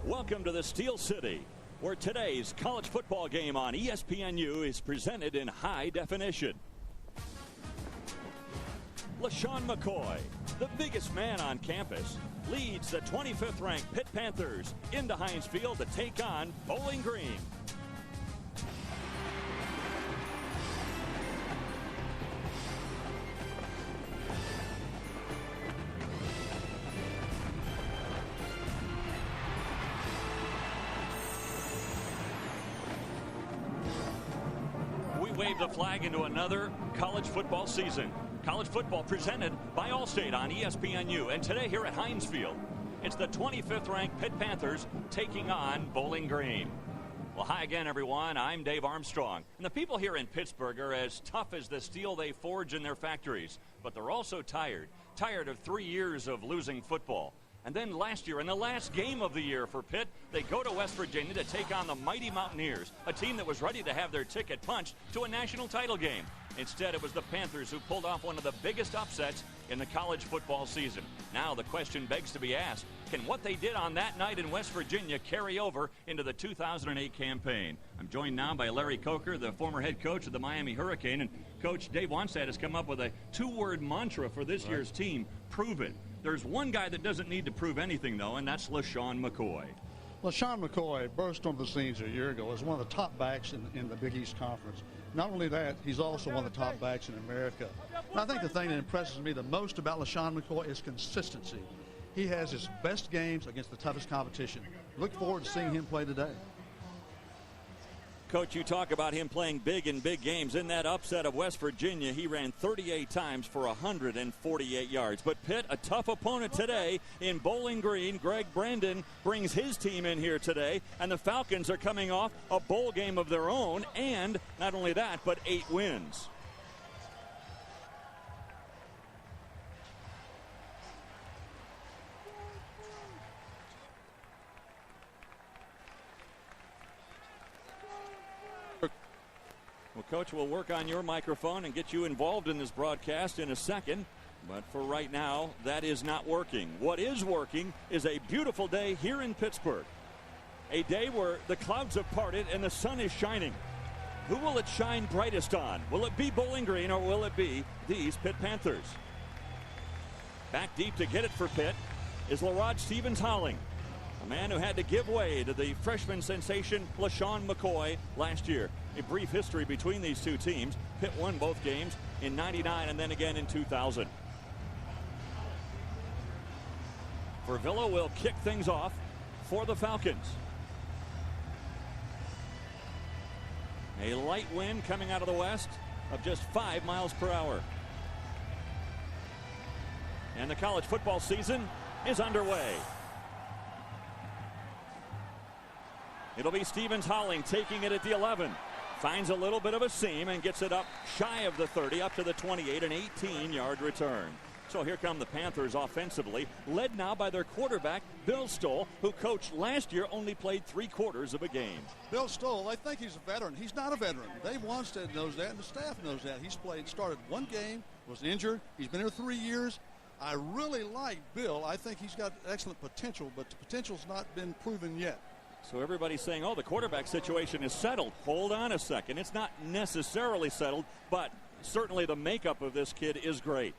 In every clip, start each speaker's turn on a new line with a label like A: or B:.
A: Welcome to the Steel City, where today's college football game on ESPNU is presented in high definition. LaShawn McCoy, the biggest man on campus, leads the 25th ranked Pitt Panthers into Heinz Field to take on Bowling Green. Wave the flag into another college football season. College football presented by Allstate on ESPNU. And today here at Heinz Field, it's the 25th ranked Pitt Panthers taking on Bowling Green. Well, hi again, everyone. I'm Dave Armstrong. And the people here in Pittsburgh are as tough as the steel they forge in their factories. But they're also tired of 3 years of losing football. And then last year, in the last game of the year for Pitt, they go to West Virginia to take on the mighty Mountaineers, a team that was ready to have their ticket punched to a national title game. Instead, it was the Panthers who pulled off one of the biggest upsets in the college football season. Now the question begs to be asked, can what they did on that night in West Virginia carry over into the 2008 campaign? I'm joined now by Larry Coker, the former head coach of the Miami Hurricane. And Coach Dave Wannstedt has come up with a two-word mantra for this year's team: prove it. There's one guy that doesn't need to prove anything, though, and that's LaShawn McCoy.
B: LaShawn McCoy burst onto the scenes a year ago as one of the top backs in the Big East Conference. Not only that, he's also one of the top backs in America. And I think the thing that impresses me the most about LaShawn McCoy is consistency. He has his best games against the toughest competition. Look forward to seeing him play today.
A: Coach, you talk about him playing big in big games. In that upset of West Virginia, he ran 38 times for 148 yards. But Pitt, a tough opponent today in Bowling Green. Greg Brandon brings his team in here today, and the Falcons are coming off a bowl game of their own, and not only that, but 8 wins. Well, Coach, we'll work on your microphone and get you involved in this broadcast in a second. But for right now, that is not working. What is working is a beautiful day here in Pittsburgh. A day where the clouds have parted and the sun is shining. Who will it shine brightest on? Will it be Bowling Green or will it be these Pitt Panthers? Back deep to get it for Pitt is LaRod Stevens-Howling, a man who had to give way to the freshman sensation LaShawn McCoy last year. A brief history between these two teams. Pitt won both games in '99 and then again in 2000. Vervillo will kick things off for the Falcons. A light wind coming out of the west of just 5 miles per hour. And the college football season is underway. It'll be Stevens-Howling taking it at the 11. Finds a little bit of a seam and gets it up shy of the 30, up to the 28, an 18-yard return. So here come the Panthers offensively, led now by their quarterback, Bill Stoll, who coached last year, only played 3/4 of a game.
B: Bill Stoll, I think he's a veteran. He's not a veteran. Dave Wannstedt knows that, and the staff knows that. He's started one game, was injured. He's been here 3 years. I really like Bill. I think he's got excellent potential, but the potential's not been proven yet.
A: So everybody's saying, oh, the quarterback situation is settled. Hold on a second. It's not necessarily settled, but certainly the makeup of this kid is great.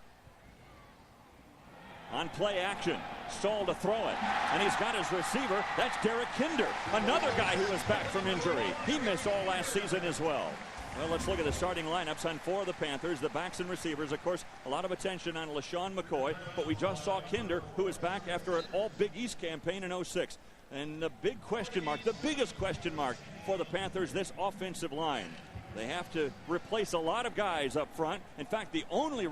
A: On play action, Stoll to throw it, and he's got his receiver. That's Derek Kinder, another guy who is back from injury. He missed all last season as well. Well, let's look at the starting lineups on 4 of the Panthers, the backs and receivers. Of course, a lot of attention on LaShawn McCoy, but we just saw Kinder, who is back after an all-Big East campaign in '06. And the big question mark, the biggest question mark for the Panthers, this offensive line. They have to replace a lot of guys up front. In fact, the only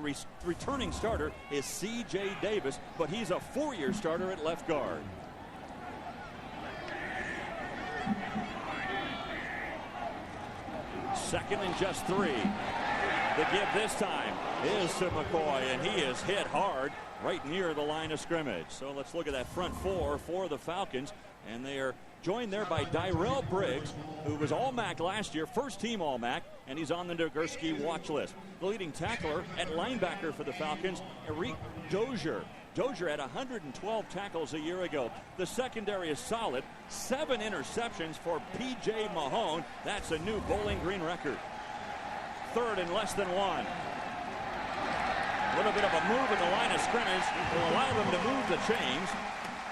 A: returning starter is C.J. Davis, but he's a 4-year starter at left guard. Second and just 3. The give this time is to McCoy, and he is hit hard right near the line of scrimmage. So let's look at that front four for the Falcons, and they are joined there by Dyrell Briggs, who was All-MAC last year, first team All-MAC, and he's on the Nagurski watch list. The leading tackler at linebacker for the Falcons, Eric Dozier. Dozier had 112 tackles a year ago. The secondary is solid. 7 interceptions for P.J. Mahone. That's a new Bowling Green record. Third and less than 1. A little bit of a move in the line of scrimmage will allow them to move the chains.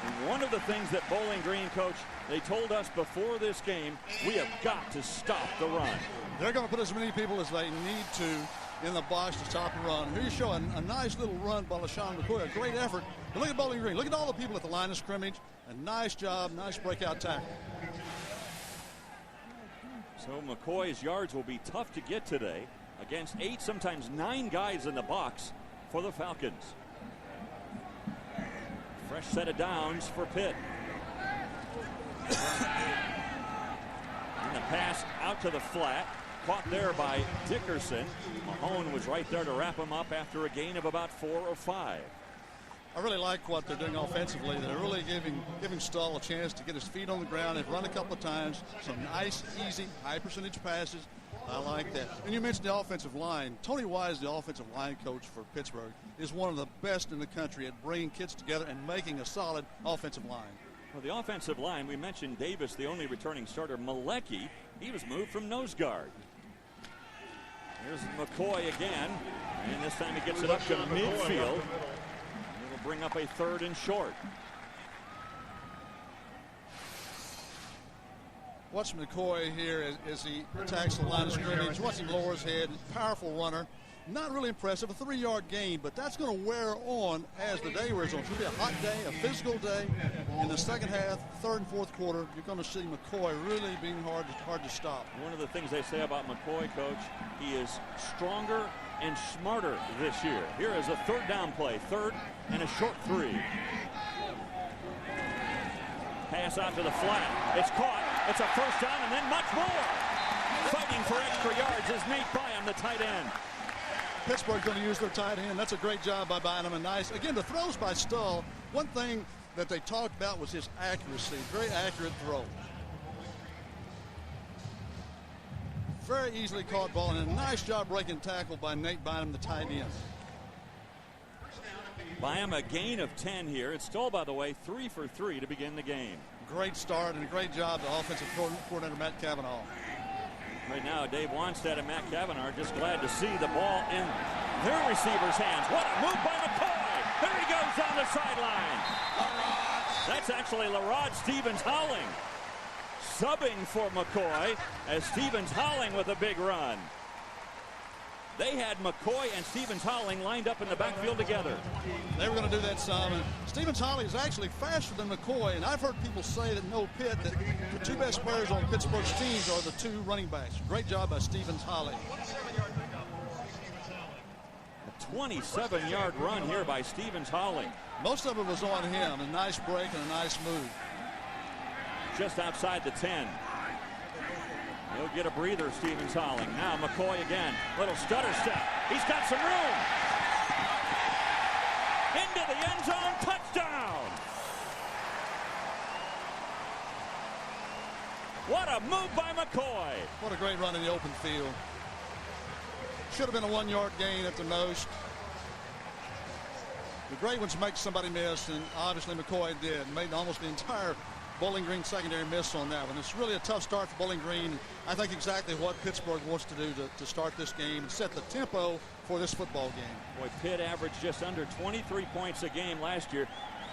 A: And one of the things that Bowling Green, Coach, they told us before this game, we have got to stop the run.
B: They're going to put as many people as they need to in the box to stop the run. Here you show a nice little run by LaShawn McCoy, a great effort. But look at Bowling Green. Look at all the people at the line of scrimmage. A nice job, nice breakout tackle.
A: So McCoy's yards will be tough to get today against 8, sometimes 9 guys in the box for the Falcons. Fresh set of downs for Pitt. And the pass out to the flat. Caught there by Dickerson. Mahone was right there to wrap him up after a gain of about 4 or 5.
B: I really like what they're doing offensively. They're really giving Stull a chance to get his feet on the ground. They've run a couple of times. Some nice, easy, high percentage passes. I like that. And you mentioned the offensive line. Tony Wise, the offensive line coach for Pittsburgh, is one of the best in the country at bringing kids together and making a solid offensive line.
A: Well, the offensive line, we mentioned Davis, the only returning starter. Malecki, he was moved from nose guard. Here's McCoy again, and this time he gets it up to midfield. It'll bring up a 3rd and short.
B: Watch McCoy here as he attacks the line of scrimmage. Watch him lower his head. Powerful runner. Not really impressive, a 3-yard gain, but that's going to wear on as the day wears on. It's going to be a hot day, a physical day. In the second half, 3rd and 4th quarter, you're going to see McCoy really being hard to stop.
A: One of the things they say about McCoy, Coach, he is stronger and smarter this year. Here is a 3rd down play, 3rd and a short 3. Pass out to the flat. It's caught. It's a 1st down and then much more. Fighting for extra yards is Nate Byam, the tight end.
B: Pittsburgh's going to use their tight end. That's a great job by Bynum, and nice. Again, the throws by Stull, one thing that they talked about was his accuracy. Very accurate throw. Very easily caught ball, and a nice job breaking tackle by Nate Bynum, the tight end.
A: Byam a gain of 10 here. It's Stull, by the way, 3 for 3 to begin the game.
B: Great start and a great job to offensive coordinator Matt Cavanaugh.
A: Right now, Dave Wanstead and Matt Cavanaugh are just glad to see the ball in their receivers' hands. What a move by McCoy. There he goes down the sideline. That's actually LaRod Stevens-Howling subbing for McCoy as Stevens-Howling with a big run. They had McCoy and Stevens-Howling lined up in the backfield together.
B: They were going to do that some. And Stevens-Howling is actually faster than McCoy. And I've heard people say that no Pitt, that the 2 best players on Pittsburgh's teams are the 2 running backs. Great job by Stevens-Howling.
A: A 27-yard run here by Stevens-Howling.
B: Most of it was on him. A nice break and a nice move.
A: Just outside the 10. He'll get a breather, Stevens-Howling. Now McCoy again. Little stutter step. He's got some room. Into the end zone. Touchdown. What a move by McCoy.
B: What a great run in the open field. Should have been a 1-yard gain at the most. The great ones make somebody miss, and obviously McCoy did. Made almost the entire Bowling Green secondary miss on that one. It's really a tough start for Bowling Green. I think exactly what Pittsburgh wants to do to start this game and set the tempo for this football game.
A: Boy, Pitt averaged just under 23 points a game last year.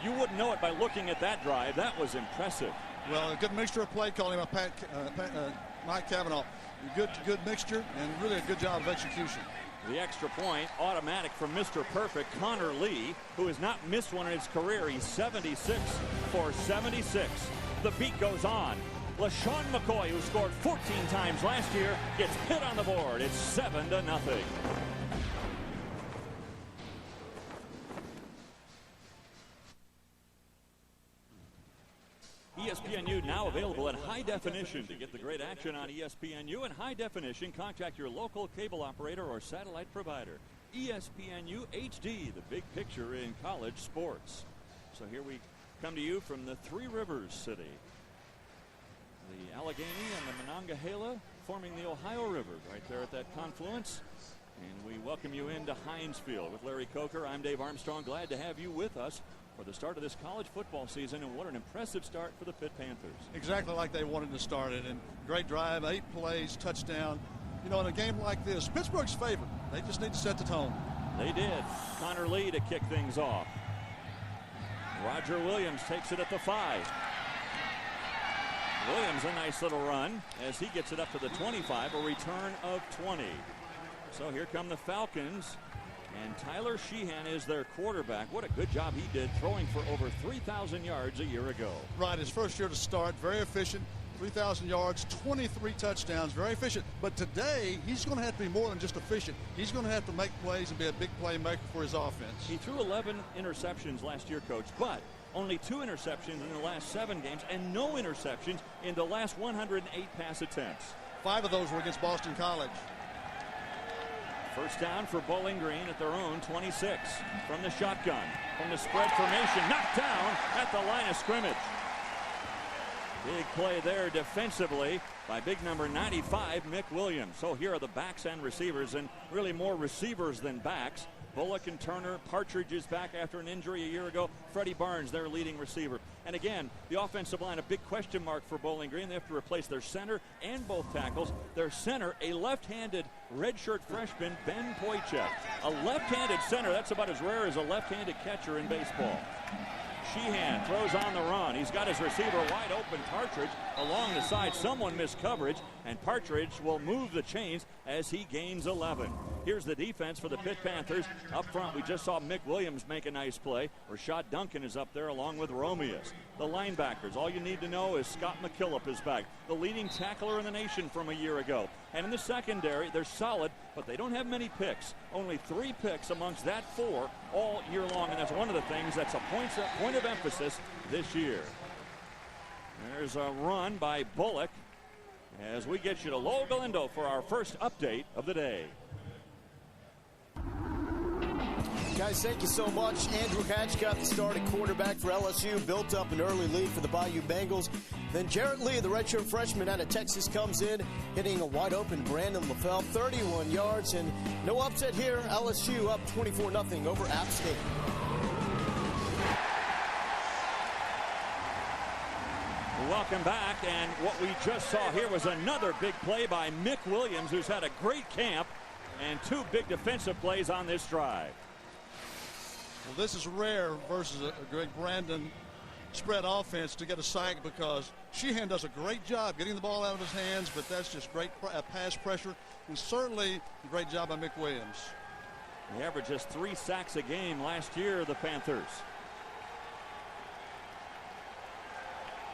A: You wouldn't know it by looking at that drive. That was impressive.
B: Well, a good mixture of play calling by Mike Cavanaugh. Good mixture and really a good job of execution.
A: The extra point, automatic from Mr. Perfect, Connor Lee, who has not missed one in his career. He's 76 for 76. The beat goes on. LaShawn McCoy, who scored 14 times last year, gets hit on the board. It's 7-0. ESPNU now available in high definition. To get the great action on ESPNU in high definition, contact your local cable operator or satellite provider. ESPNU HD, the big picture in college sports. So here we come to you from the Three Rivers City. The Allegheny and the Monongahela forming the Ohio River right there at that confluence. And we welcome you into Heinz Field with Larry Coker. I'm Dave Armstrong. Glad to have you with us for the start of this college football season, and what an impressive start for the Pitt Panthers. Exactly like they wanted to start it, and great drive, 8 plays, touchdown. You know, in a game like this, Pittsburgh's favored. They just need to set the tone. They did. Connor Lee to kick things off. Roger Williams takes it at the 5. Williams, a nice little run as he gets it up to the 25, a return of 20. So here come the Falcons. And Tyler Sheehan is their quarterback. What a good job he did throwing for over 3,000 yards a year ago. Right, his first year to start, very efficient, 3,000 yards, 23 touchdowns, very efficient. But today, he's going to have to be more than just efficient. He's going to have to make plays and be a big playmaker for his offense. He threw 11 interceptions last year, Coach, but only 2 interceptions in the last 7 games and no interceptions in the last 108 pass attempts. 5 of those were against Boston College. First down for Bowling Green at their own 26 from the shotgun. From the spread formation, knocked down at the line of scrimmage. Big play there defensively by big number 95, Mick Williams. So here are the backs and receivers, and really more receivers than backs. Bullock and Turner. Partridge is back after an injury a year ago. Freddie Barnes, their leading receiver. And again, the offensive line, a big question mark for Bowling Green. They have to replace their center and both tackles. Their center, a left-handed redshirt freshman, Ben Poichek. A left-handed center, that's about as rare as a left-handed catcher in baseball. Sheehan throws on the run. He's got his receiver wide open, Partridge, along the side. Someone missed coverage, and Partridge will move the chains as he gains 11. Here's the defense for the Pitt Panthers. Up front, we just saw Mick Williams make a nice play. Rashad Duncan is up there along with Romeus. The linebackers, all you need to know is Scott McKillop is back, the leading tackler in the nation from a year ago. And in the secondary, they're solid, but they don't have many picks. Only 3 picks amongst that 4 all year long, and that's one of the things that's a point of emphasis this year. There's a run by Bullock as we get you to Lowell Galindo for our first update of the day.
C: Guys, thank you so much. Andrew Hatch got the start at quarterback for LSU, built up an early lead for the Bayou Bengals. Then Jarrett Lee, the redshirt freshman out of Texas, comes in, hitting a wide-open Brandon LaFell, 31 yards, and no upset here. LSU up 24-0 over App State.
A: Welcome back, and what we just saw here was another big play by Mick Williams, who's had a great camp, and 2 big defensive plays on this drive.
B: Well, this is rare versus a great Brandon spread offense to get a sack, because Sheehan does a great job getting the ball out of his hands, but that's just great pass pressure, and certainly a great job by Mick Williams.
A: He averaged just 3 sacks a game last year, the Panthers.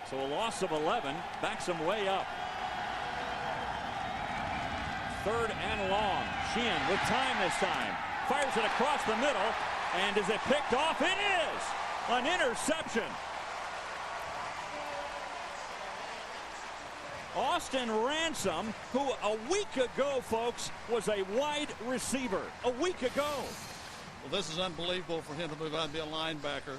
A: So a loss of 11 backs him way up. 3rd and long. Sheehan with time this time. Fires it across the middle. And is it picked off? It is! An interception. Austin Ransom, who a week ago, folks, was a wide receiver. A week ago.
B: Well, this is unbelievable for him to move out and be a linebacker.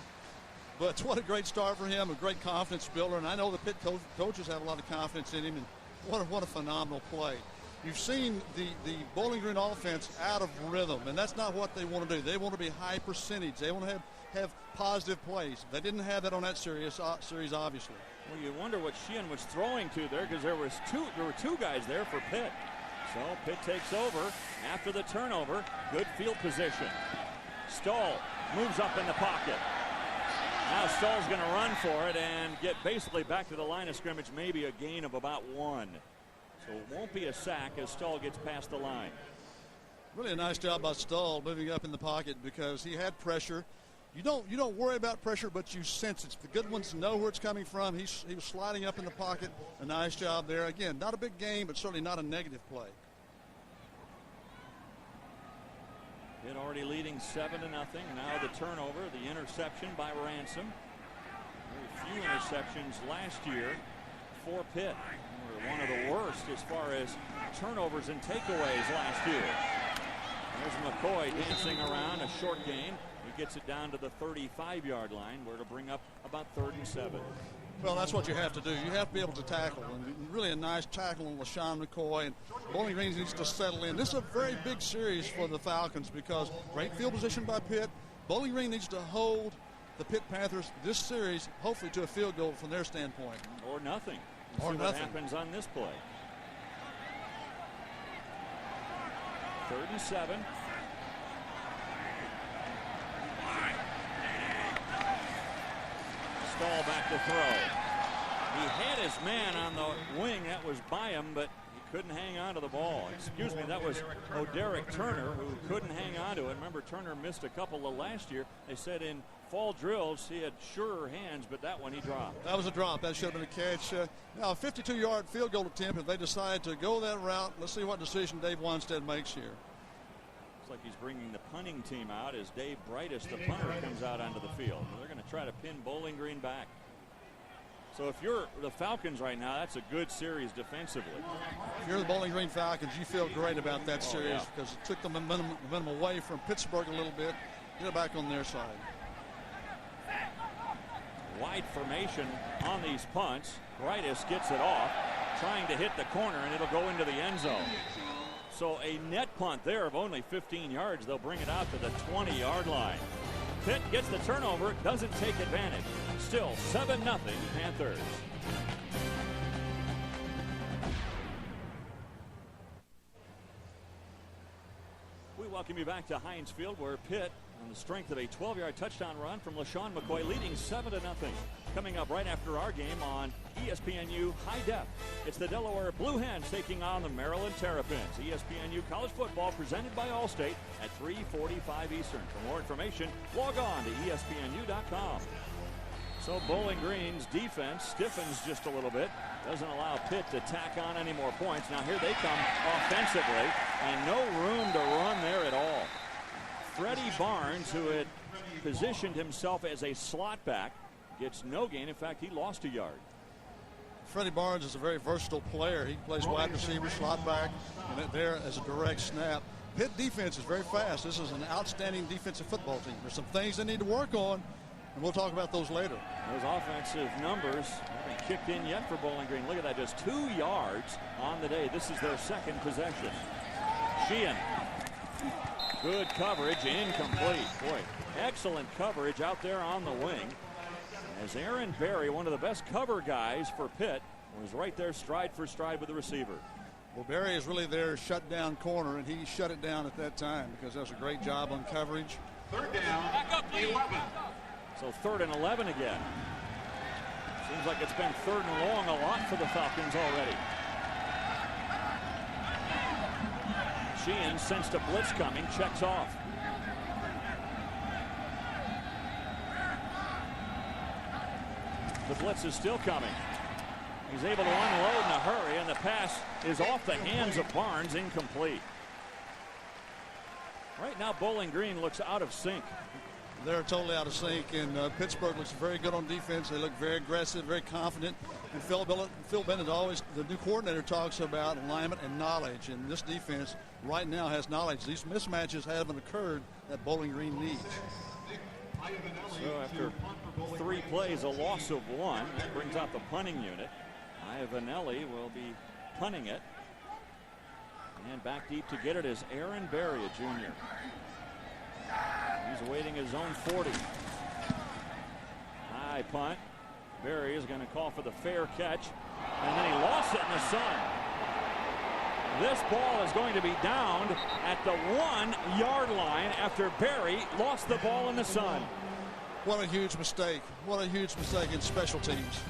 B: But what a great start for him, a great confidence builder. And I know the Pitt coaches have a lot of confidence in him. And what a phenomenal play. You've seen the Bowling Green offense out of rhythm, and that's not what they want to do. They want to be high percentage. They want to have positive plays. They didn't have that on that series, obviously.
A: Well, you wonder what Sheehan was throwing to there, because there were 2 guys there for Pitt. So Pitt takes over after the turnover. Good field position. Stoll moves up in the pocket. Now Stoll's going to run for it and get basically back to the line of scrimmage, maybe a gain of about 1. So it won't be a sack as Stoll gets past the line.
B: Really a nice job by Stoll moving up in the pocket, because he had pressure. You don't worry about pressure, but you sense it. The good ones know where it's coming from. He was sliding up in the pocket. A nice job there. Again, not a big game, but certainly not a negative play.
A: Pitt already leading 7-0. Now the turnover, the interception by Ransom. Very few interceptions last year for Pitt. One of the worst as far as turnovers and takeaways last year. There's McCoy dancing around, a short gain. He gets it down to the 35-yard line, where it'll bring up about 3rd and 7.
B: Well, that's what you have to do. You have to be able to tackle, and really a nice tackle on LaShawn McCoy. And Bowling Green needs to settle in. This is a very big series for the Falcons because great field position by Pitt. Bowling Green needs to hold the Pitt Panthers this series, hopefully to a field goal from their standpoint.
A: Or nothing.
B: Or
A: see
B: nothing.
A: What happens on this play. 3rd and 7. Stahl back to throw. He had his man on the wing. That was by him, but he couldn't hang on to the ball. Excuse me, that was Derek Turner who couldn't hang on to it. Remember, Turner missed a couple of last year. They said in fall drills he had surer hands, but that one he dropped.
B: That was a drop. That should have been a catch. Now, a 52-yard field goal attempt. If they decide to go that route, let's see what decision Dave Wanstead makes here.
A: Looks like he's bringing the punting team out as Dave Brightus, the punter, comes out onto the field. They're going to try to pin Bowling Green back. So if you're the Falcons right now, that's a good series defensively.
B: If you're the Bowling Green Falcons, you feel great about that series because it took the momentum away from Pittsburgh a little bit. Get it back on their side.
A: Wide formation on these punts. Brightus gets it off, trying to hit the corner, and it'll go into the end zone. So a net punt there of only 15 yards. They'll bring it out to the 20-yard line. Pitt gets the turnover, doesn't take advantage. Still 7-0 Panthers. We welcome you back to Heinz Field, where Pitt, on the strength of a 12-yard touchdown run from LaShawn McCoy, leading 7-0. Coming up right after our game on ESPNU High Def, it's the Delaware Blue Hens taking on the Maryland Terrapins. ESPNU College Football presented by Allstate at 3:45 Eastern. For more information, log on to ESPNU.com. So Bowling Green's defense stiffens just a little bit. Doesn't allow Pitt to tack on any more points. Now here they come offensively, and no room to run there at all. Freddie Barnes, who had positioned himself as a slot back, gets no gain. In fact, he lost a yard.
B: Freddie Barnes is a very versatile player. He plays wide receiver, slot back, and there as a direct snap. Pitt defense is very fast. This is an outstanding defensive football team. There's some things they need to work on, and we'll talk about those later.
A: Those offensive numbers haven't kicked in yet for Bowling Green. Look at that, just 2 yards on the day. This is their second possession. Sheehan. Good coverage, incomplete. Boy, excellent coverage out there on the wing. As Aaron Berry, one of the best cover guys for Pitt, was right there stride for stride with the receiver.
B: Well, Berry is really their shutdown corner, and he shut it down at that time because that was a great job on coverage.
D: 3rd down, back up 11.
A: So 3rd and 11 again. Seems like it's been 3rd and long a lot for the Falcons already. Sheehan sensed a blitz coming, checks off. The blitz is still coming. He's able to unload in a hurry, and the pass is off the hands of Barnes, incomplete. Right now, Bowling Green looks out of sync.
B: They're totally out of sync, and Pittsburgh looks very good on defense. They look very aggressive, very confident. And Phil Bennett always, the new coordinator, talks about alignment and knowledge. And this defense right now has knowledge. These mismatches haven't occurred that Bowling Green needs.
A: So after 3 plays, a loss of 1. That brings out the punting unit. Iavanelli will be punting it. And back deep to get it is Aaron Berry, a junior. He's awaiting his own 40. High punt. Berry is going to call for the fair catch. And then he lost it in the sun. This ball is going to be downed at the 1-yard line after Berry lost the ball in the sun.
B: What a huge mistake. What a huge mistake in special teams.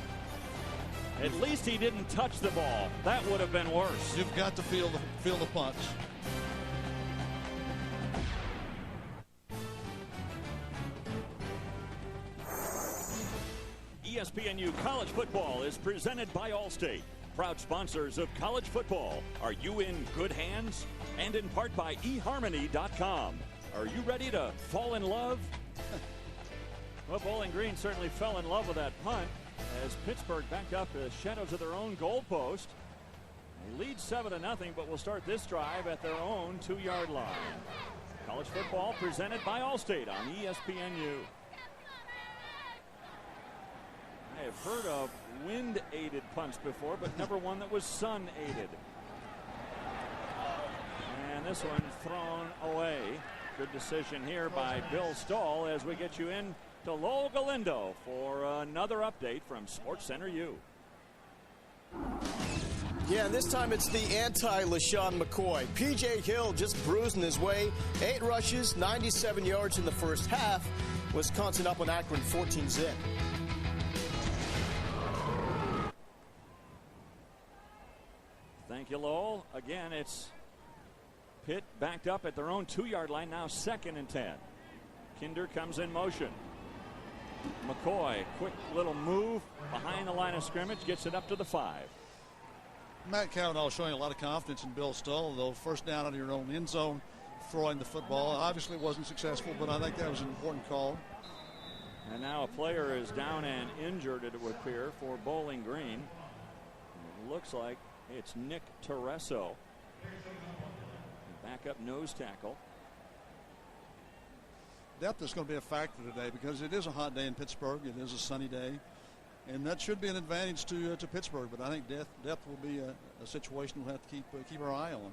A: At least he didn't touch the ball. That would have been worse.
B: You've got to feel the punch.
A: ESPNU College Football is presented by Allstate, proud sponsors of college football. Are you in good hands? And in part by eHarmony.com. Are you ready to fall in love? Well, Bowling Green certainly fell in love with that punt as Pittsburgh backed up the shadows of their own goalpost. They lead 7-0, but will start this drive at their own 2-yard line. College football presented by Allstate on ESPNU. I have heard of wind-aided punts before, but never one that was sun-aided. And this one thrown away. Good decision here by Bill Stahl as we get you in to Lowell Galindo for another update from SportsCenter U.
C: Yeah, and this time it's the anti-LaShawn McCoy. P.J. Hill just bruising his way. 8 rushes, 97 yards in the first half. Wisconsin up on Akron 14-zip.
A: Thank you, Lowell. Again, it's Pitt backed up at their own 2-yard line, now 2nd and 10. Kinder comes in motion. McCoy, quick little move behind the line of scrimmage, gets it up to the 5.
B: Matt Cavanaugh showing a lot of confidence in Bill Stahl, though. First down out of your own end zone, throwing the football. Obviously it wasn't successful, but I think that was an important call.
A: And now a player is down and injured, it would appear, for Bowling Green. It looks like it's Nick Tereso, backup nose tackle.
B: Depth is going to be a factor today because it is a hot day in Pittsburgh. It is a sunny day, and that should be an advantage to Pittsburgh. But I think depth will be a situation we'll have to keep our eye on.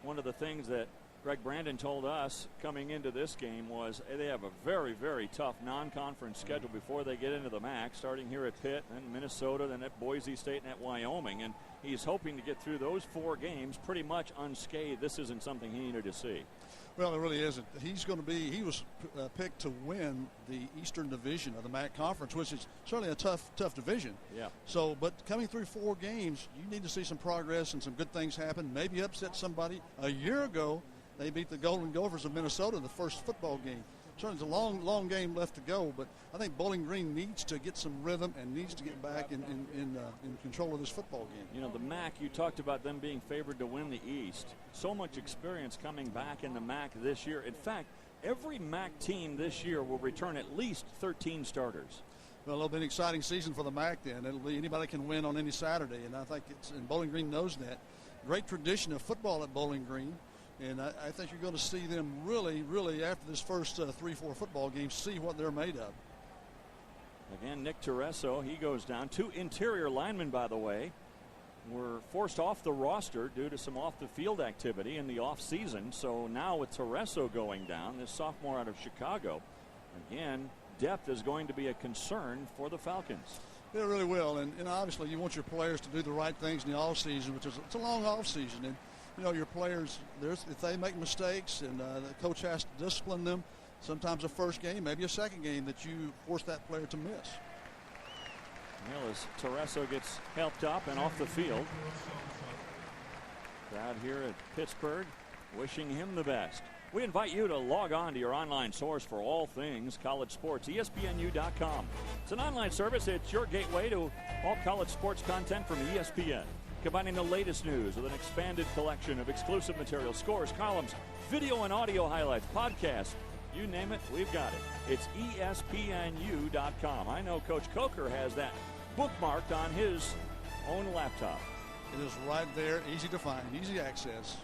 B: One
A: of the things that Greg Brandon told us coming into this game was they have a very, very tough non-conference schedule before they get into the MAC, starting here at Pitt, then Minnesota, then at Boise State, and at Wyoming. And he's hoping to get through those 4 games pretty much unscathed. This isn't something he needed to see.
B: Well, it really isn't. He was picked to win the Eastern Division of the MAC Conference, which is certainly a tough division.
A: Yeah.
B: So, but coming through 4 games, you need to see some progress and some good things happen. Maybe upset somebody. A year ago, they beat the Golden Gophers of Minnesota in the first football game. Certainly, it's a long game left to go, but I think Bowling Green needs to get some rhythm and needs to get back in control of this football game.
A: You know, the MAC, you talked about them being favored to win the East. So much experience coming back in the MAC this year. In fact, every MAC team this year will return at least 13 starters.
B: Well, it'll be an exciting season for the MAC then. It'll be anybody can win on any Saturday, and I think and Bowling Green knows that. Great tradition of football at Bowling Green. And I think you're going to see them really, after this first 3-4 football games, see what they're made of.
A: Again, Nick Tereso, he goes down. 2 interior linemen, by the way, were forced off the roster due to some off-the-field activity in the offseason. So now with Tereso going down, this sophomore out of Chicago, again, depth is going to be a concern for the Falcons.
B: It really will. And obviously you want your players to do the right things in the offseason, which is it's a long offseason. And you know, your players, if they make mistakes and the coach has to discipline them, sometimes a first game, maybe a second game that you force that player to miss.
A: Well, as Tereso gets helped up and off the field, crowd here at Pittsburgh wishing him the best. We invite you to log on to your online source for all things college sports, ESPNU.com. It's an online service. It's your gateway to all college sports content from ESPN. Combining the latest news with an expanded collection of exclusive material, scores, columns, video and audio highlights, podcasts, you name it, we've got it. It's ESPNU.com. I know Coach Coker has that bookmarked on his own laptop.
B: It is right there, easy to find, easy access.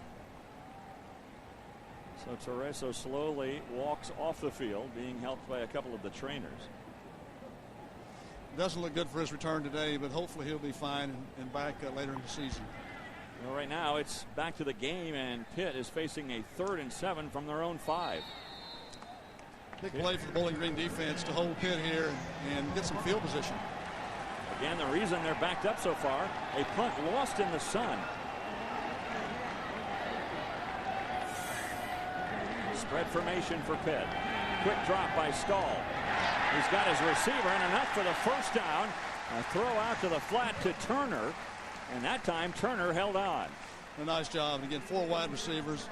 A: So Tereso slowly walks off the field, being helped by a couple of the trainers.
B: Doesn't look good for his return today, but hopefully he'll be fine and back later in the season.
A: Well, right now it's back to the game, and Pitt is facing a 3rd and 7 from their own 5.
B: Big play for the Bowling Green defense to hold Pitt here and get some field position.
A: Again, the reason they're backed up so far, a punt lost in the sun. Spread formation for Pitt. Quick drop by Stahl. He's got his receiver and enough for the first down. A throw out to the flat to Turner. And that time Turner held on.
B: A nice job. Again, 4 wide receivers.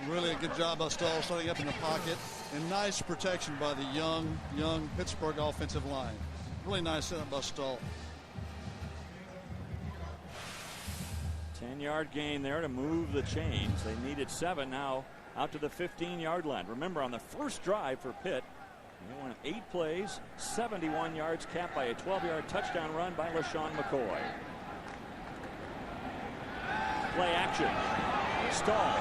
B: Really a good job by Stahl setting up in the pocket. And nice protection by the young Pittsburgh offensive line. Really nice setup by Stahl.
A: 10-yard gain there to move the chains. They needed 7 now out to the 15-yard line. Remember, on the first drive for Pitt, they went 8 plays, 71 yards, capped by a 12-yard touchdown run by LaShawn McCoy. Play action. Stahl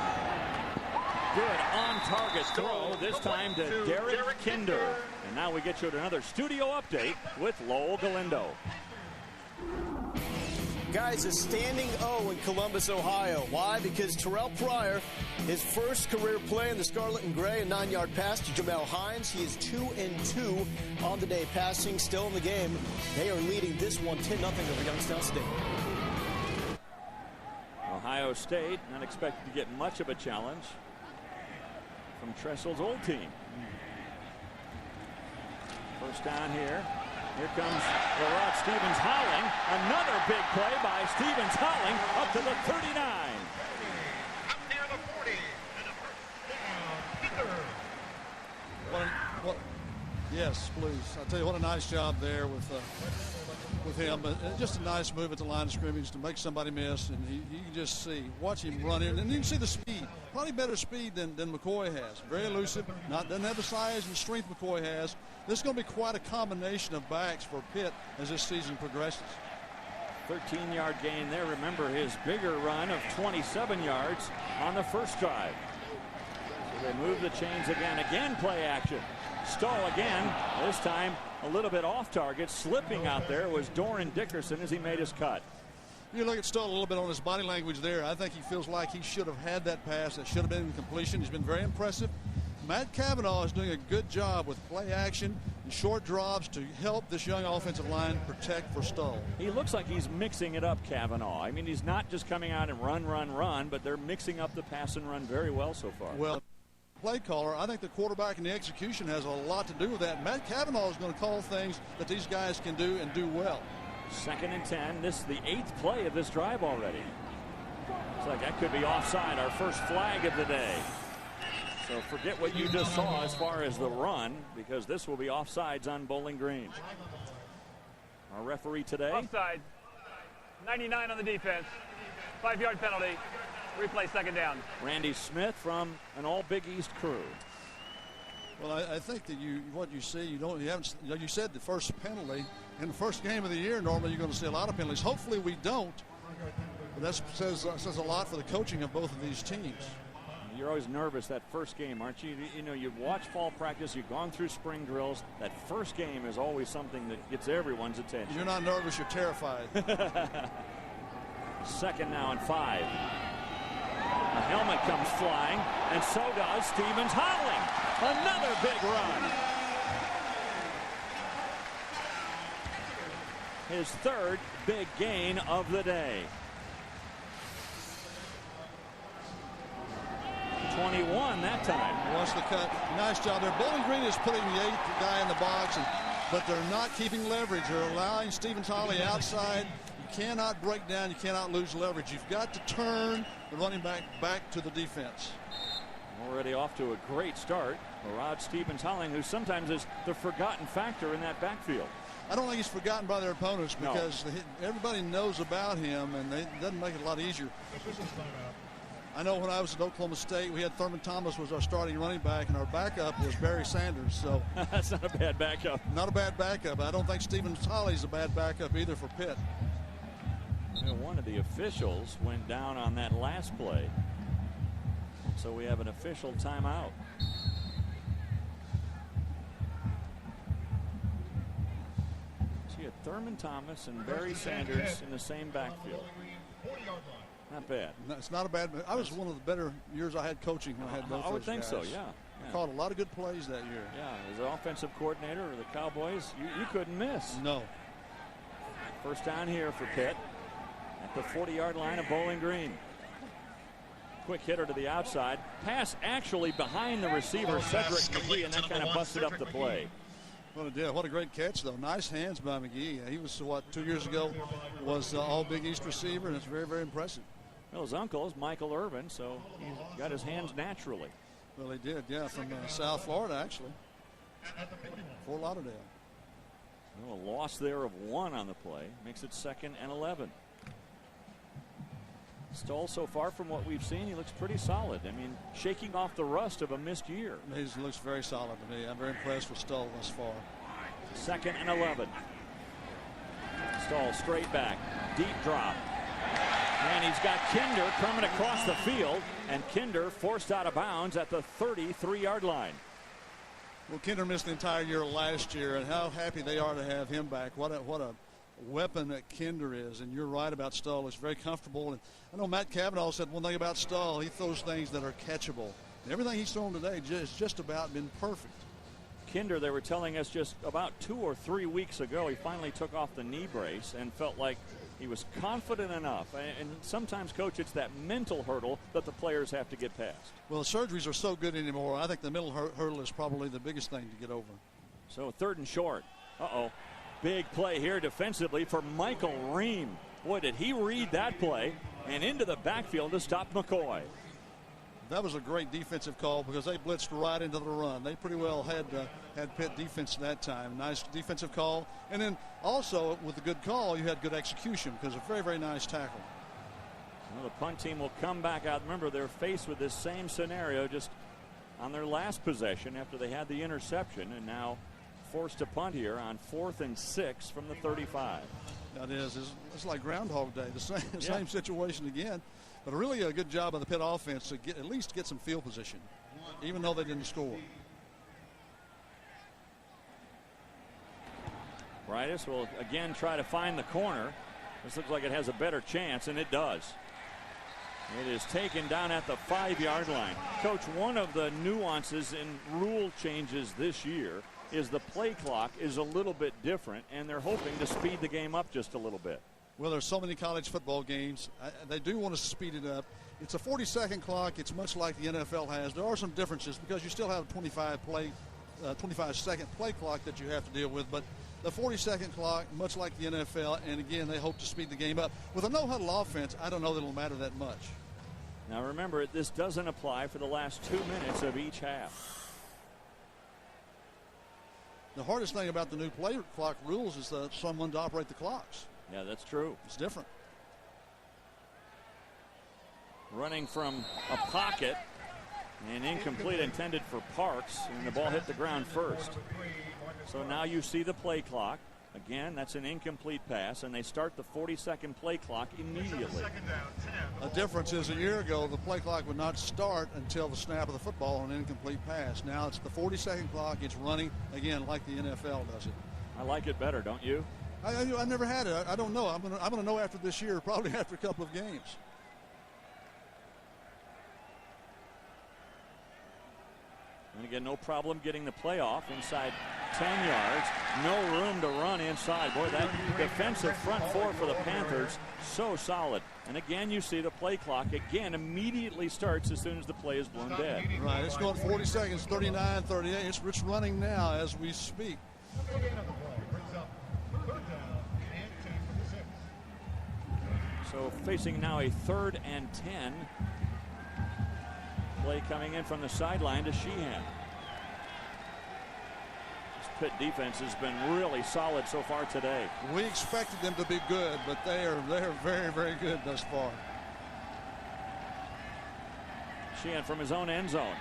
A: good on-target throw, this time to Derek Kinder. And now we get you to another studio update with Lowell Galindo.
C: Guys, a standing O in Columbus, Ohio. Why? Because Terrell Pryor, his first career play in the Scarlet and Gray, a 9-yard pass to Jamel Hines. He is 2-2 on the day, passing, still in the game. They are leading this one 10-0 over Youngstown State.
A: Ohio State not expected to get much of a challenge from Tressel's old team. First down here. Here comes Rod Stevens-Howling. Another big play by Stevens-Howling up to the 39.
D: Up near the 40. And
B: Yes, please. I'll tell you what a nice job there with him. But just a nice move at the line of scrimmage to make somebody miss. And you can just watch him run in. And you can see the speed. Probably better speed than McCoy has. Very elusive. Doesn't have the size and strength McCoy has. This is going to be quite a combination of backs for Pitt as this season progresses.
A: 13-yard gain there. Remember his bigger run of 27 yards on the first drive. So they move the chains again. Again, play action. Stoll again. This time a little bit off target. Slipping out there was Doran Dickerson as he made his cut.
B: You look at Stoll a little bit on his body language there. I think he feels like he should have had that pass. That should have been completion. He's been very impressive. Matt Cavanaugh is doing a good job with play action and short drops to help this young offensive line protect for Stoll.
A: He looks like he's mixing it up, Cavanaugh. I mean, he's not just coming out and run, but they're mixing up the pass and run very well so far.
B: Well, play caller, I think the quarterback and the execution has a lot to do with that. Matt Cavanaugh is going to call things that these guys can do and do well.
A: 2nd and 10. This is the 8th play of this drive already. Looks like that could be offside, our first flag of the day. So forget what you just saw as far as the run, because this will be offsides on Bowling Green. Our referee today.
E: Offside. 99 on the defense. 5-yard penalty. Replay 2nd down.
A: Randy Smith from an all Big East crew.
B: Well, I think that what you see, you said the first penalty in the first game of the year. Normally, you're going to see a lot of penalties. Hopefully, we don't. But that says a lot for the coaching of both of these teams.
A: You're always nervous that first game, aren't you? You know, you've watched fall practice, you've gone through spring drills. That first game is always something that gets everyone's attention.
B: You're not nervous, you're terrified.
A: 2nd now and 5. A helmet comes flying, and so does Stevens-Howling. Another big run. His 3rd big gain of the day. 21 that time.
B: Wants the cut. Nice job there. Bowling Green is putting the 8th guy in the box, but they're not keeping leverage. They're allowing Stevens-Howling outside. You cannot break down. You cannot lose leverage. You've got to turn the running back to the defense.
A: Already off to a great start. Rod Stevens-Howling, who sometimes is the forgotten factor in that backfield.
B: I don't think he's forgotten by their opponents because everybody knows about him, and it doesn't make it a lot easier. I know when I was at Oklahoma State, we had Thurman Thomas was our starting running back, and our backup was Barry Sanders. So
A: that's not a bad backup.
B: Not a bad backup. I don't think Stevens-Howling's a bad backup either for Pitt.
A: You know, one of the officials went down on that last play, so we have an official timeout. So you had Thurman Thomas and Barry Sanders in the same backfield. Not bad.
B: No, it's not a bad. I was one of the better years I had coaching when I had both.
A: I would
B: those
A: think
B: guys.
A: so. Yeah.
B: I called a lot of good plays that year.
A: Yeah, as an offensive coordinator of the Cowboys, you couldn't miss.
B: No.
A: First down here for Pitt at the 40-yard line of Bowling Green. Quick hitter to the outside. Pass actually behind the receiver, Cedric McGee, and that kind of busted up the play.
B: Well, it did. What a great catch, though. Nice hands by McGee. He was, 2 years ago, was all Big East receiver, and it's very, very impressive.
A: Well, his uncle is Michael Irvin, so he got his hands naturally.
B: Well, he did, yeah, from South Florida, actually. Fort Lauderdale.
A: Well, a loss there of 1 on the play. Makes it 2nd and 11. Stoll, so far from what we've seen, he looks pretty solid. I mean, shaking off the rust of a missed year.
B: He looks very solid to me. I'm very impressed with Stoll thus far.
A: 2nd and 11. Stoll straight back. Deep drop. And he's got Kinder coming across the field, and Kinder forced out of bounds at the 33-yard line.
B: Well, Kinder missed the entire year last year, and how happy they are to have him back. What a weapon that Kinder is. And you're right about Stull. It's very comfortable. And I know Matt Cavanaugh said one thing about Stull. He throws things that are catchable. And everything he's thrown today has just about been perfect.
A: Kinder, they were telling us just about 2 or 3 weeks ago, he finally took off the knee brace and felt like he was confident enough. And sometimes, Coach, it's that mental hurdle that the players have to get past.
B: Well, surgeries are so good anymore. I think the mental hurdle is probably the biggest thing to get over.
A: So 3rd and short. Uh-oh. Big play here defensively for Michael Ream. Boy, did he read that play, and into the backfield to stop McCoy.
B: That was a great defensive call because they blitzed right into the run. They pretty well had Pitt defense that time. Nice defensive call. And then also with a good call, you had good execution because a very, very nice tackle.
A: Well, the punt team will come back out. Remember, they're faced with this same scenario just on their last possession after they had the interception, and now forced to punt here on 4th and 6 from the 35.
B: That is. It's like Groundhog Day. The same situation again. But really a good job by the Pitt offense to at least get some field position, even though they didn't score.
A: Brytus will again try to find the corner. This looks like it has a better chance, and it does. It is taken down at the 5-yard line. Coach, one of the nuances in rule changes this year is the play clock is a little bit different, and they're hoping to speed the game up just a little bit.
B: Well, there's so many college football games. They do want to speed it up. It's a 40-second clock. It's much like the NFL has. There are some differences because you still have a 25-second play clock that you have to deal with. But the 40-second clock, much like the NFL, and again, they hope to speed the game up. With a no-huddle offense, I don't know that it'll matter that much.
A: Now remember, this doesn't apply for the last 2 minutes of each half.
B: The hardest thing about the new play clock rules is someone to operate the clocks.
A: Yeah, that's true.
B: It's different.
A: Running from a pocket, and incomplete intended for Parks, and the ball hit the ground first. So now you see the play clock. Again, that's an incomplete pass, and they start the 40-second play clock immediately.
B: The difference is a year ago, the play clock would not start until the snap of the football on an incomplete pass. Now it's the 40-second clock. It's running, again, like the NFL does it.
A: I like it better, don't you?
B: I never had it. I don't know. I'm gonna know after this year, probably after a couple of games.
A: And again, no problem getting the playoff inside 10 yards. No room to run inside. Boy, that defensive front four for the Panthers, so solid. And again, you see the play clock again immediately starts as soon as the play is blown dead.
B: Right, it's going 40 seconds, 39, 38. It's running now as we speak.
A: So facing now a 3rd and 10. Play coming in from the sideline to Sheehan. This Pitt defense has been really solid so far today.
B: We expected them to be good, but they're very, very good thus far.
A: Sheehan from his own end zone.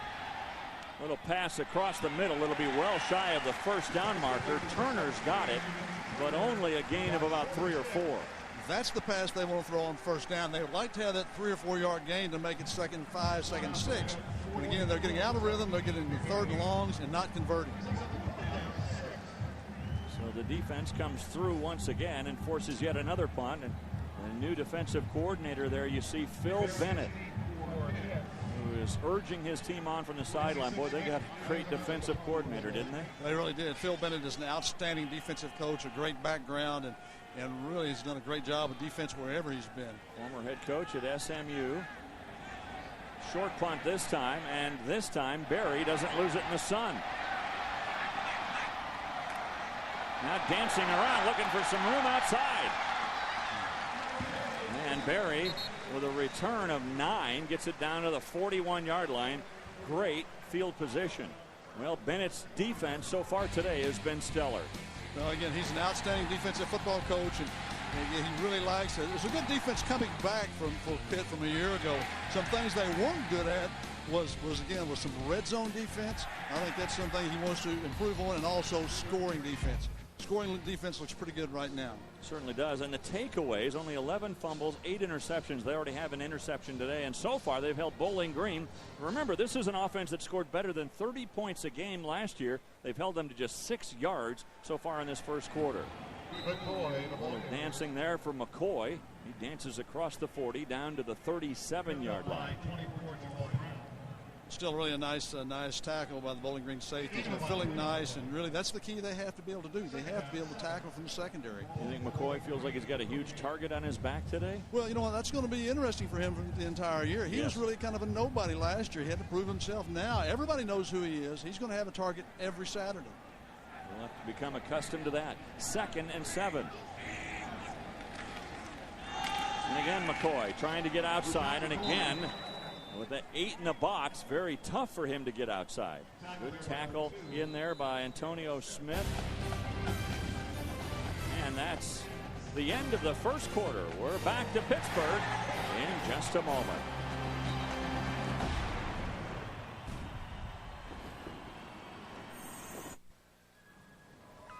A: Little pass across the middle. It'll be well shy of the first down marker. Turner's got it, but only a gain of about 3 or 4.
B: That's the pass they want to throw on first down. They would like to have that 3 or 4 yard gain to make it 2nd and 5, 2nd and 6. But again, they're getting out of rhythm. They're getting the 3rd and longs and not converting.
A: So the defense comes through once again and forces yet another punt. And a new defensive coordinator there, you see Phil Bennett, who is urging his team on from the sideline. Boy, they got a great defensive coordinator, didn't they?
B: They really did. Phil Bennett is an outstanding defensive coach, a great background, and really has done a great job of defense wherever he's been.
A: Former head coach at SMU. Short punt this time, and this time Barry doesn't lose it in the sun. Now dancing around, looking for some room outside. And Barry, with a return of 9, gets it down to the 41-yard line. Great field position. Well, Bennett's defense so far today has been stellar.
B: Well, again, he's an outstanding defensive football coach, and he really likes it. There's a good defense coming back for Pitt from a year ago. Some things they weren't good at was some red zone defense. I think that's something he wants to improve on, and also scoring defense. Scoring defense looks pretty good right now.
A: Certainly does. And the takeaways, only 11 fumbles, 8 interceptions. They already have an interception today, and so far they've held Bowling Green. Remember, this is an offense that scored better than 30 points a game last year. They've held them to just 6 yards so far in this first quarter. Dancing there for McCoy. He dances across the 40 down to the 37-yard line.
B: Still really a nice tackle by the Bowling Green safeties. They're feeling nice, and really that's the key they have to be able to do. They have to be able to tackle from the secondary.
A: You think McCoy feels like he's got a huge target on his back today?
B: Well, you know what, that's going to be interesting for him for the entire year. He was really kind of a nobody last year. He had to prove himself. Now everybody knows who he is. He's going to have a target every Saturday.
A: We'll have to become accustomed to that. 2nd and 7. And again, McCoy trying to get outside, and again, with that 8 in the box, very tough for him to get outside. Good tackle in there by Antonio Smith. And that's the end of the first quarter. We're back to Pittsburgh in just a moment.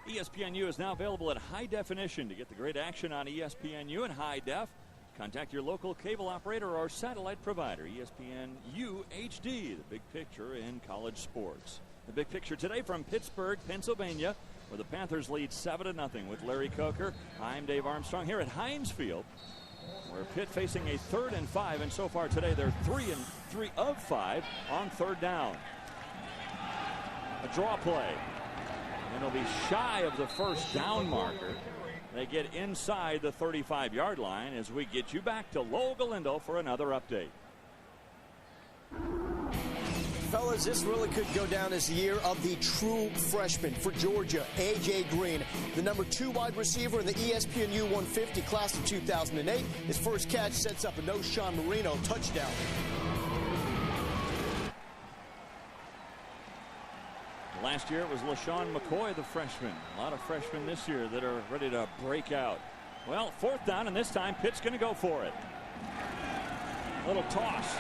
A: ESPNU is now available at high definition. To get the great action on ESPNU in high def, contact your local cable operator or satellite provider. ESPNU HD, the big picture in college sports. The big picture today from Pittsburgh, Pennsylvania, where the Panthers lead 7-0 with Larry Coker. I'm Dave Armstrong here at Heinz Field, where Pitt facing a 3rd and 5, and so far today they're 3 of 5 on 3rd down. A draw play. And it'll be shy of the first down marker. They get inside the 35-yard line as we get you back to Lowell Galindo for another update.
C: Fellas, this really could go down as the year of the true freshman for Georgia, A.J. Green, the number 2 wide receiver in the ESPNU 150 class of 2008. His first catch sets up a no Sean Marino touchdown.
A: Last year it was LaShawn McCoy, the freshman. A lot of freshmen this year that are ready to break out. Well, 4th down, and this time Pitt's going to go for it. Little toss.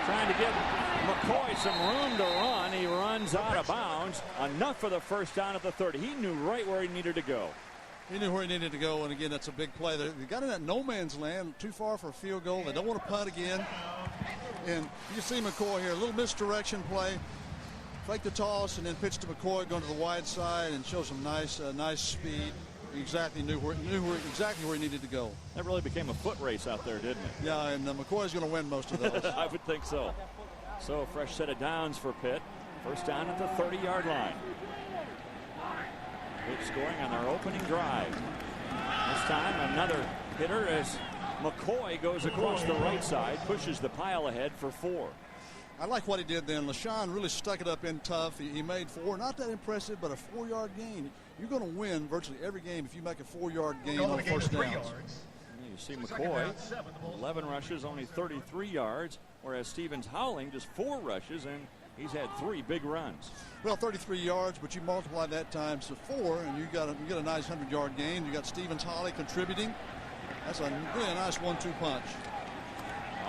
A: Trying to give McCoy some room to run. He runs out of bounds. Enough for the first down at the 30. He knew right where he needed to go.
B: He knew where he needed to go, and again, that's a big play. They got in that no man's land, too far for a field goal. They don't want to punt again. And you see McCoy here, a little misdirection play. Fake the toss and then pitch to McCoy going to the wide side and show some nice speed. He exactly knew where he needed to go.
A: That really became a foot race out there, didn't it?
B: Yeah, and McCoy's going to win most of those.
A: I would think so. So a fresh set of downs for Pitt. First down at the 30-yard line. Pitt scoring on their opening drive. This time another hitter as McCoy goes across the right side, pushes the pile ahead for 4.
B: I like what he did then. LaShawn really stuck it up in tough. He made 4. Not that impressive, but a 4-yard gain. You're going to win virtually every game if you make a 4-yard gain on first downs.
A: You see McCoy, 11 rushes, only 33 yards, whereas Stevens Howling just 4 rushes, and he's had 3 big runs.
B: Well, 33 yards, but you multiply that times 4, and you get a nice 100-yard gain. You got Stevens Howling contributing. That's really a nice 1-2 punch.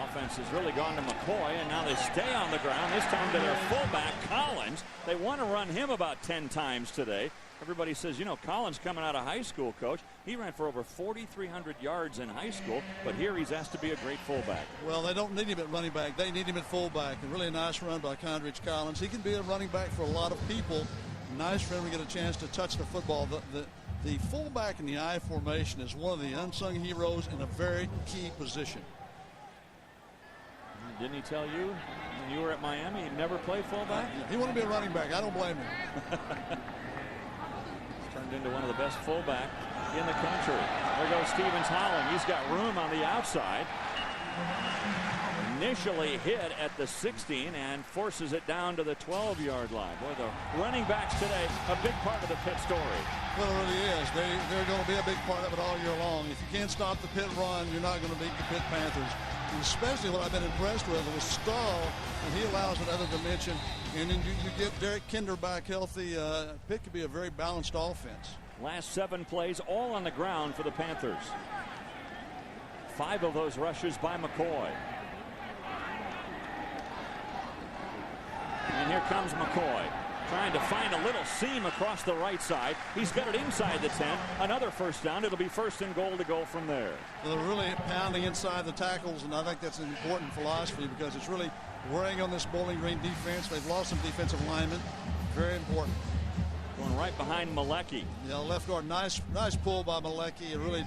A: Offense has really gone to McCoy, and now they stay on the ground, this time to their fullback, Collins. They want to run him about 10 times today. Everybody says, you know, Collins coming out of high school, coach. He ran for over 4,300 yards in high school, but here he's asked to be a great fullback.
B: Well, they don't need him at running back. They need him at fullback. And really a nice run by Condridge Collins. He can be a running back for a lot of people. Nice for him to get a chance to touch the football. The fullback in the I formation is one of the unsung heroes in a very key position.
A: Didn't he tell you when you were at Miami he never played fullback?
B: He wanted to be a running back. I don't blame him.
A: Turned into one of the best fullback in the country. There goes Stevens Howling. He's got room on the outside. Initially hit at the 16 and forces it down to the 12-yard line. Boy, the running backs today, a big part of the Pitt story.
B: Well, it really is. They're going to be a big part of it all year long. If you can't stop the Pitt run, you're not going to beat the Pitt Panthers. And especially what I've been impressed with Stahl, and he allows another dimension. And then you get Derek Kinder back healthy. Pitt could be a very balanced offense.
A: Last 7 plays, all on the ground for the Panthers. 5 of those rushes by McCoy. And here comes McCoy. Trying to find a little seam across the right side. He's got it inside the 10. Another first down. It'll be 1st and goal to go from there.
B: They're really pounding inside the tackles, and I think that's an important philosophy because it's really wearing on this Bowling Green defense. They've lost some defensive linemen. Very important.
A: Going right behind Malecki.
B: Yeah, left guard, nice pull by Malecki. A really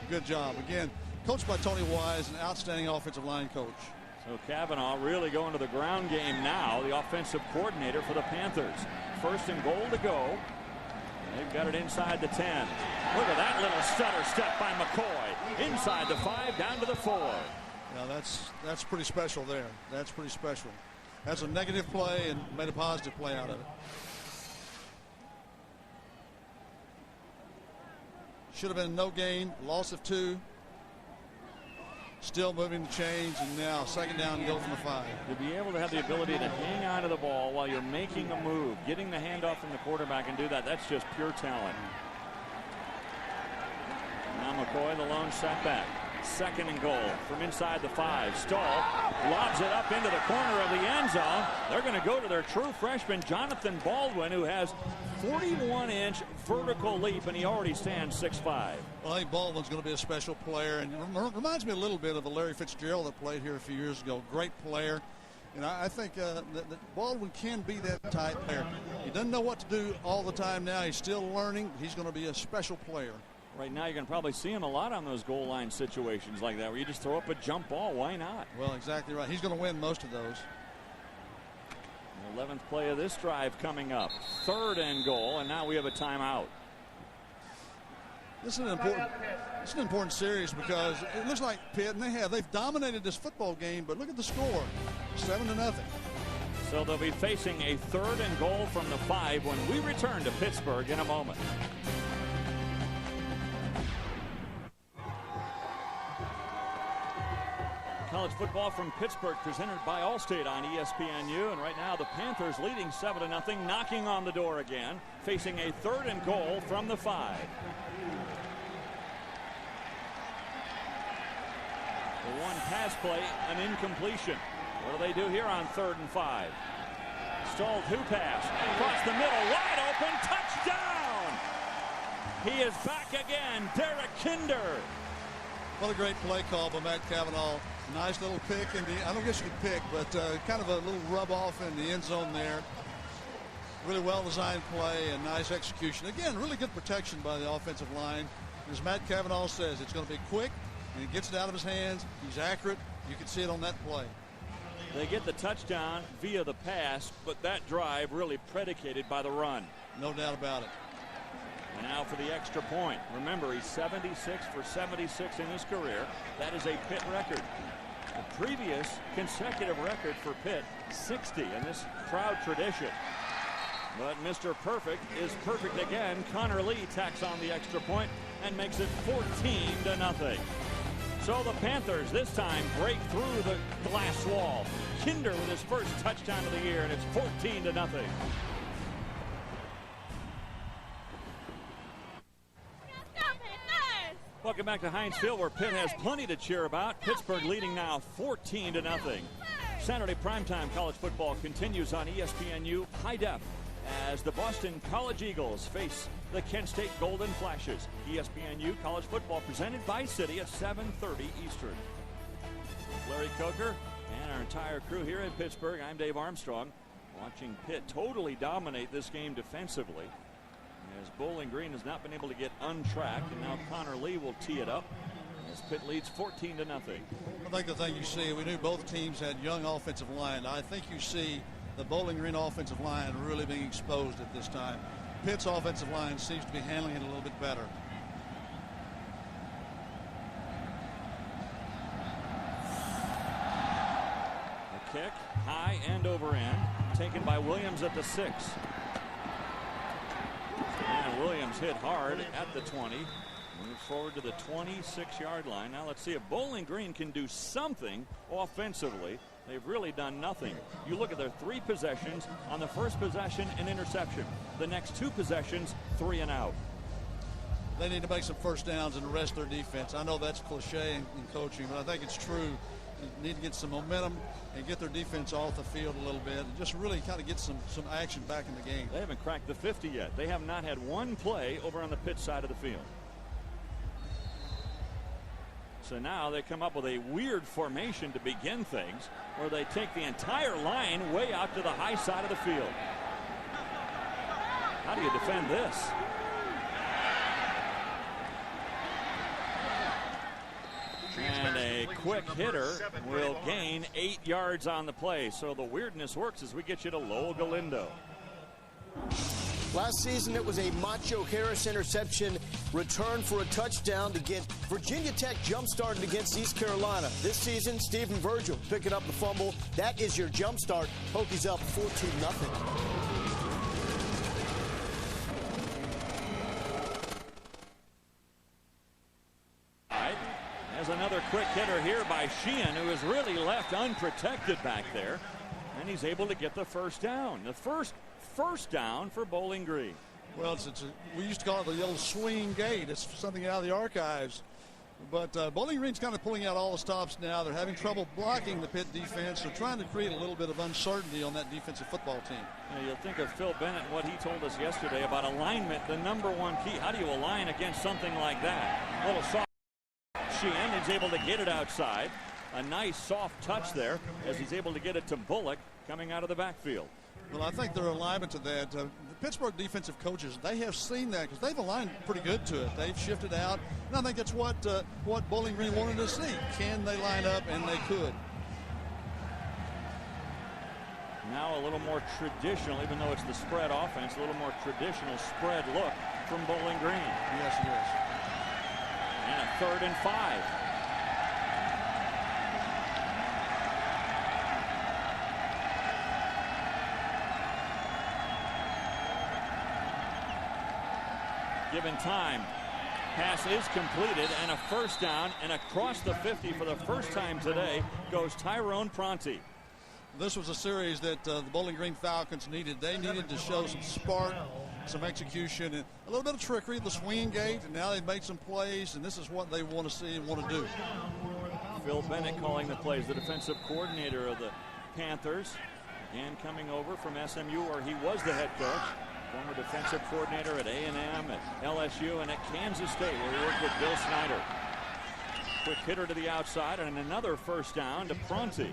B: good job. Again, coached by Tony Wise, an outstanding offensive line coach.
A: So Kavanaugh really going to the ground game now, the offensive coordinator for the Panthers. 1st and goal to go. They've got it inside the 10. Look at that little stutter step by McCoy. Inside the 5, down to the 4.
B: Yeah, that's pretty special there. That's pretty special. That's a negative play and made a positive play out of it. Should have been no gain, loss of 2. Still moving the chains, and now 2nd down and go from the 5.
A: To be able to have the ability to hang on to the ball while you're making a move, getting the handoff from the quarterback and do that, that's just pure talent. Now McCoy, the lone setback. 2nd and goal from inside the 5. Stahl lobs it up into the corner of the end zone. They're going to go to their true freshman, Jonathan Baldwin, who has 41-inch vertical leap, and he already stands 6'5".
B: Well, I think Baldwin's going to be a special player, and it reminds me a little bit of a Larry Fitzgerald that played here a few years ago. Great player. And I think that Baldwin can be that type player. He doesn't know what to do all the time now. He's still learning. He's going to be a special player.
A: Right now, you're going to probably see him a lot on those goal line situations like that, where you just throw up a jump ball. Why not?
B: Well, exactly right. He's going to win most of those.
A: The 11th play of this drive coming up. 3rd and goal, and now we have a timeout.
B: This is an important series because it looks like Pitt, and they've dominated this football game, but look at the score, 7-0.
A: So they'll be facing a 3rd and goal from the 5 when we return to Pittsburgh in a moment. College football from Pittsburgh presented by Allstate on ESPNU, and right now the Panthers leading 7-0, knocking on the door again, facing a 3rd and goal from the 5. The one pass play, an incompletion. What do they do here on 3rd and 5? Stalled who pass across the middle, wide open, touchdown! He is back again, Derek Kinder.
B: What a great play call by Matt Kavanaugh. Nice little pick, and I don't guess you could pick, but kind of a little rub off in the end zone there. Really well designed play and nice execution. Again, really good protection by the offensive line. As Matt Kavanaugh says, it's going to be quick, and he gets it out of his hands. He's accurate. You can see it on that play.
A: They get the touchdown via the pass, but that drive really predicated by the run.
B: No doubt about it.
A: And now for the extra point. Remember, he's 76 for 76 in his career. That is a Pitt record. The previous consecutive record for Pitt, 60 in this proud tradition. But Mr. Perfect is perfect again. Connor Lee tacks on the extra point and makes it 14-0. So the Panthers this time break through the glass wall. Kinder with his first touchdown of the year, and it's 14-0. Welcome back to Heinz Field, where Pitt has plenty to cheer about. Pittsburgh leading now 14-0. Saturday primetime college football continues on ESPNU High Def as the Boston College Eagles face the Kent State Golden Flashes. ESPNU college football presented by Citi at 7:30 Eastern. Larry Coker and our entire crew here in Pittsburgh. I'm Dave Armstrong, watching Pitt totally dominate this game defensively, as Bowling Green has not been able to get untracked, and now Connor Lee will tee it up as Pitt leads 14-0.
B: I think the thing you see, we knew both teams had young offensive line. I think you see the Bowling Green offensive line really being exposed at this time. Pitt's offensive line seems to be handling it a little bit better.
A: The kick, high and over end, taken by Williams at the 6. And Williams hit hard at the 20. Moves forward to the 26-yard line. Now let's see if Bowling Green can do something offensively. They've really done nothing. You look at their 3 possessions. On the first possession, an interception. The next 2 possessions, 3 and out.
B: They need to make some first downs and arrest their defense. I know that's cliche in coaching, but I think it's true. need to get some momentum and get their defense off the field a little bit and just really kind of get some action back in the game.
A: They haven't cracked the 50 yet. They have not had one play over on the Pitt side of the field. So now they come up with a weird formation to begin things, where they take the entire line way out to the high side of the field. How do you defend this? And a quick hitter will gain 8 yards on the play. So the weirdness works as we get you to Lowell Galindo.
C: Last season, it was a Macho Harris interception return for a touchdown to get Virginia Tech jump-started against East Carolina. This season, Stephen Virgil picking up the fumble. That is your jump start. Hokies up 14-0.
A: There's another quick hitter here by Sheehan, who is really left unprotected back there. And he's able to get the first down. The first down for Bowling Green.
B: Well, we used to call it the old swing gate. It's something out of the archives. But Bowling Green's kind of pulling out all the stops now. They're having trouble blocking the Pitt defense. They're trying to create a little bit of uncertainty on that defensive football team.
A: You'll think of Phil Bennett and what he told us yesterday about alignment, the #1 key. How do you align against something like that? A little soft. Sheehan is able to get it outside. A nice soft touch there as he's able to get it to Bullock coming out of the backfield.
B: Well, I think their alignment to that, the Pittsburgh defensive coaches, they have seen that because they've aligned pretty good to it. They've shifted out, and I think that's what Bowling Green wanted to see. Can they line up? And they could.
A: Now a little more traditional, even though it's the spread offense, a little more traditional spread look from Bowling Green.
B: Yes, it is.
A: And a 3rd and 5. Given time, pass is completed, and a first down, and across the 50 for the first time today goes Tyrone Pronti.
B: This was a series that the Bowling Green Falcons needed. They needed to show some spark, some execution, and a little bit of trickery, the swing gate, and now they've made some plays, and this is what they want to see and want to do.
A: Phil Bennett calling the plays, the defensive coordinator of the Panthers, again coming over from SMU, where he was the head coach. Former defensive coordinator at A&M, at LSU, and at Kansas State, where he worked with Bill Snyder. Quick hitter to the outside, and another first down to Pronti.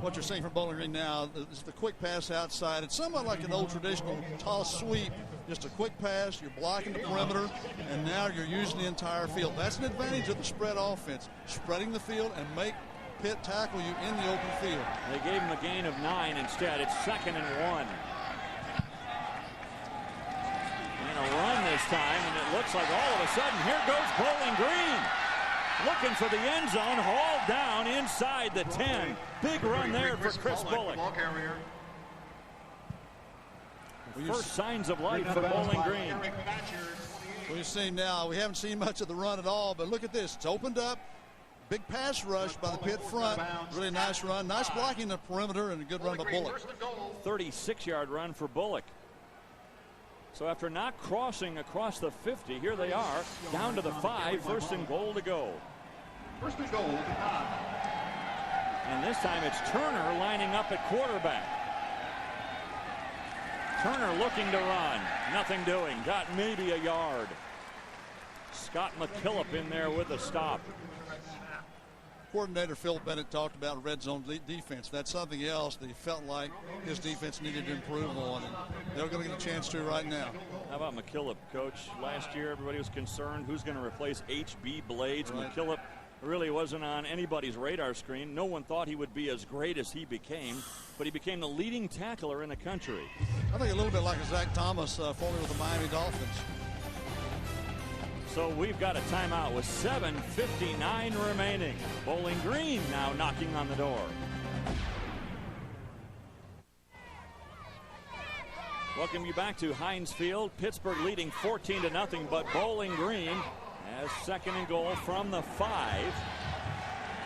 B: What you're seeing from Bowling Green now is the quick pass outside. It's somewhat like an old traditional toss sweep. Just a quick pass, you're blocking the perimeter, and now you're using the entire field. That's an advantage of the spread offense, spreading the field and make Pitt tackle you in the open field.
A: They gave him a gain of 9 instead. It's 2nd and 1. A run this time, and it looks like all of a sudden here goes Bowling Green looking for the end zone, hauled down inside the 10. Big run there for Chris Bullock. First signs of life for Bowling Green.
B: We've seen now, we haven't seen much of the run at all, but look at this. It's opened up. Big pass rush by the Pitt front. Really nice run. Nice blocking in the perimeter, and a good run by Bullock.
A: 36-yard run for Bullock. So after not crossing across the 50, here they are down to the 5, 1st and goal to go.
D: 1st and goal to 5.
A: And this time it's Turner lining up at quarterback. Turner looking to run. Nothing doing. Got maybe a yard. Scott McKillop in there with a stop.
B: Coordinator Phil Bennett talked about red zone defense. That's something else that he felt like his defense needed to improve on, and they're going to get a chance to right now.
A: How about McKillop, Coach? Last year, everybody was concerned who's going to replace H.B. Blades. Right. McKillop really wasn't on anybody's radar screen. No one thought he would be as great as he became, but he became the leading tackler in the country.
B: I think a little bit like Zach Thomas, formerly with the Miami Dolphins.
A: So we've got a timeout with 7:59 remaining. Bowling Green now knocking on the door. Welcome you back to Heinz Field. Pittsburgh leading 14-0, but Bowling Green has 2nd and goal from the 5.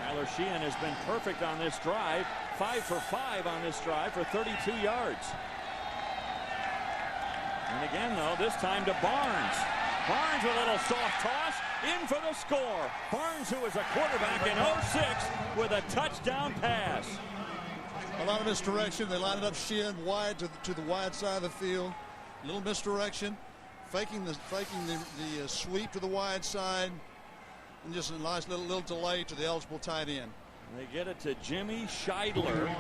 A: Tyler Sheehan has been perfect on this drive. 5 for 5 on this drive for 32 yards. And again, though, this time to Barnes. Barnes with a little soft toss, in for the score. Barnes, who was a quarterback in 06, with a touchdown pass.
B: A lot of misdirection. They lined it up shin wide to the wide side of the field. A little misdirection, faking the sweep to the wide side, and just a nice little delay to the eligible tight end.
A: They get it to Jimmy Scheidler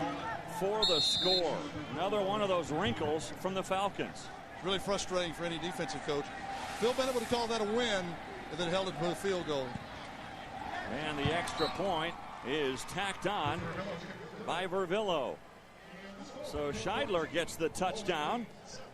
A: for the score. Another one of those wrinkles from the Falcons.
B: Really frustrating for any defensive coach. Phil Bennett would have called that a win if it held it for a field goal.
A: And the extra point is tacked on by Vervillo. So Scheidler gets the touchdown.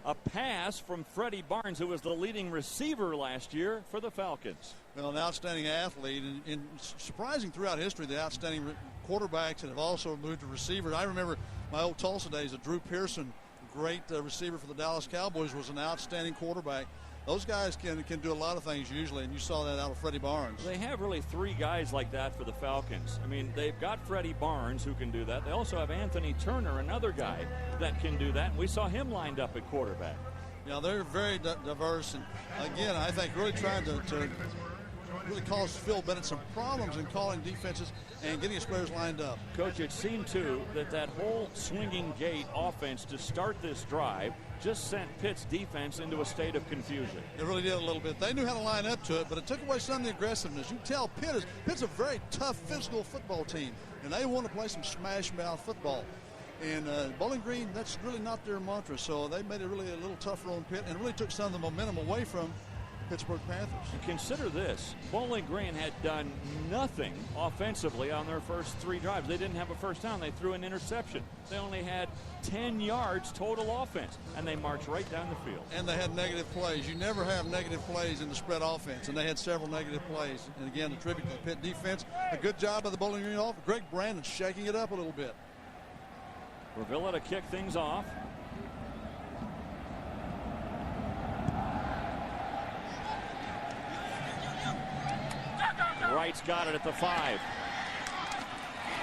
A: A pass from Freddie Barnes, who was the leading receiver last year for the Falcons.
B: Well, an outstanding athlete, and surprising throughout history, the outstanding quarterbacks that have also moved to receiver. I remember my old Tulsa days of Drew Pearson, great receiver for the Dallas Cowboys, was an outstanding quarterback. Those guys can do a lot of things usually, and you saw that out of Freddie Barnes.
A: They have really three guys like that for the Falcons. I mean, they've got Freddie Barnes, who can do that. They also have Anthony Turner, another guy that can do that. And we saw him lined up at quarterback.
B: Yeah, they're very diverse, and again, I think really trying to really cause Phil Bennett some problems in calling defenses and getting his players lined up.
A: Coach, it seemed too that whole swinging gate offense to start this drive just sent Pitt's defense into a state of confusion.
B: It really did a little bit. They knew how to line up to it, but it took away some of the aggressiveness. You can tell Pitt's a very tough physical football team, and they want to play some smash mouth football. And Bowling Green, that's really not their mantra, so they made it really a little tougher on Pitt and really took some of the momentum away from Pittsburgh Panthers.
A: And consider this, Bowling Green had done nothing offensively on their first three drives. They didn't have a first down. They threw an interception. They only had 10 yards total offense, and they marched right down the field.
B: And they had negative plays. You never have negative plays in the spread offense, and they had several negative plays. And again, a tribute to the Pitt defense. A good job by the Bowling Green offense. Greg Brandon shaking it up a little bit.
A: Vervillo to kick things off. Wright's got it at the 5.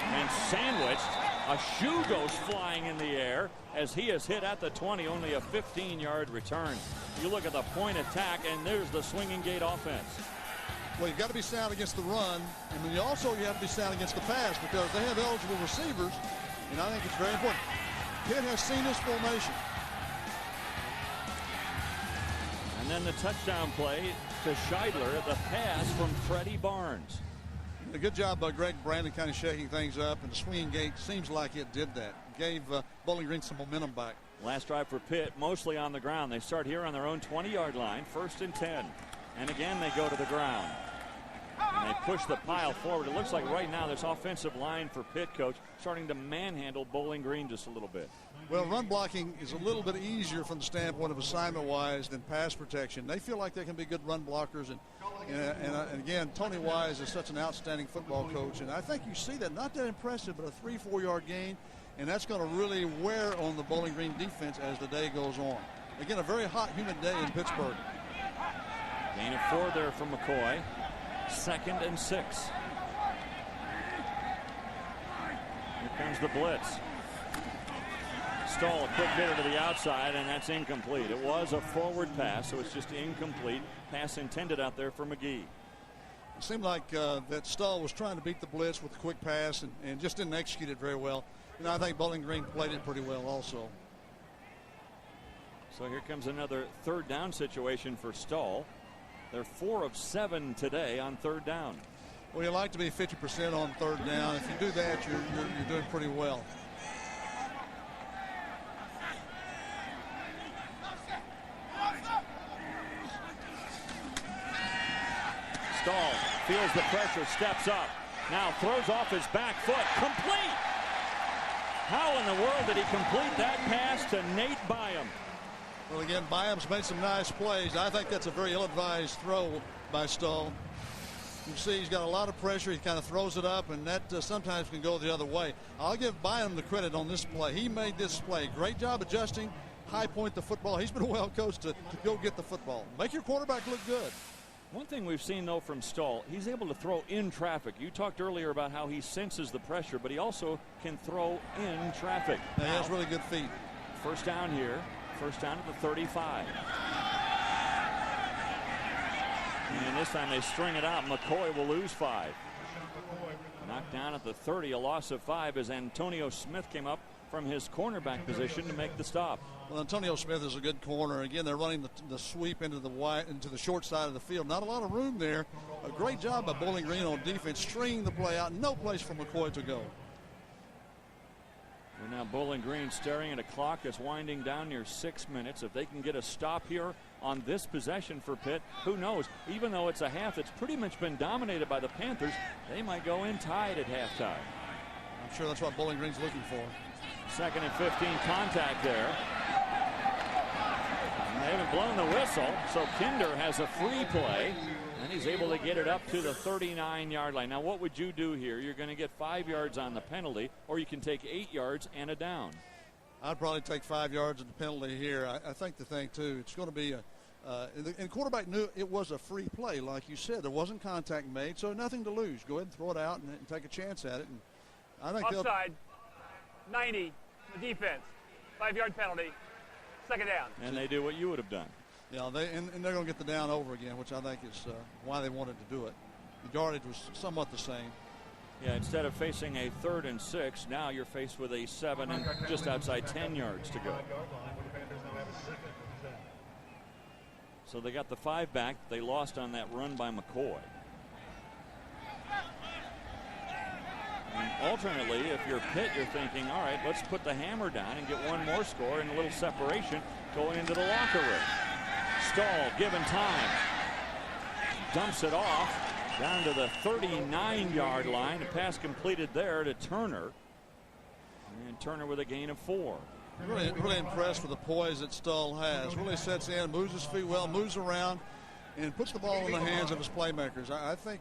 A: And sandwiched. A shoe goes flying in the air as he is hit at the 20. Only a 15-yard return. You look at the point attack, and there's the swinging gate offense.
B: Well, you've got to be sound against the run, and then you have to be sound against the pass because they have eligible receivers, and I think it's very important. Pitt has seen this formation.
A: And then the touchdown play to Scheidler, the pass from Freddie Barnes.
B: A good job by Greg Brandon kind of shaking things up, and the swinging gate seems like it did that. Gave Bowling Green some momentum back.
A: Last drive for Pitt, mostly on the ground. They start here on their own 20-yard line, 1st and 10. And again, they go to the ground. And they push the pile forward. It looks like right now this offensive line for Pitt, Coach, starting to manhandle Bowling Green just a little bit.
B: Well, run blocking is a little bit easier from the standpoint of assignment-wise than pass protection. They feel like they can be good run blockers. And again, Tony Wise is such an outstanding football coach. And I think you see that, not that impressive, but a 3-4 yard gain. And that's going to really wear on the Bowling Green defense as the day goes on. Again, a very hot, humid day in Pittsburgh.
A: Gain of 4 there from McCoy. 2nd and 6. Here comes the blitz. Stahl, a quick hitter to the outside, and that's incomplete. It was a forward pass, so it's just incomplete. Pass intended out there for McGee.
B: It seemed like that Stahl was trying to beat the blitz with a quick pass and just didn't execute it very well. And I think Bowling Green played it pretty well also.
A: So here comes another 3rd down situation for Stahl. They're 4 of 7 today on 3rd down.
B: Well, you like to be 50% on 3rd down. If you do that, you're doing pretty well.
A: Stahl feels the pressure, steps up, now throws off his back foot, complete! How in the world did he complete that pass to Nate Byam?
B: Well, again, Byam's made some nice plays. I think that's a very ill-advised throw by Stahl. You see he's got a lot of pressure. He kind of throws it up, and that sometimes can go the other way. I'll give Byam the credit on this play. He made this play. Great job adjusting, high point the football. He's been well coached to go get the football. Make your quarterback look good.
A: One thing we've seen, though, from Stahl, he's able to throw in traffic. You talked earlier about how he senses the pressure, but he also can throw in traffic.
B: He has really good feet.
A: 1st down here. 1st down at the 35. And this time they string it out. McCoy will lose 5. Knocked down at the 30, a loss of 5 as Antonio Smith came up from his cornerback position to make the stop.
B: Well, Antonio Smith is a good corner. Again, they're running the sweep into the short side of the field. Not a lot of room there. A great job by Bowling Green on defense, stringing the play out. No place for McCoy to go.
A: And now Bowling Green staring at a clock that's winding down near 6 minutes. If they can get a stop here on this possession for Pitt, who knows? Even though it's a half that's pretty much been dominated by the Panthers, they might go in tied at halftime.
B: I'm sure that's what Bowling Green's looking for.
A: 2nd and 15, contact there. And they haven't blown the whistle, so Kinder has a free play, and he's able to get it up to the 39-yard line. Now, what would you do here? You're going to get 5 yards on the penalty, or you can take 8 yards and a down.
B: I'd probably take 5 yards of the penalty here. I think the thing, too, it's going to be and quarterback knew it was a free play, like you said. There wasn't contact made, so nothing to lose. Go ahead and throw it out and take a chance at it. And I think
E: offside, 90, the defense, 5-yard penalty, 2nd down.
A: And they do what you would have done.
B: Yeah, and they're going to get the down over again, which I think is why they wanted to do it. The yardage was somewhat the same.
A: Yeah, instead of facing a 3rd and 6, now you're faced with a 7 and just outside 10 yards to go. So they got the 5 back. They lost on that run by McCoy. And alternately, if you're Pitt, you're thinking, all right, let's put the hammer down and get one more score and a little separation going into the locker room. Stahl given time. Dumps it off down to the 39-yard line. A pass completed there to Turner. And Turner with a gain of 4.
B: Really impressed with the poise that Stahl has. Really sets in, moves his feet well, moves around, and puts the ball in the hands of his playmakers. I think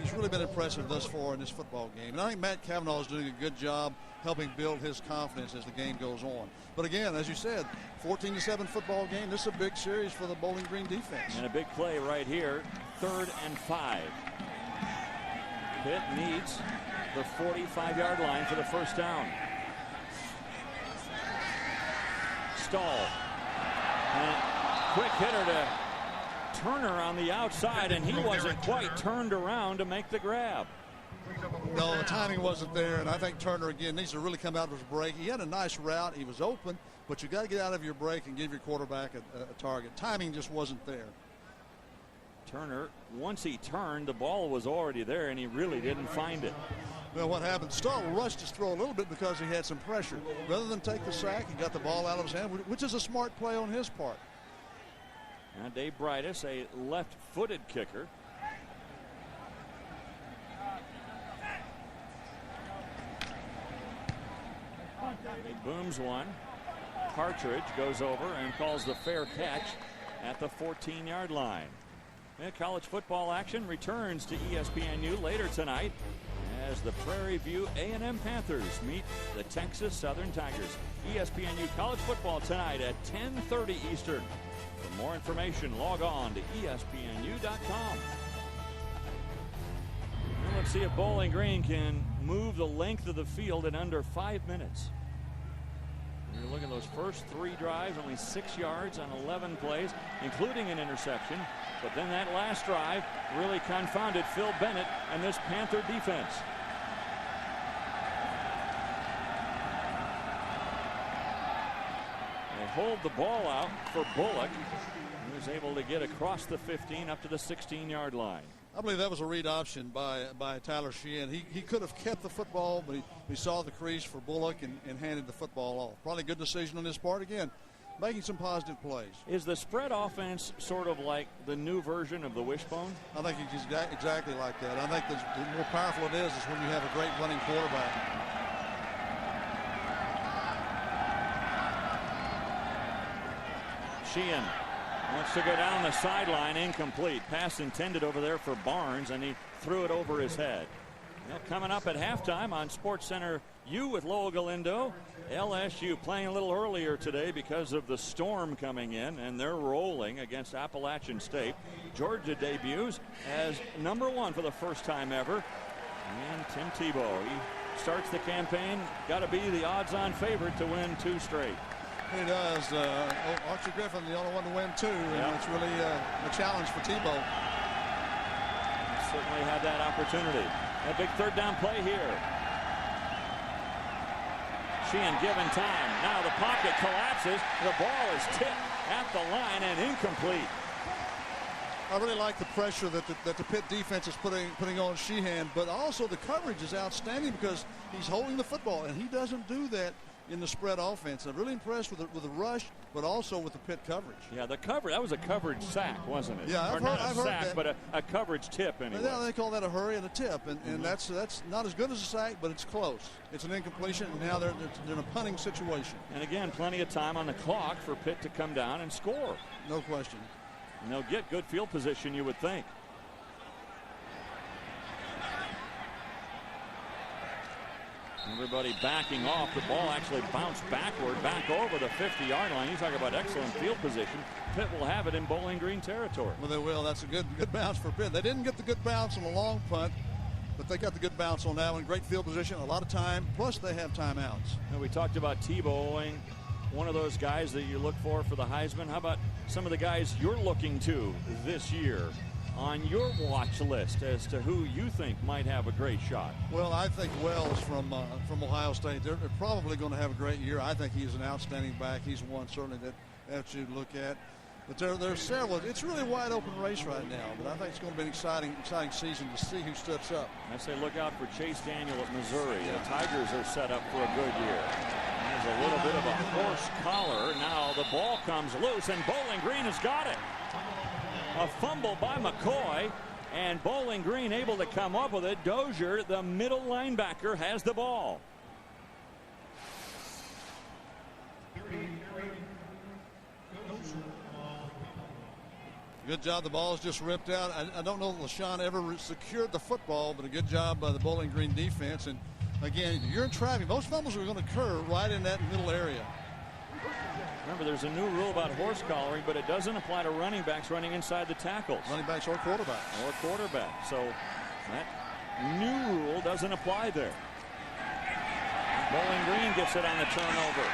B: he's really been impressive thus far in this football game. And I think Matt Cavanaugh is doing a good job helping build his confidence as the game goes on. But again, as you said, 14-7 football game. This is a big series for the Bowling Green defense.
A: And a big play right here, 3rd and 5. Pitt needs the 45-yard line for the first down. Stahl. And quick hitter to Turner on the outside, and he wasn't quite turned around to make the grab.
B: No, the timing wasn't there, and I think Turner, again, needs to really come out of his break. He had a nice route. He was open, but you got to get out of your break and give your quarterback a target. Timing just wasn't there.
A: Turner, once he turned, the ball was already there, and he really didn't find it.
B: Well, what happened? Stahl rushed his throw a little bit because he had some pressure. Rather than take the sack, he got the ball out of his hand, which is a smart play on his part.
A: Now Dave Breitis, a left-footed kicker. He booms one. Partridge goes over and calls the fair catch at the 14-yard line. And college football action returns to ESPNU later tonight as the Prairie View A&M Panthers meet the Texas Southern Tigers. ESPNU college football tonight at 10:30 Eastern. For more information, log on to ESPNU.com. And let's see if Bowling Green can move the length of the field in under 5 minutes. You're looking at those first 3 drives, only 6 yards on 11 plays, including an interception. But then that last drive really confounded Phil Bennett and this Panther defense. They hold the ball out for Bullock, who was able to get across the 15 up to the 16-yard line.
B: I believe that was a read option by Tyler Sheehan. He could have kept the football, but he saw the crease for Bullock and handed the football off. Probably a good decision on his part. Again, making some positive plays.
A: Is the spread offense sort of like the new version of the wishbone?
B: I think it's exactly like that. I think the more powerful it is when you have a great running quarterback.
A: Sheehan wants to go down the sideline, incomplete. Pass intended over there for Barnes, and he threw it over his head. Well, coming up at halftime on SportsCenter U with Lowell Galindo. LSU playing a little earlier today because of the storm coming in, and they're rolling against Appalachian State. Georgia debuts as #1 for the first time ever. And Tim Tebow, he starts the campaign, got to be the odds-on favorite to win 2 straight.
B: He does. Archie Griffin, the only one to win 2, and it's really a challenge for Tebow.
A: Certainly had that opportunity. A big third down play here. Sheehan given time. Now the pocket collapses. The ball is tipped at the line and incomplete.
B: I really like the pressure that the Pitt defense is putting on Sheehan, but also the coverage is outstanding because he's holding the football, and he doesn't do that in the spread offense. I'm really impressed with the rush, but also with the Pitt coverage.
A: Yeah, the coverage, that was a coverage sack, wasn't it?
B: Yeah, I've heard that.
A: But a coverage tip anyway.
B: Yeah, they call that a hurry and a tip, and that's not as good as a sack, but it's close. It's an incompletion, and now they're in a punting situation.
A: And again, plenty of time on the clock for Pitt to come down and score.
B: No question.
A: And they'll get good field position, you would think. Everybody backing off. The ball actually bounced backward, back over the 50-yard line. You talk about excellent field position. Pitt will have it in Bowling Green territory.
B: Well, they will. That's a good bounce for Pitt. They didn't get the good bounce on the long punt, but they got the good bounce on that one. Great field position, a lot of time, plus they have timeouts.
A: And we talked about Tebow, one of those guys that you look for the Heisman. How about some of the guys you're looking to this year on your watch list as to who you think might have a great shot?
B: Well, I think Wells from Ohio State, they're probably going to have a great year. I think he's an outstanding back. He's one certainly that you look at. But there's several. It's really a wide open race right now. But I think it's going to be an exciting season to see who steps up.
A: I say look out for Chase Daniel at Missouri. The Tigers are set up for a good year. There's a little bit of a horse collar. Now the ball comes loose, and Bowling Green has got it. A fumble by McCoy, and Bowling Green able to come up with it. Dozier, the middle linebacker, has the ball.
B: Good job. The ball is just ripped out. I don't know if LaShawn ever secured the football, but a good job by the Bowling Green defense. And again, you're in traffic. Most fumbles are going to occur right in that middle area.
A: Remember, there's a new rule about horse collaring, but it doesn't apply to running backs running inside the tackles.
B: Running backs or quarterbacks.
A: So that new rule doesn't apply there. Bowling Green gets it on the turnover.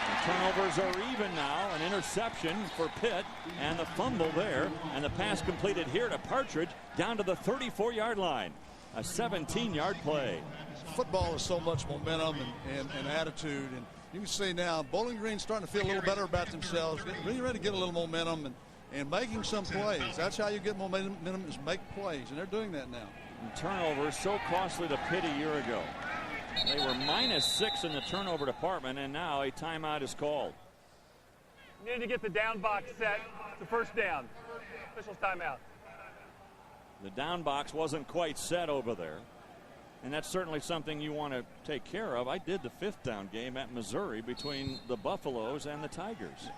A: The turnovers are even now. An interception for Pitt, and the fumble there, and the pass completed here to Partridge down to the 34-yard line. A 17-yard play.
B: Football is so much momentum and attitude, and you can see now Bowling Green's starting to feel a little better about themselves, really ready to get a little momentum and making some plays. That's how you get momentum, is make plays, and they're doing that now.
A: And turnovers so costly to Pitt a year ago. They were -6 in the turnover department, and now a timeout is called.
E: You need to get the down box set. The first down. Officials timeout.
A: The down box wasn't quite set over there. And that's certainly something you want to take care of. I did the 5th down game at Missouri between the Buffaloes and the Tigers.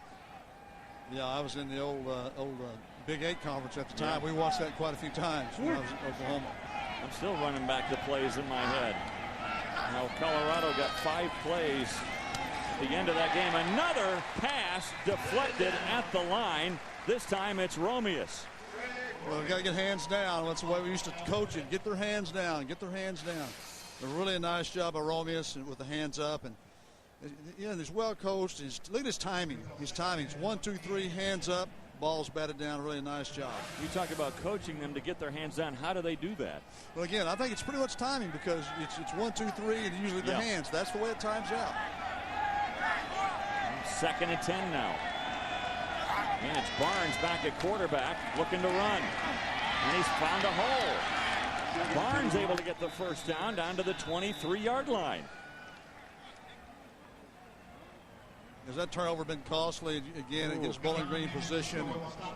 B: Yeah, I was in the old Big 8 conference at the time. We watched that quite a few times when I was in Oklahoma.
A: I'm still running back the plays in my head. Now Colorado got 5 plays at the end of that game. Another pass deflected at the line. This time it's Romeus.
B: Well, we've got to get hands down. That's the way we used to coach it. Get their hands down. Get their hands down. A really nice job by Romeus with the hands up. And he's well coached. Look at his timing. His timing's 1, 2, 3, hands up. Ball's batted down. Really nice job.
A: You talk about coaching them to get their hands down. How do they do that?
B: Well, again, I think it's pretty much timing because it's 1, 2, 3, and usually the hands. That's the way it times out.
A: 2nd and 10 now. And it's Barnes back at quarterback, looking to run. And he's found a hole. Barnes able to get the first down to the 23-yard line.
B: Has that turnover been costly? Again, it gives Bowling Green position.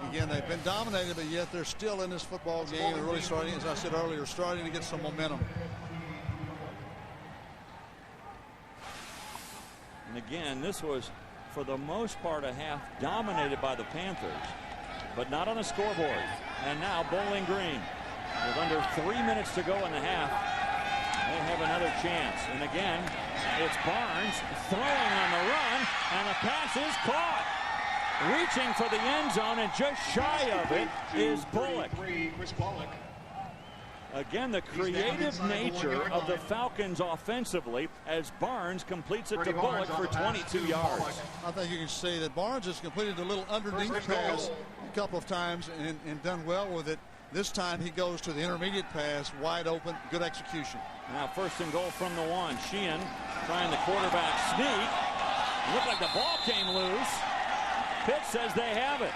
B: Again, they've been dominated, but yet they're still in this football game. They're really starting, as I said earlier, starting to get some momentum.
A: And again, this was, for the most part, a half dominated by the Panthers, but not on the scoreboard. And now Bowling Green, with under 3 minutes to go in the half, they have another chance. And again, it's Barnes throwing on the run, and the pass is caught. Reaching for the end zone, and just shy of it is Bullock. Again, the creative nature of the Falcons offensively as Barnes completes it to Bullock for 22 yards.
B: I think you can see that Barnes has completed a little underneath pass a couple of times and done well with it. This time he goes to the intermediate pass, wide open, good execution.
A: Now 1st and goal from the 1. Sheehan trying the quarterback sneak. Looked like the ball came loose. Pitt says they have it.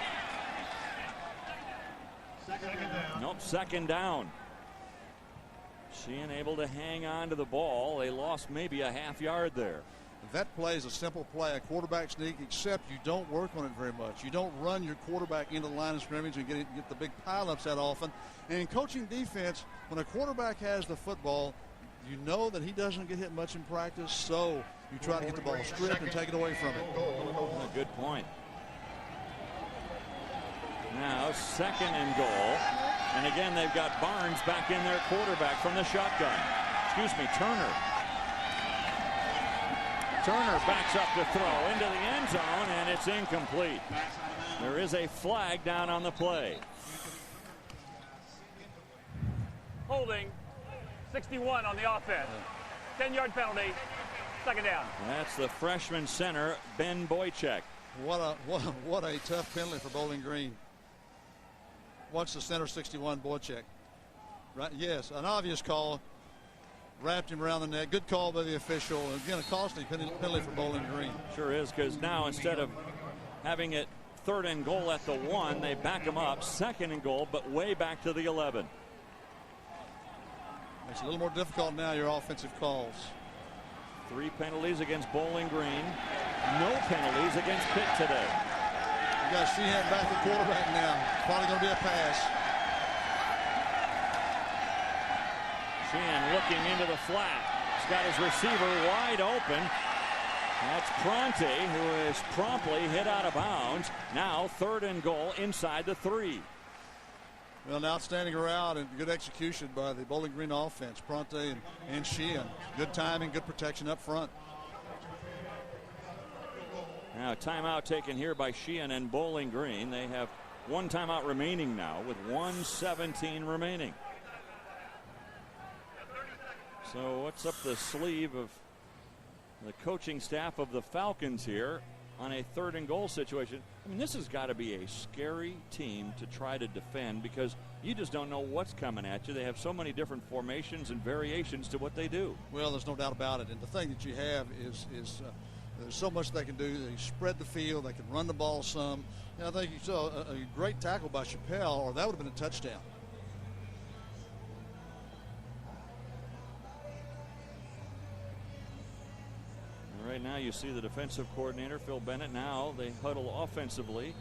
A: Nope, 2nd down. Sheehan able to hang on to the ball. They lost maybe a half yard there.
B: That play is a simple play, a quarterback sneak, except you don't work on it very much. You don't run your quarterback into the line of scrimmage and get the big pileups that often. And in coaching defense, when a quarterback has the football, you know that he doesn't get hit much in practice, so you try to get the ball stripped and take it away from him.
A: A good point. Now 2nd and goal. And again, they've got Barnes back in their quarterback from the shotgun. Excuse me, Turner. Turner backs up to throw into the end zone, and it's incomplete. There is a flag down on the play.
E: Holding 61 on the offense. 10-yard penalty. 2nd down.
A: That's the freshman center, Ben Boychuk.
B: What a tough penalty for Bowling Green. Watch the center 61 Boychuk. Right? Yes, an obvious call. Wrapped him around the neck. Good call by the official. Again, a costly penalty for Bowling Green.
A: Sure is, because now instead of having it 3rd and goal at the 1, they back him up 2nd and goal, but way back to the 11.
B: Makes it a little more difficult now, your offensive calls.
A: 3 penalties against Bowling Green. No penalties against Pitt today.
B: You got Sheehan back at quarterback now. Probably going to be a pass.
A: Sheehan looking into the flat. He's got his receiver wide open. That's Pronte, who is promptly hit out of bounds. Now 3rd and goal inside the 3.
B: Well, an outstanding route and good execution by the Bowling Green offense. Pronte and Sheehan. Good timing, good protection up front.
A: Now timeout taken here by Sheehan and Bowling Green. They have 1 timeout remaining now with 1:17 remaining. So what's up the sleeve of the coaching staff of the Falcons here on a 3rd and goal situation? I mean, this has got to be a scary team to try to defend because you just don't know what's coming at you. They have so many different formations and variations to what they do.
B: Well, there's no doubt about it. And the thing that you have is there's so much they can do. They spread the field. They can run the ball some. And I think you saw a great tackle by Chappelle, or that would have been a touchdown.
A: Right now you see the defensive coordinator, Phil Bennett. Now they huddle offensively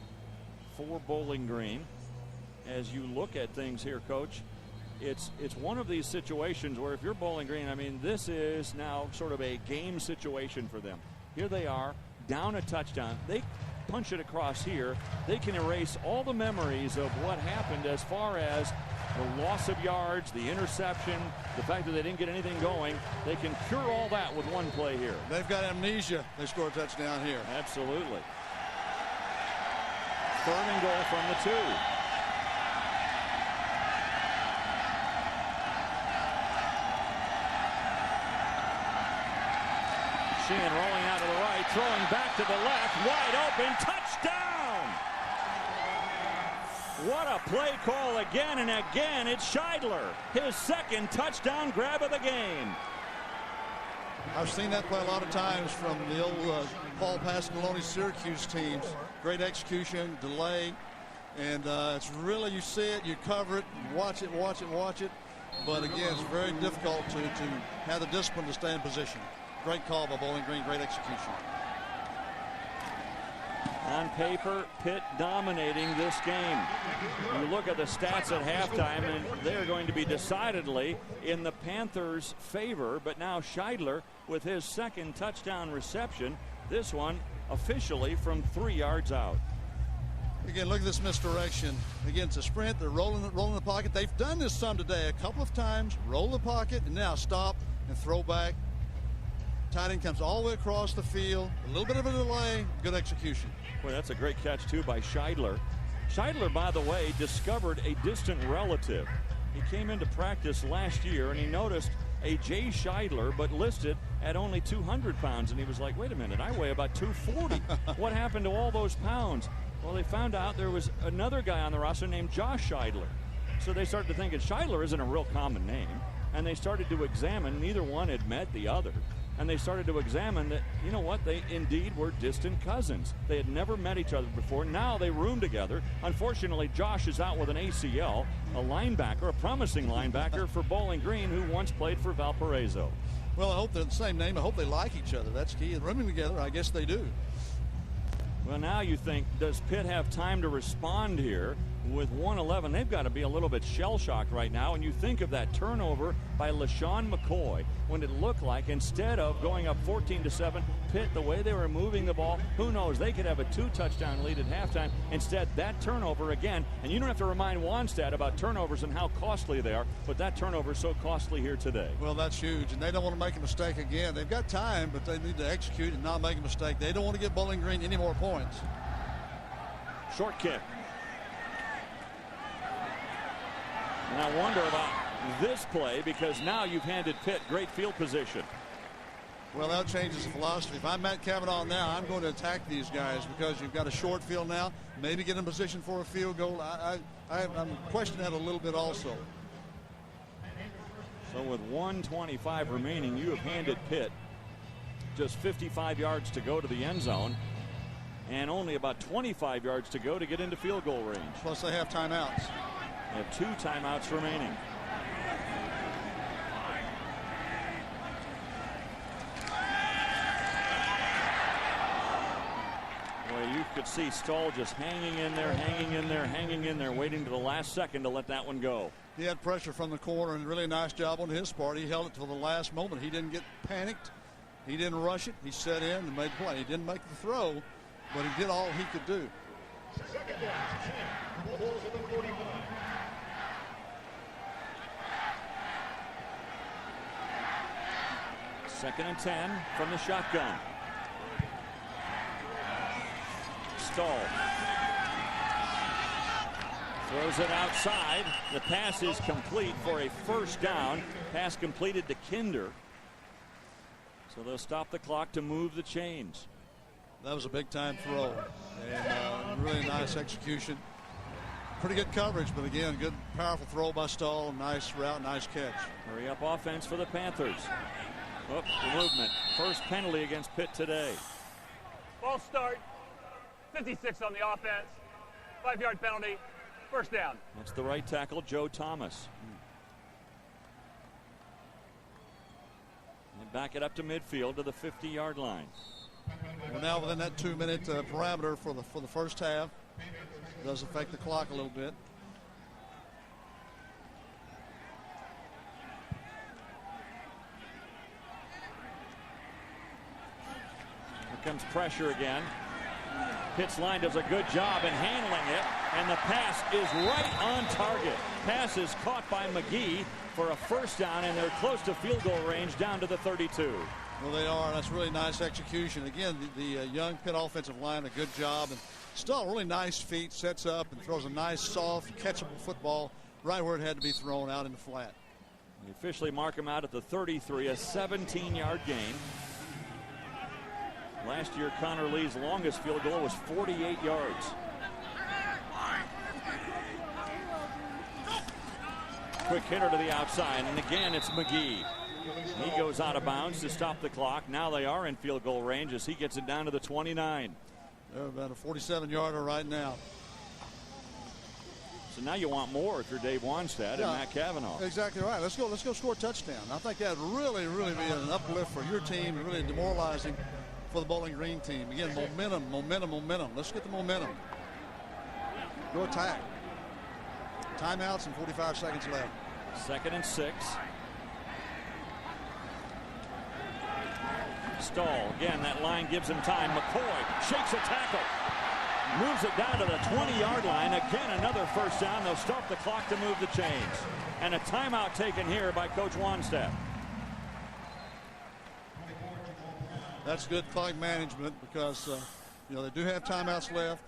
A: for Bowling Green. As you look at things here, Coach, it's one of these situations where if you're Bowling Green, I mean, this is now sort of a game situation for them. Here they are, down a touchdown. They punch it across here. They can erase all the memories of what happened as far as the loss of yards, the interception, the fact that they didn't get anything going. They can cure all that with one play here.
B: They've got amnesia. They score a touchdown here.
A: Absolutely. 3rd and goal from the 2. Sheehan rolling out to the right, throwing back to the left, wide open, touchdown! What a play call again, and again it's Scheidler. His 2nd touchdown grab of the game.
B: I've seen that play a lot of times from the old Paul Pasqualone Syracuse teams. Great execution, delay, and it's really, you see it, you cover it, watch it. But again, it's very difficult to have the discipline to stay in position. Great call by Bowling Green, great execution.
A: On paper, Pitt dominating this game. You look at the stats at halftime, and they're going to be decidedly in the Panthers' favor. But now Scheidler with his 2nd touchdown reception, this one officially from 3 yards out.
B: Again, look at this misdirection. Again, it's a sprint. They're rolling the pocket. They've done this some today, a couple of times. Roll the pocket, and now stop and throw back. Tight end comes all the way across the field. A little bit of a delay. Good execution.
A: Boy, that's a great catch, too, by Scheidler. Scheidler, by the way, discovered a distant relative. He came into practice last year and he noticed a Jay Scheidler, but listed at only 200 pounds. And he was like, wait a minute, I weigh about 240. What happened to all those pounds? Well, they found out there was another guy on the roster named Josh Scheidler. So they started to think that Scheidler isn't a real common name. And they started to examine, neither one had met the other. And they started to examine that, you know what, they indeed were distant cousins. They had never met each other before. Now they room together. Unfortunately, Josh is out with an ACL, a linebacker, a promising linebacker for Bowling Green, who once played for Valparaiso.
B: Well, I hope they're the same name. I hope they like each other. That's key. Rooming together, I guess they do.
A: Well, now you think, does Pitt have time to respond here? With 1:11, they've got to be a little bit shell-shocked right now. And you think of that turnover by LaShawn McCoy when it looked like, instead of going up 14-7, Pitt, the way they were moving the ball, who knows, they could have a 2-touchdown lead at halftime. Instead, that turnover again, and you don't have to remind Wannstedt about turnovers and how costly they are, but that turnover is so costly here today.
B: Well, that's huge, and they don't want to make a mistake again. They've got time, but they need to execute and not make a mistake. They don't want to give Bowling Green any more points.
A: Short kick. And I wonder about this play, because now you've handed Pitt great field position.
B: Well, that changes the philosophy. If I'm Matt Cavanaugh now, I'm going to attack these guys because you've got a short field now. Maybe get in position for a field goal. I'm questioning that a little bit also.
A: So with 1:25 remaining, you have handed Pitt just 55 yards to go to the end zone and only about 25 yards to go to get into field goal range.
B: Plus they have timeouts.
A: They have 2 timeouts remaining. Well, you could see Stahl just hanging in there, waiting to the last second to let that one go.
B: He had pressure from the corner, and really nice job on his part. He held it till the last moment. He didn't get panicked. He didn't rush it. He set in and made the play. He didn't make the throw, but he did all he could do.
D: Second down, 10. Ball is at the 41.
A: Second and 10 from the shotgun. Stahl throws it outside. The pass is complete for a first down. Pass completed to Kinder. So they'll stop the clock to move the chains.
B: That was a big-time throw, and really nice execution. Pretty good coverage, but again, good, powerful throw by Stahl. Nice route, nice catch.
A: Hurry up offense for the Panthers. Oh, the movement. First penalty against Pitt today.
E: Ball start. 56 on the offense. 5-yard penalty. First down.
A: That's the right tackle, Joe Thomas. And back it up to midfield to the 50-yard line.
B: We're now within that 2-minute parameter for the first half. It does affect the clock a little bit.
A: Here comes pressure again. Pitt's line does a good job in handling it, and the pass is right on target. Pass is caught by McGee for a first down, and they're close to field goal range down to the 32.
B: Well, they are. That's really nice execution. Again, the young Pitt offensive line, a good job. And still really nice feet, sets up and throws a nice, soft, catchable football right where it had to be thrown, out in the flat.
A: We officially mark him out at the 33, a 17-yard gain. Last year, Connor Lee's longest field goal was 48 yards. Quick hitter to the outside, and again it's McGee. He goes out of bounds to stop the clock. Now they are in field goal range as he gets it down to the 29.
B: They're about a 47-yarder right now.
A: So now you want more if you're Dave Wannstedt and Matt Cavanaugh.
B: Exactly right. Let's go score a touchdown. I think that really be an uplift for your team and really demoralizing for the Bowling Green team. Again, momentum. Let's get the momentum. Go attack. Timeouts and 45 seconds left.
A: 2nd and 6. Stahl, again, that line gives him time. McCoy shakes a tackle. Moves it down to the 20-yard line. Again, another first down. They'll stop the clock to move the chains. And a timeout taken here by Coach Wannstedt.
B: That's good clock management because, they do have timeouts left.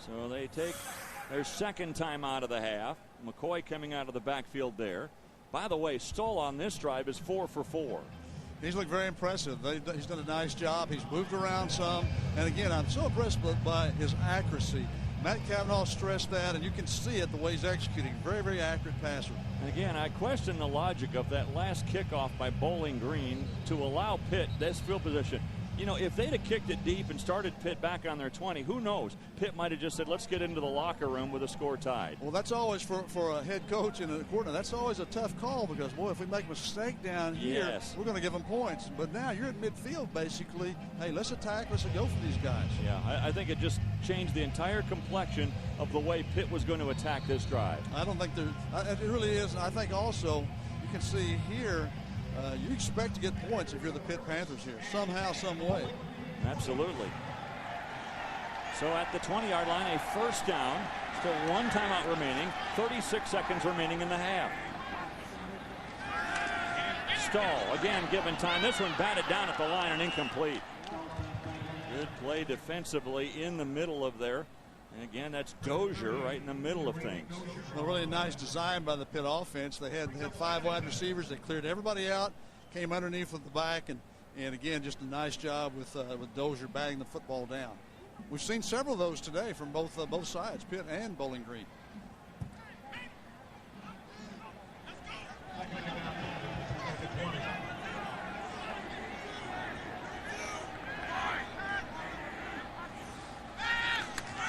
A: So they take their second timeout of the half. McCoy coming out of the backfield there. By the way, Stoll on this drive is 4 for 4.
B: He's looked very impressive. He's done a nice job. He's moved around some. And again, I'm so impressed by his accuracy. Matt Cavanaugh stressed that, and you can see it the way he's executing. Very, very accurate passer.
A: And again, I question the logic of that last kickoff by Bowling Green to allow Pitt this field position. You know, if they'd have kicked it deep and started Pitt back on their 20, who knows? Pitt might have just said, let's get into the locker room with a score tied.
B: Well, that's always for a head coach and a coordinator. That's always a tough call because, boy, if we make a mistake down here, we're going to give them points. But now you're at midfield, basically. Hey, let's attack. Let's go for these guys.
A: Yeah, I think it just changed the entire complexion of the way Pitt was going to attack this drive.
B: I don't think it really is. I think also you can see here, you expect to get points if you're the Pitt Panthers here, somehow, some way.
A: Absolutely. So at the 20-yard line, a first down. Still one timeout remaining. 36 seconds remaining in the half. Stoll again given time. This one batted down at the line and incomplete. Good play defensively in the middle of there. And again, that's Dozier right in the middle of things.
B: A really nice design by the Pitt offense. They had 5 wide receivers. They cleared everybody out, came underneath with the back, and again, just a nice job with Dozier batting the football down. We've seen several of those today from both sides, Pitt and Bowling Green.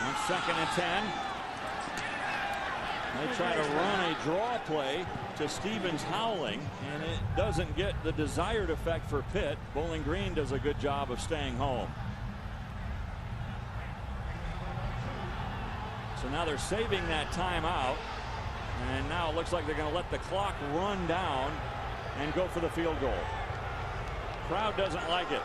A: On 2nd and 10. They try to run a draw play to Stevens Howling, and it doesn't get the desired effect for Pitt. Bowling Green does a good job of staying home. So now they're saving that timeout, and now it looks like they're going to let the clock run down and go for the field goal. Crowd doesn't like it.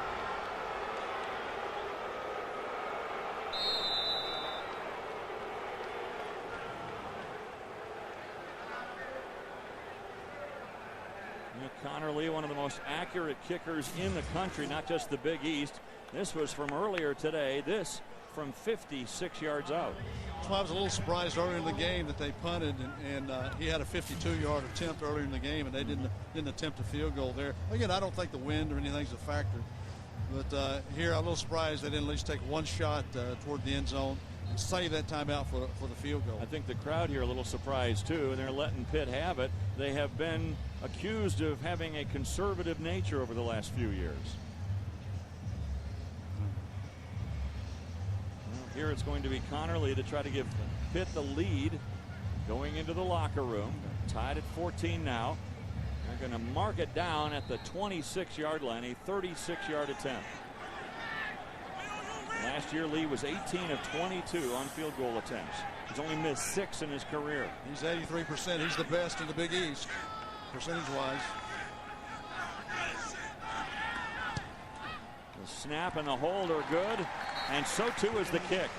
A: Connor Lee, one of the most accurate kickers in the country, not just the Big East. This was from earlier today. This from 56 yards out.
B: So I was a little surprised earlier in the game that they punted, and he had a 52-yard attempt earlier in the game, and they didn't attempt a field goal there. Again, I don't think the wind or anything's a factor, but here I'm a little surprised they didn't at least take one shot toward the end zone and save that timeout for the field goal.
A: I think the crowd here a little surprised too, and they're letting Pitt have it. They have been accused of having a conservative nature over the last few years. Well, here it's going to be Connor Lee to try to give Pitt the lead going into the locker room. Tied at 14 now. They're going to mark it down at the 26-yard line, a 36-yard attempt. Last year, Lee was 18 of 22 on field goal attempts. He's only missed 6 in his career.
B: He's 83%. He's the best in the Big East, percentage-wise.
A: The snap and the hold are good, and so too is the kick.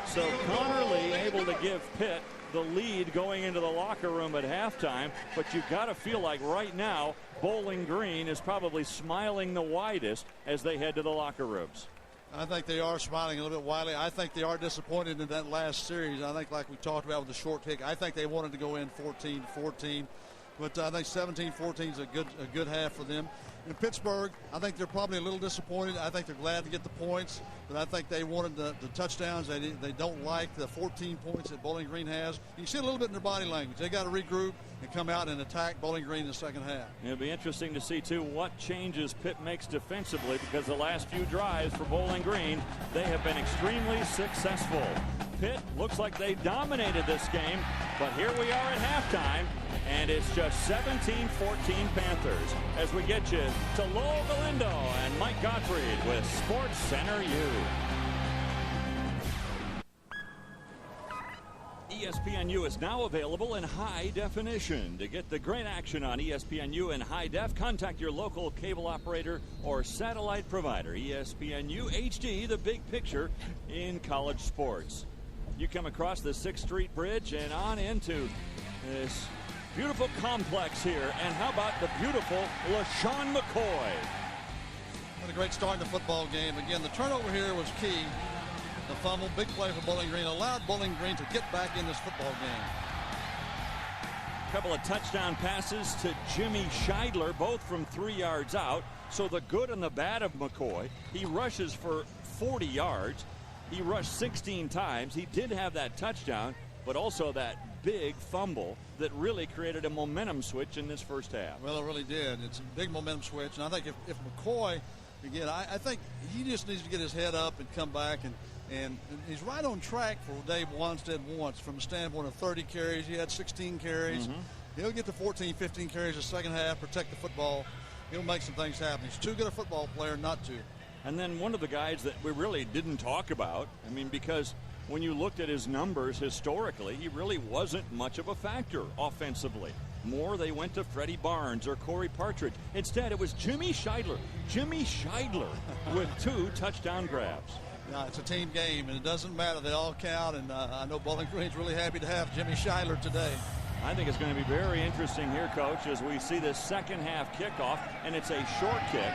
A: So Connor Lee able to give Pitt the lead going into the locker room at halftime, but you've got to feel like right now Bowling Green is probably smiling the widest as they head to the locker rooms.
B: I think they are smiling a little bit widely. I think they are disappointed in that last series. I think, like we talked about with the short kick, I think they wanted to go in 14-14. But I think 17-14 is a good half for them. In Pittsburgh, I think they're probably a little disappointed. I think they're glad to get the points, but I think they wanted the touchdowns. They don't like the 14 points that Bowling Green has. You see a little bit in their body language. They got to regroup and come out and attack Bowling Green in the second half.
A: It'll be interesting to see, too, what changes Pitt makes defensively, because the last few drives for Bowling Green, they have been extremely successful. Pitt looks like they dominated this game, but here we are at halftime, and it's just 17-14 Panthers as we get you to Lowell Galindo and Mike Gottfried with Sports Center U. ESPNU is now available in high definition. To get the great action on ESPNU in high def, contact your local cable operator or satellite provider. ESPNU HD, the big picture in college sports. You come across the 6th Street Bridge and on into this beautiful complex here. And how about the beautiful LaShawn McCoy?
B: What a great start in the football game. Again, the turnover here was key. The fumble, big play for Bowling Green, allowed Bowling Green to get back in this football game.
A: couple of touchdown passes to Jimmy Scheidler, both from 3 yards out. So the good and the bad of McCoy. He rushes for 40 yards. He rushed 16 times. He did have that touchdown, but also that big fumble that really created a momentum switch in this first half.
B: Well, it really did. It's a big momentum switch. And I think if McCoy, again, I think he just needs to get his head up and come back. And he's right on track for what Dave Wanstead wants from the standpoint of 30 carries. He had 16 carries. He'll get to 14, 15 carries the second half, protect the football. He'll make some things happen. He's too good a football player not to.
A: And then one of the guys that we really didn't talk about, I mean, because when you looked at his numbers historically, he really wasn't much of a factor offensively. More they went to Freddie Barnes or Corey Partridge. Instead, it was Jimmy Scheidler. Jimmy Scheidler with 2 touchdown grabs.
B: No, it's a team game, and it doesn't matter. They all count, and I know Bowling Green's really happy to have Jimmy Scheidler today.
A: I think it's going to be very interesting here, Coach, as we see this second half kickoff, and it's a short kick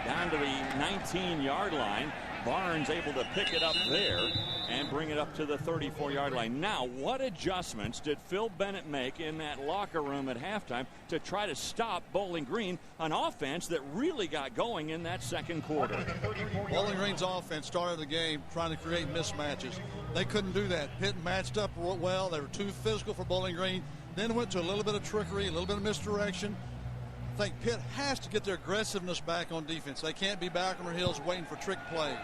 A: down to the 19-yard line. Barnes able to pick it up there and bring it up to the 34-yard line. Now, what adjustments did Phil Bennett make in that locker room at halftime to try to stop Bowling Green, an offense that really got going in that second quarter?
B: Bowling Green's offense started the game trying to create mismatches. They couldn't do that. Pitt matched up well. They were too physical for Bowling Green. Then went to a little bit of trickery, a little bit of misdirection. I think Pitt has to get their aggressiveness back on defense. They can't be back on their heels waiting for trick plays.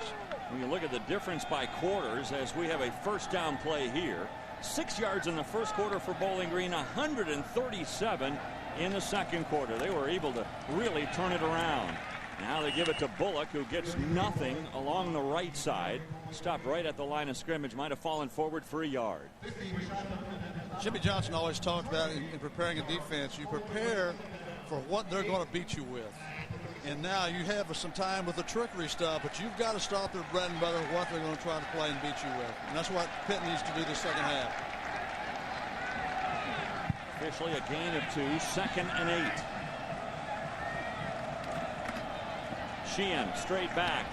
A: When you look at the difference by quarters, as we have a first down play here, 6 yards in the first quarter for Bowling Green, 137 in the second quarter. They were able to really turn it around. Now they give it to Bullock, who gets nothing along the right side. Stopped right at the line of scrimmage, might have fallen forward for a yard.
B: Jimmy Johnson always talked about in preparing a defense, you prepare for what they're going to beat you with. And now you have some time with the trickery stuff, but you've got to stop their bread and butter, what they're going to try to play and beat you with. And that's what Pitt needs to do the second half.
A: Officially a gain of 2, 2nd and 8. Sheehan straight back,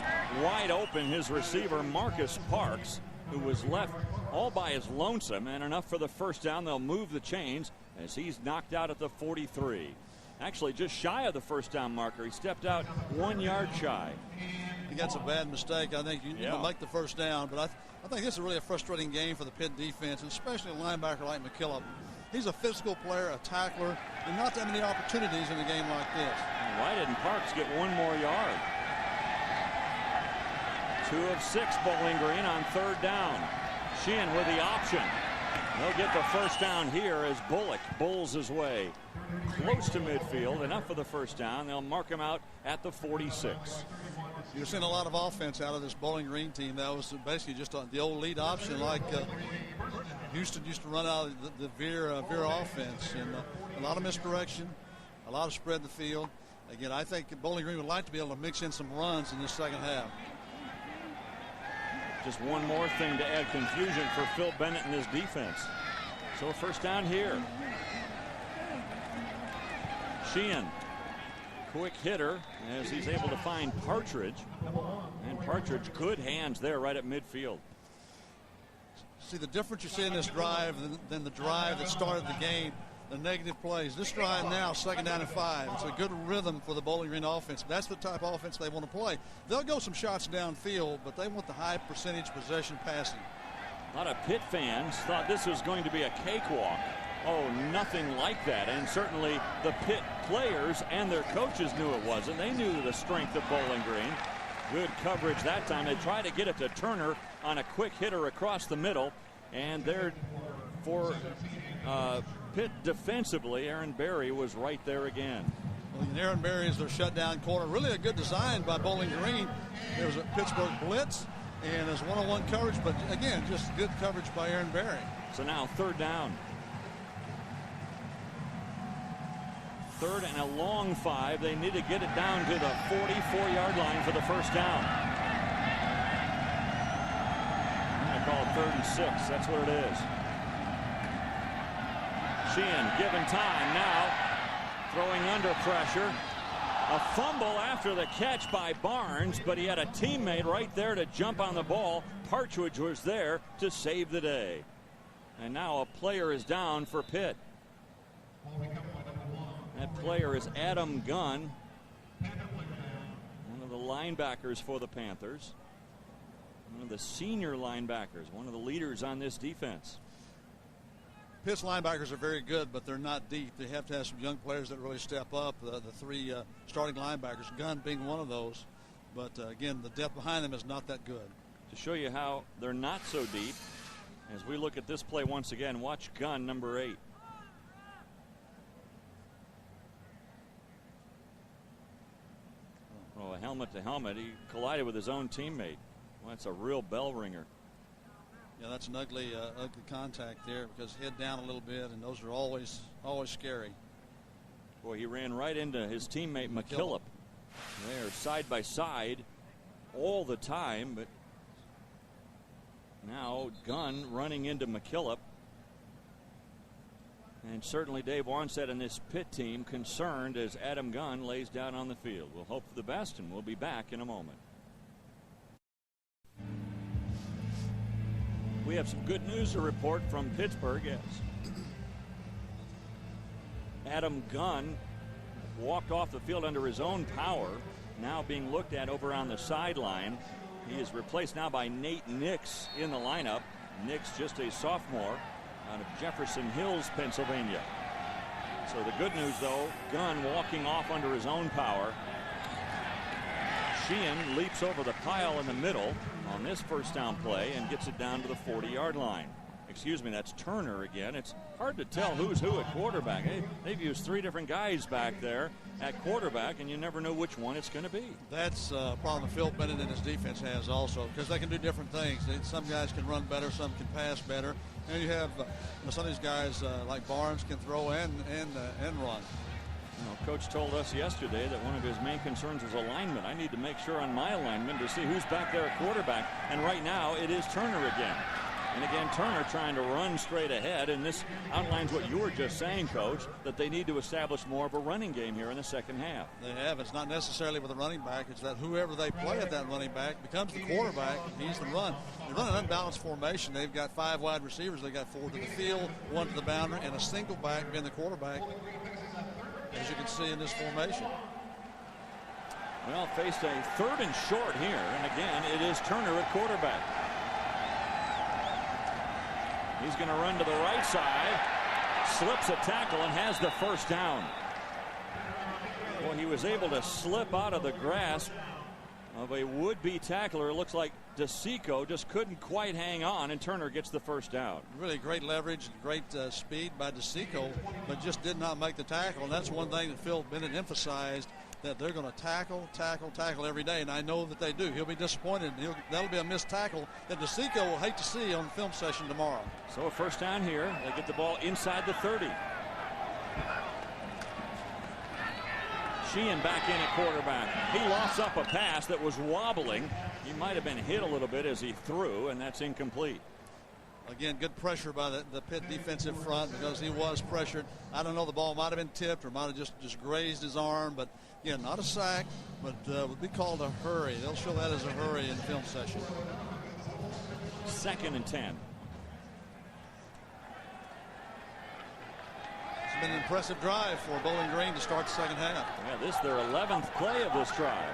A: wide open, his receiver Marcus Parks, who was left all by his lonesome, and enough for the first down. They'll move the chains as he's knocked out at the 43. Actually just shy of the first down marker. He stepped out 1 yard shy.
B: He got a bad mistake. I think you need to make the first down, but I think this is really a frustrating game for the Pitt defense, and especially a linebacker like McKillop. He's a physical player, a tackler, and not that many opportunities in a game like this.
A: Why didn't Parks get 1 more yard? 2 of 6 Bowling Green on third down. Sheehan with the option. They'll get the first down here as Bullock bowls his way close to midfield. Enough for the first down. They'll mark him out at the 46.
B: You're seeing a lot of offense out of this Bowling Green team. That was basically just the old lead option, like Houston used to run out of the veer offense, and a lot of misdirection, a lot of spread the field. Again, I think Bowling Green would like to be able to mix in some runs in this second half.
A: Just one more thing to add confusion for Phil Bennett and his defense. So first down here. Sheehan, quick hitter as he's able to find Partridge. And Partridge, good hands there right at midfield.
B: See, the difference you see in this drive than the drive that started the game, the negative plays. This drive now, 2nd down and 5. It's a good rhythm for the Bowling Green offense. That's the type of offense they want to play. They'll go some shots downfield, but they want the high percentage possession passing.
A: A lot of Pitt fans thought this was going to be a cakewalk. Oh, nothing like that. And certainly the Pitt players and their coaches knew it wasn't. They knew the strength of Bowling Green. Good coverage that time. They tried to get it to Turner on a quick hitter across the middle. And there for Pitt defensively, Aaron Berry was right there again.
B: Well, Aaron Berry is their shutdown corner. Really a good design by Bowling Green. There was a Pittsburgh blitz and there's one-on-one coverage, but again, just good coverage by Aaron Berry.
A: So now third down. 3rd and a long 5. They need to get it down to the 44-yard line for the first down. I call it 3rd and 6. That's what it is. Sheehan given time now, throwing under pressure. A fumble after the catch by Barnes, but he had a teammate right there to jump on the ball. Partridge was there to save the day. And now a player is down for Pitt. That player is Adam Gunn, one of the linebackers for the Panthers. One of the senior linebackers, one of the leaders on this defense.
B: Pitt's linebackers are very good, but they're not deep. They have to have some young players that really step up. The three starting linebackers, Gunn being one of those. But again, the depth behind them is not that good.
A: To show you how they're not so deep, as we look at this play once again, watch Gunn, number 8. Oh, helmet to helmet. He collided with his own teammate. Well, that's a real bell ringer.
B: Yeah, that's an ugly contact there, because head down a little bit, and those are always scary.
A: Boy, he ran right into his teammate McKillop. They're side by side all the time, but now Gunn running into McKillop. And certainly Dave Wannstedt and this Pitt team concerned as Adam Gunn lays down on the field. We'll hope for the best, and we'll be back in a moment. We have some good news to report from Pittsburgh. Yes. Adam Gunn walked off the field under his own power, now being looked at over on the sideline. He is replaced now by Nate Nix in the lineup. Nix, just a sophomore out of Jefferson Hills, Pennsylvania. So the good news, though, Gunn walking off under his own power. Sheehan leaps over the pile in the middle on this first down play and gets it down to the 40-yard line. Excuse me, that's Turner again. It's hard to tell who's who at quarterback. They've used 3 different guys back there at quarterback, and you never know which one it's going to be.
B: That's a problem Phil Bennett and his defense has also, because they can do different things. Some guys can run better, some can pass better. And you have some of these guys like Barnes can throw and run.
A: You know, Coach told us yesterday that one of his main concerns is alignment. I need to make sure on my alignment to see who's back there at quarterback. And right now it is Turner again. And again, Turner trying to run straight ahead. And this outlines what you were just saying, Coach, that they need to establish more of a running game here in the second half.
B: They have. It's not necessarily with a running back. It's that whoever they play at that running back becomes the quarterback. He's the run. They run an unbalanced formation. They've got 5 wide receivers. They've got 4 to the field, 1 to the boundary, and a single back being the quarterback, as you can see in this formation.
A: Well, faced a 3rd and short here. And again, it is Turner at quarterback. He's going to run to the right side, slips a tackle, and has the first down. Well, he was able to slip out of the grasp of a would-be tackler. It looks like DeSico just couldn't quite hang on, and Turner gets the first down.
B: Really great leverage, great speed by DeSico, but just did not make the tackle. And that's one thing that Phil Bennett emphasized, that they're going to tackle every day, and I know that they do. He'll be disappointed. That'll be a missed tackle that DeSico will hate to see on the film session tomorrow.
A: So a first down here. They get the ball inside the 30. Sheehan back in at quarterback. He lofts up a pass that was wobbling. He might have been hit a little bit as he threw, and that's incomplete.
B: Again, good pressure by the Pitt defensive front, because he was pressured. I don't know, the ball might have been tipped or might have just grazed his arm, but again, not a sack, but would be called a hurry. They'll show that as a hurry in the film session.
A: 2nd and 10.
B: It's been an impressive drive for Bowling Green to start the second half.
A: Yeah, this is their 11th play of this drive.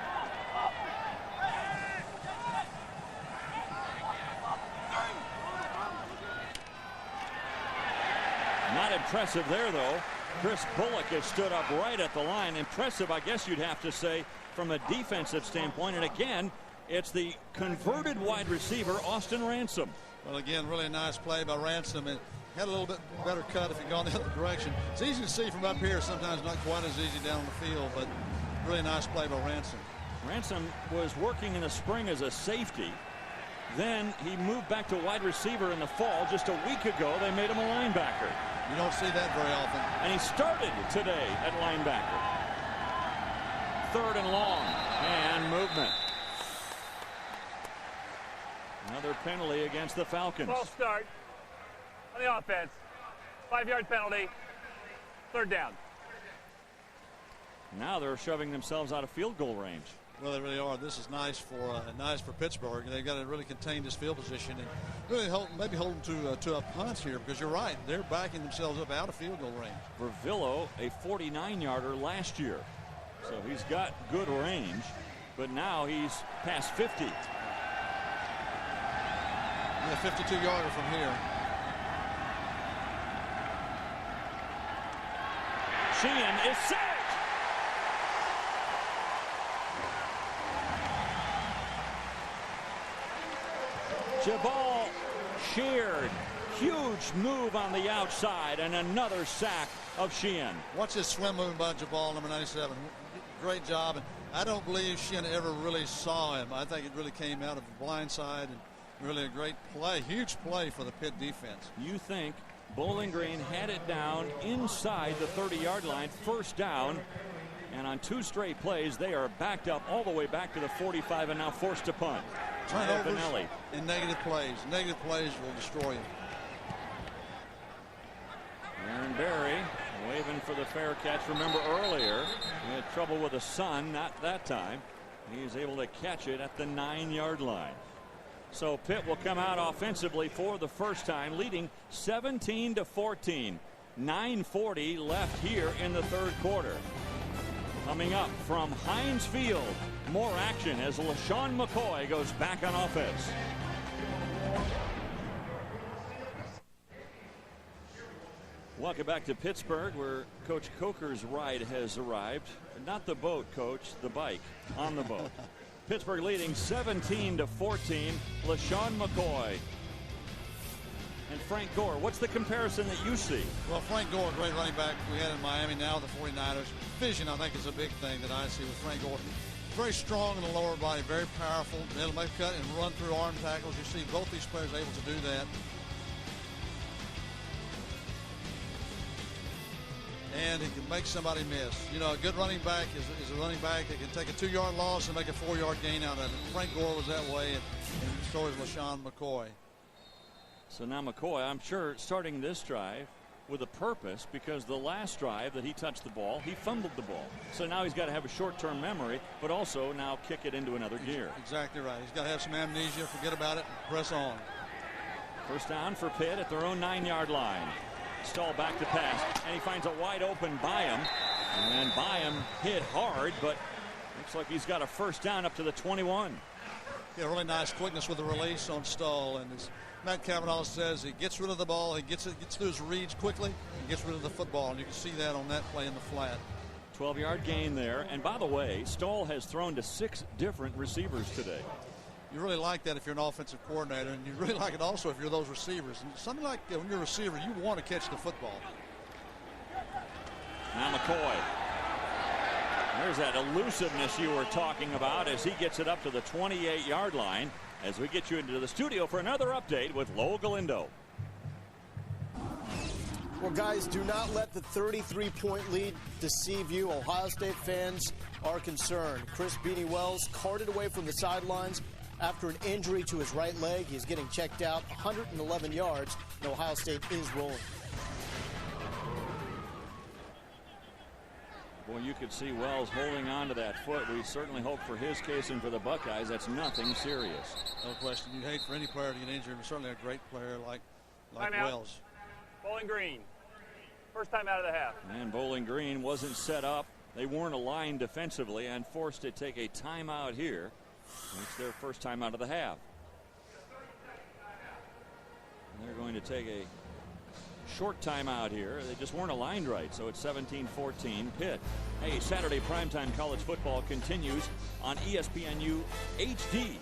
A: Not impressive there, though. Chris Bullock has stood up right at the line. Impressive, I guess you'd have to say, from a defensive standpoint. And again, it's the converted wide receiver, Austin Ransom.
B: Well, again, really nice play by Ransom. It had a little bit better cut if he'd gone the other direction. It's easy to see from up here, sometimes not quite as easy down on the field, but really nice play by Ransom.
A: Ransom was working in the spring as a safety. Then he moved back to wide receiver in the fall. Just a week ago, they made him a linebacker.
B: You don't see that very often.
A: And he started today at linebacker. 3rd and long, and movement. Another penalty against the Falcons.
E: False start on the offense. 5-yard penalty. 3rd down.
A: Now they're shoving themselves out of field goal range.
B: Well, they really are. This is nice for Pittsburgh. They've got to really contain this field position and really maybe hold them to a punt here, because you're right. They're backing themselves up out of field goal range.
A: Vervillo, a 49-yarder last year. So he's got good range, but now he's past 50.
B: Yeah, 52-yarder from here.
A: Sheehan is safe. Jabal sheared. Huge move on the outside, and another sack of Sheehan.
B: Watch this swim move by Jabal, number 97. Great job. And I don't believe Sheehan ever really saw him. I think it really came out of the blind side, and really a great play, huge play for the Pitt defense.
A: You think Bowling Green had it down inside the 30-yard line, first down, and on 2 straight plays, they are backed up all the way back to the 45 and now forced to punt.
B: Turnovers and negative plays. Negative plays will destroy you.
A: Aaron Berry waving for the fair catch. Remember earlier, he had trouble with the sun, not that time. He's able to catch it at the 9-yard line. So Pitt will come out offensively for the first time, leading 17-14. 9:40 left here in the third quarter. Coming up from Heinz Field, more action as LaShawn McCoy goes back on offense. Welcome back to Pittsburgh, where Coach Coker's ride has arrived. Not the boat, Coach, the bike on the boat. Pittsburgh leading 17-14. LaShawn McCoy and Frank Gore. What's the comparison that you see?
B: Well, Frank Gore, great running back we had in Miami, now the 49ers. Vision, I think, is a big thing that I see with Frank Gore. Very strong in the lower body, very powerful. He'll make cut and run through arm tackles. You see both these players able to do that. And he can make somebody miss. You know, a good running back is a running back that can take a 2-yard loss and make a 4-yard gain out of it. Frank Gore was that way, and so is LaShawn McCoy.
A: So now McCoy, I'm sure, starting this drive with a purpose, because the last drive that he touched the ball, he fumbled the ball. So now he's got to have a short-term memory, but also now kick it into another gear.
B: Exactly right. He's got to have some amnesia, forget about it, and press on.
A: First down for Pitt at their own 9-yard line. Stall back to pass, and he finds a wide open Byam, and Byam hit hard, but looks like he's got a first down up to the 21.
B: Yeah, really nice quickness with the release on Stall, and as Matt Cavanaugh says, he gets rid of the ball, he gets through his reads quickly, and gets rid of the football, and you can see that on that play in the flat.
A: 12-yard gain there, and by the way, Stall has thrown to 6 different receivers today.
B: You really like that if you're an offensive coordinator, and you really like it also if you're those receivers. And something like when you're a receiver, you want to catch the football.
A: Now McCoy. There's that elusiveness you were talking about as he gets it up to the 28-yard line, as we get you into the studio for another update with Lowell Galindo.
C: Well, guys, do not let the 33-point lead deceive you. Ohio State fans are concerned. Chris Beanie Wells carted away from the sidelines after an injury to his right leg. He's getting checked out. 111 yards, and Ohio State is rolling.
A: Boy, you could see Wells holding on to that foot. We certainly hope for his case and for the Buckeyes that's nothing serious.
B: No question. You'd hate for any player to get injured, but certainly a great player like Wells.
E: Bowling Green. First time out of the half.
A: And Bowling Green wasn't set up. They weren't aligned defensively and forced to take a timeout here. It's their first time out of the half. And they're going to take a short timeout here. They just weren't aligned right, so it's 17-14 Pitt. Hey, Saturday primetime college football continues on ESPNU HD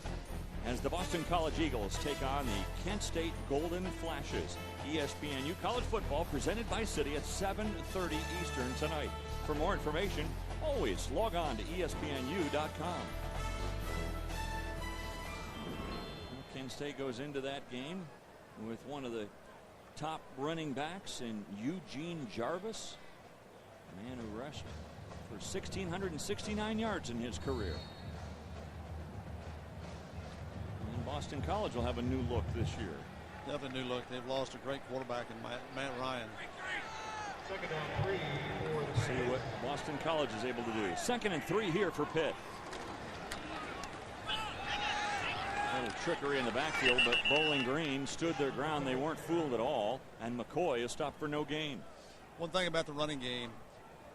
A: as the Boston College Eagles take on the Kent State Golden Flashes. ESPNU college football presented by Citi at 7:30 Eastern tonight. For more information, always log on to ESPNU.com. Kent State goes into that game with one of the top running backs in Eugene Jarvis, a man who rushed for 1,669 yards in his career. And Boston College will have a new look this year.
B: Definitely a new look. They've lost a great quarterback in Matt Ryan.
D: Second down 3 for the
A: See what Boston College is able to do. 2nd and 3 here for Pitt. little trickery in the backfield, but Bowling Green stood their ground. They weren't fooled at all, and McCoy is stopped for no gain.
B: One thing about the running game,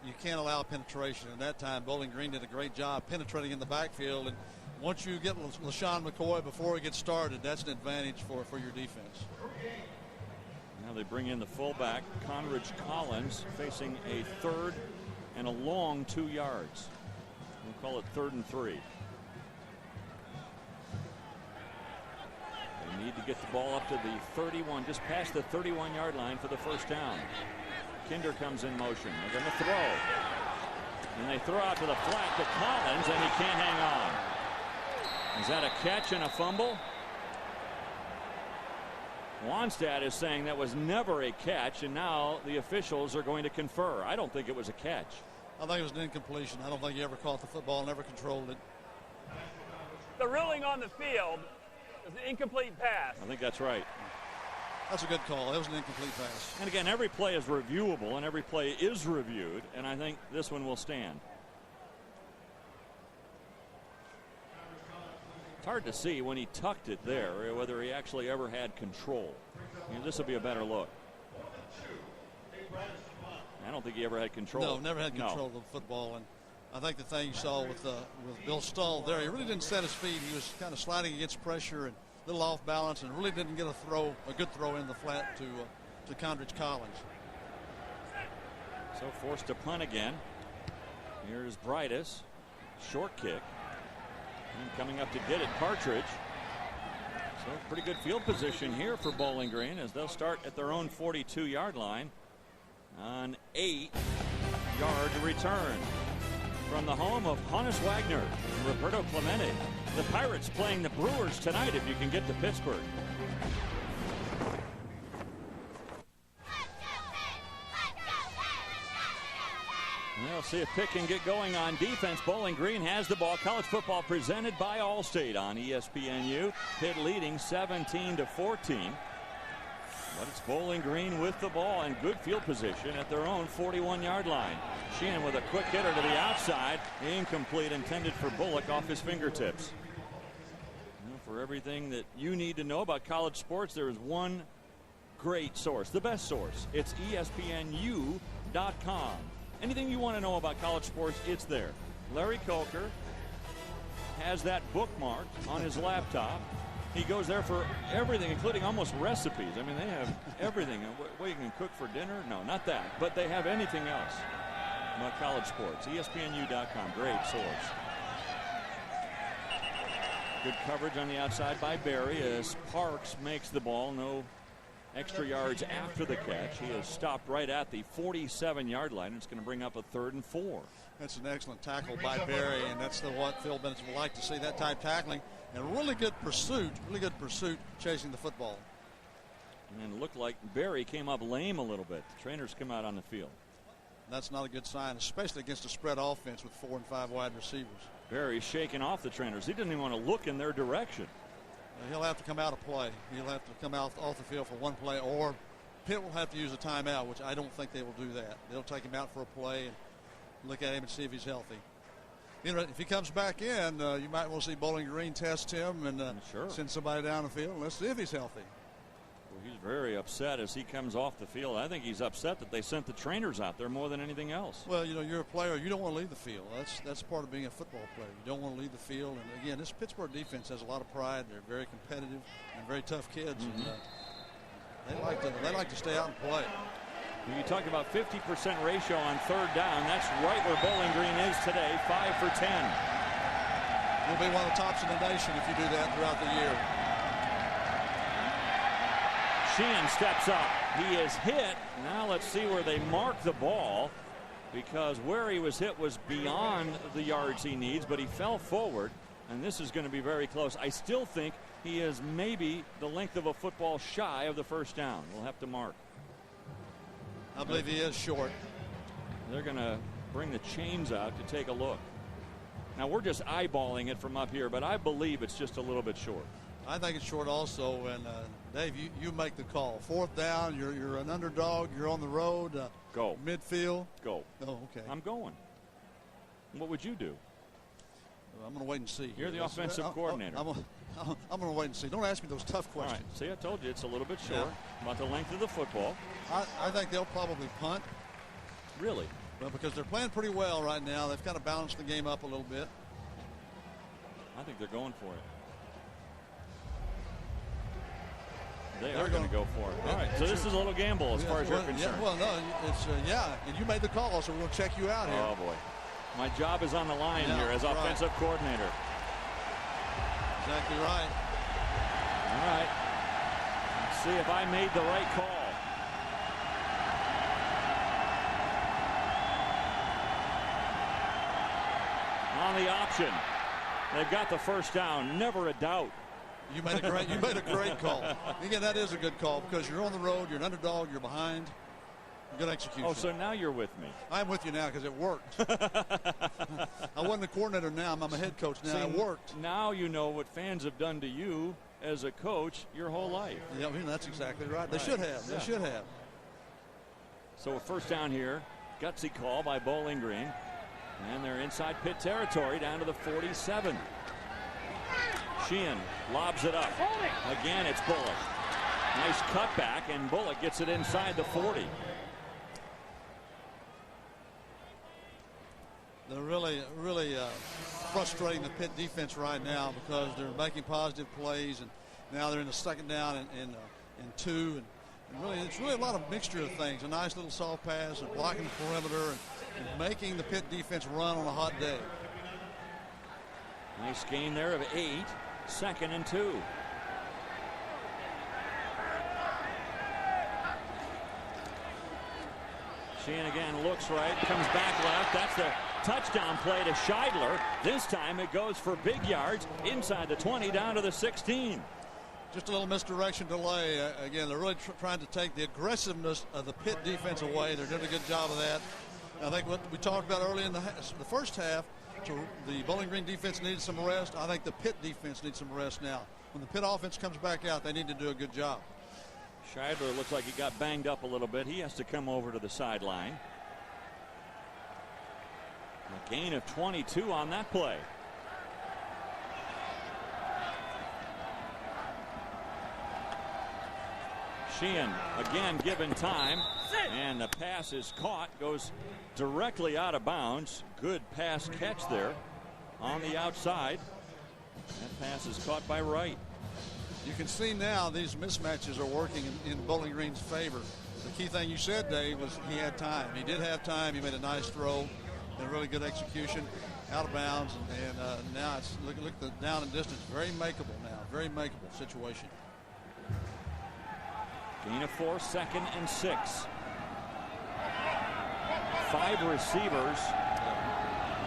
B: you can't allow penetration. And that time, Bowling Green did a great job penetrating in the backfield. And once you get LaShawn McCoy before he gets started, that's an advantage for your defense.
A: Now they bring in the fullback, Conridge Collins, facing a 3rd and a long 2 yards. We'll call it 3rd and 3. They need to get the ball up to the 31, just past the 31-yard line for the first down. Kinder comes in motion. They're going to throw. And they throw out to the flat to Collins, and he can't hang on. Is that a catch and a fumble? Wannstedt is saying that was never a catch, and now the officials are going to confer. I don't think it was a catch.
B: I think it was an incompletion. I don't think he ever caught the football, never controlled it.
E: The ruling on the field is an incomplete pass.
A: I think that's right.
B: That's a good call. That was an incomplete pass.
A: And again, every play is reviewable, and every play is reviewed, and I think this one will stand. It's hard to see when he tucked it there whether he actually ever had control. This will be a better look. I don't think he ever had control.
B: No, never had control of the football. And I think the thing you saw with Bill Stull there, he really didn't set his feet. He was kind of sliding against pressure and a little off balance, and really didn't get a good throw in the flat to Conridge Collins.
A: So forced to punt again. Here's Brightus. Short kick. And coming up to get it, Partridge. So pretty good field position here for Bowling Green as they'll start at their own 42-yard line on 8-yard return. From the home of Hannes Wagner and Roberto Clemente, the Pirates playing the Brewers tonight if you can get to Pittsburgh. We'll see if Pitt can get going on defense. Bowling Green has the ball. College football presented by Allstate on ESPNU. Pitt leading 17-14. But it's Bowling Green with the ball and good field position at their own 41-yard line. Sheehan with a quick hitter to the outside. Incomplete, intended for Bullock off his fingertips. For everything that you need to know about college sports, there is one great source, the best source. It's ESPNU.com. Anything you want to know about college sports, it's there. Larry Coker has that bookmarked on his laptop. He goes there for everything, including almost recipes. I mean, they have everything. What you can cook for dinner? No, not that. But they have anything else about college sports. ESPNU.com, great source. Good coverage on the outside by Berry as Parks makes the ball. No extra yards after the catch. He is stopped right at the 47-yard line. It's going to bring up a 3rd and 4.
B: That's an excellent tackle by Berry, and that's what Phil Bennett would like to see, that type tackling. And really good pursuit chasing the football.
A: And it looked like Berry came up lame a little bit. The trainers come out on the field.
B: That's not a good sign, especially against a spread offense with 4 and 5 wide receivers.
A: Berry shaking off the trainers. He didn't even want to look in their direction.
B: He'll have to come out of play. He'll have to come out off the field for one play, or Pitt will have to use a timeout, which I don't think they will do that. They'll take him out for a play and look at him and see if he's healthy. You know, if he comes back in, you might want to see Bowling Green test him and send somebody down the field. Let's see if he's healthy.
A: Well, he's very upset as he comes off the field. I think he's upset that they sent the trainers out there more than anything else.
B: Well, you know, you're a player. You don't want to leave the field. That's part of being a football player. You don't want to leave the field. And, again, this Pittsburgh defense has a lot of pride. They're very competitive and very tough kids.
A: Mm-hmm.
B: And they like to stay out and play.
A: When you talk about 50% ratio on 3rd down, that's right where Bowling Green is today, 5 for 10.
B: You'll be one of the tops in the nation if you do that throughout the year.
A: Sheehan steps up. He is hit. Now let's see where they mark the ball, because where he was hit was beyond the yards he needs, but he fell forward, and this is going to be very close. I still think he is maybe the length of a football shy of the first down. We'll have to mark.
B: I believe he is short.
A: They're going to bring the chains out to take a look. Now, we're just eyeballing it from up here, but I believe it's just a little bit short.
B: I think it's short also. And, Dave, you make the call. 4th down, you're an underdog. You're on the road.
A: Go.
B: Midfield.
A: Go.
B: Oh, okay.
A: I'm going. What would you do?
B: I'm going to wait and see.
A: You're the offensive coordinator.
B: I'm I'm going to wait and see. Don't ask me those tough questions.
A: All right. See, I told you it's a little bit short about the length of the football.
B: I think they'll probably punt.
A: Really?
B: Well, because they're playing pretty well right now. They've kind of balanced the game up a little bit.
A: I think they're going for it. They are going to go for it. All right, so this is a little gamble as far as you're concerned.
B: Yeah, well, no, it's and you made the call, so we're going to check you out here.
A: Oh boy, my job is on the line here as offensive coordinator.
B: Exactly right.
A: All right, let's see if I made the right call. On the option, they've got the first down. Never a doubt.
B: You made a great call. Again, that is a good call because you're on the road, you're an underdog, you're behind. Good execution.
A: Oh, so now you're with me.
B: I'm with you now because it worked. I wasn't a coordinator now. I'm a head coach now.
A: See,
B: it worked.
A: Now you know what fans have done to you as a coach your whole life.
B: Yeah, I mean, that's exactly right. They should have. They should have.
A: So a first down here. Gutsy call by Bowling Green. And they're inside Pitt territory down to the 47. Sheehan lobs it up. Again, it's Bullock. Nice cutback, and Bullock gets it inside the 40.
B: They're really frustrating the Pitt defense right now because they're making positive plays, and now they're in the second down and 2. And really, it's really a lot of mixture of things. A nice little soft pass and blocking the perimeter and making the Pitt defense run on a hot day.
A: Nice gain there of 8. 2nd and 2. Sheehan again looks right, comes back left. That's the touchdown play to Scheidler. This time it goes for big yards inside the 20 down to the 16.
B: Just a little misdirection delay. Again, they're really trying to take the aggressiveness of the Pitt defense away. They're doing a good job of that. I think what we talked about early in the first half, the Bowling Green defense needed some rest. I think the Pitt defense needs some rest now. When the Pitt offense comes back out, they need to do a good job.
A: Scheidler looks like he got banged up a little bit. He has to come over to the sideline. A gain of 22 on that play. Sheehan again given time, and the pass is caught, goes directly out of bounds. Good pass catch there on the outside. That pass is caught by Wright.
B: You can see now these mismatches are working in Bowling Green's favor. The key thing you said, Dave, was he had time. He did have time. He made a nice throw and a really good execution out of bounds. And now it's look at the down and distance. Very makeable now. Very makeable situation.
A: Gain of 4, 2nd and 6. 5 receivers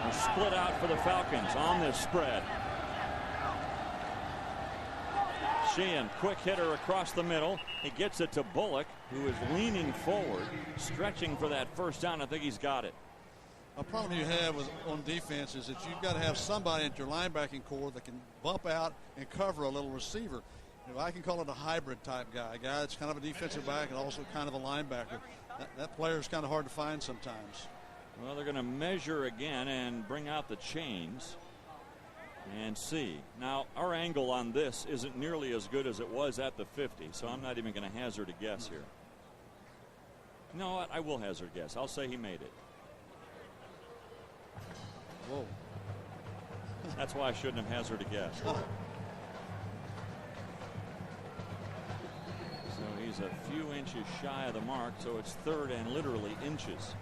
A: are split out for the Falcons on this spread. Sheehan, quick hitter across the middle. He gets it to Bullock, who is leaning forward, stretching for that first down. I think he's got it.
B: A problem you have on defense is that you've got to have somebody at your linebacking core that can bump out and cover a little receiver. You know, I can call it a hybrid type guy, a guy that's kind of a defensive back and also kind of a linebacker. That player is kind of hard to find sometimes.
A: Well, they're going to measure again and bring out the chains and see. Now, our angle on this isn't nearly as good as it was at the 50, so I'm not even going to hazard a guess here. You know what? I will hazard a guess. I'll say he made it.
B: Whoa.
A: That's why I shouldn't have hazarded a guess. So he's a few inches shy of the mark, so it's 3rd and literally inches.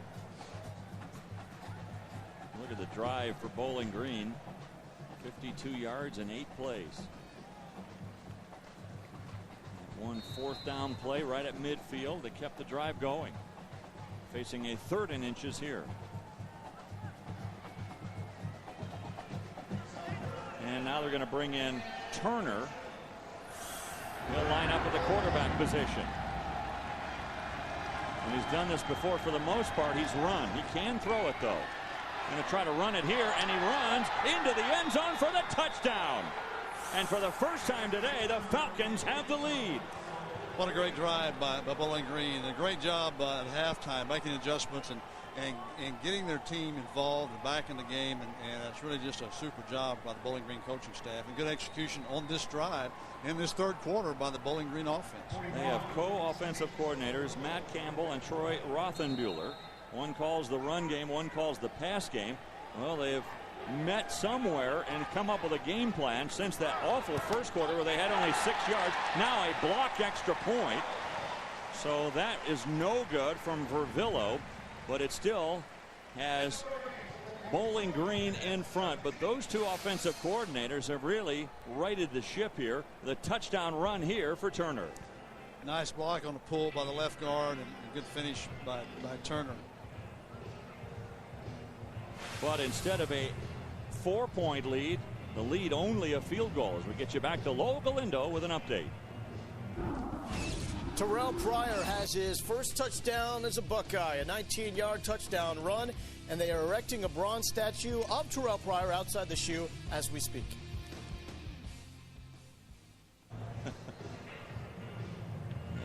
A: Look at the drive for Bowling Green. 52 yards and 8 plays. 1 4th down play right at midfield. They kept the drive going. Facing a 3rd and inches here. And now they're going to bring in Turner. He'll line up at the quarterback position. And he's done this before for the most part. He's run. He can throw it though. Going to try to run it here, and he runs into the end zone for the touchdown. And for the first time today, the Falcons have the lead.
B: What a great drive by Bowling Green. A great job at halftime making adjustments and getting their team involved and back in the game, and it's really just a super job by the Bowling Green coaching staff, and good execution on this drive in this third quarter by the Bowling Green offense.
A: They have co-offensive coordinators Matt Campbell and Troy Rothenbuehler. One calls the run game, one calls the pass game. Well, they have met somewhere and come up with a game plan since that awful first quarter where they had only 6 yards. Now a blocked extra point. So that is no good from Vervillo, but it still has Bowling Green in front. But those two offensive coordinators have really righted the ship here. The touchdown run here for Turner.
B: Nice block on the pull by the left guard, and a good finish by Turner.
A: But instead of a 4-point lead, the lead only a field goal. As we get you back to Lowell Galindo with an update.
C: Terrell Pryor has his first touchdown as a Buckeye, a 19-yard touchdown run, and they are erecting a bronze statue of Terrell Pryor outside the shoe as we speak.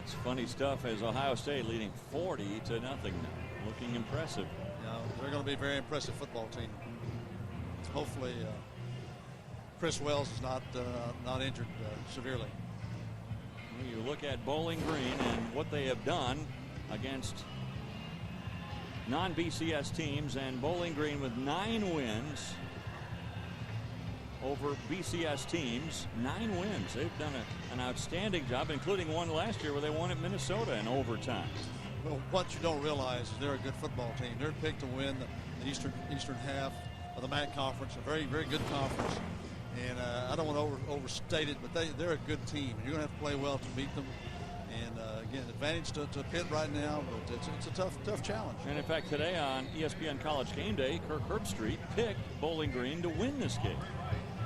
A: It's funny stuff as Ohio State leading 40-0 now. Looking impressive.
B: Yeah, they're going to be a very impressive football team. Hopefully Chris Wells is not injured severely.
A: You look at Bowling Green and what they have done against non-BCS teams, and Bowling Green with 9 wins over BCS teams. 9 wins. They've done an outstanding job, including one last year where they won at Minnesota in overtime.
B: Well, what you don't realize is they're a good football team. They're picked to win the eastern half of the MAC conference, a very, very good conference. And I don't want to overstate it, but they're a good team. You're going to have to play well to beat them. And again, advantage to Pitt right now, but it's a tough challenge.
A: And in fact, today on ESPN College Game Day, Kirk Herbstreit picked Bowling Green to win this game.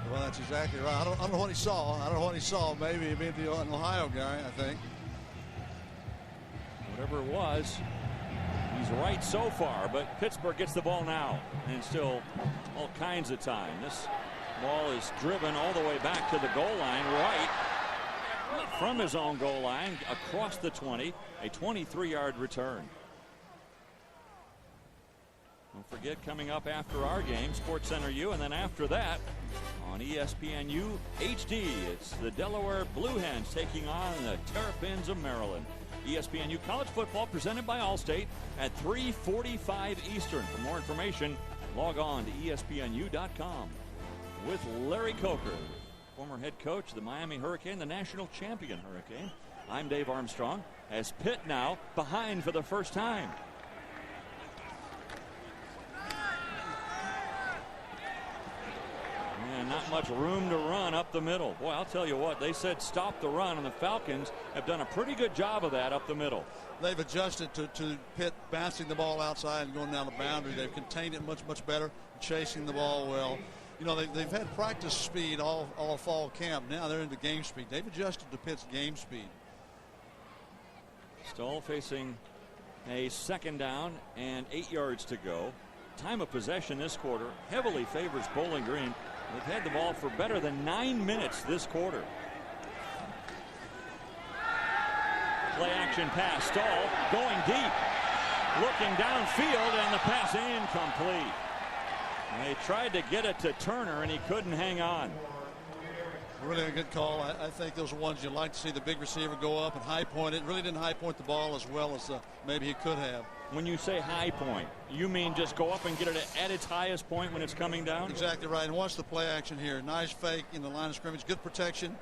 B: Well, that's exactly right. I don't know what he saw. I don't know what he saw. Maybe an Ohio guy, I think.
A: Whatever it was, he's right so far, but Pittsburgh gets the ball now, and still all kinds of time. This ball is driven all the way back to the goal line, right from his own goal line, across the 20, a 23-yard return. Don't forget, coming up after our game, SportsCenter U, and then after that on ESPNU HD, it's the Delaware Blue Hens taking on the Terrapins of Maryland. ESPNU College Football presented by Allstate at 3:45 Eastern. For more information, log on to ESPNU.com. With Larry Coker, former head coach of the Miami Hurricane, the national champion Hurricane. I'm Dave Armstrong, as Pitt now behind for the first time. And not much room to run up the middle. Boy, I'll tell you what, they said stop the run, and the Falcons have done a pretty good job of that up the middle.
B: They've adjusted to Pitt bouncing the ball outside and going down the boundary. They've contained it much better, chasing the ball well. You know, they've had practice speed all fall camp. Now they're into game speed. They've adjusted to Pitt's game speed.
A: Stoll facing a second down and 8 yards to go. Time of possession this quarter heavily favors Bowling Green. They've had the ball for better than 9 minutes this quarter. Play action pass. Stoll going deep. Looking downfield, and the pass incomplete. They tried to get it to Turner, and he couldn't hang on.
B: Really a good call. I think those are ones you'd like to see the big receiver go up and high point it. Really didn't high point the ball as well as maybe he could have.
A: When you say high point, you mean just go up and get it at its highest point when it's coming down?
B: Exactly right. And watch the play action here. Nice fake in the line of scrimmage. Good protection.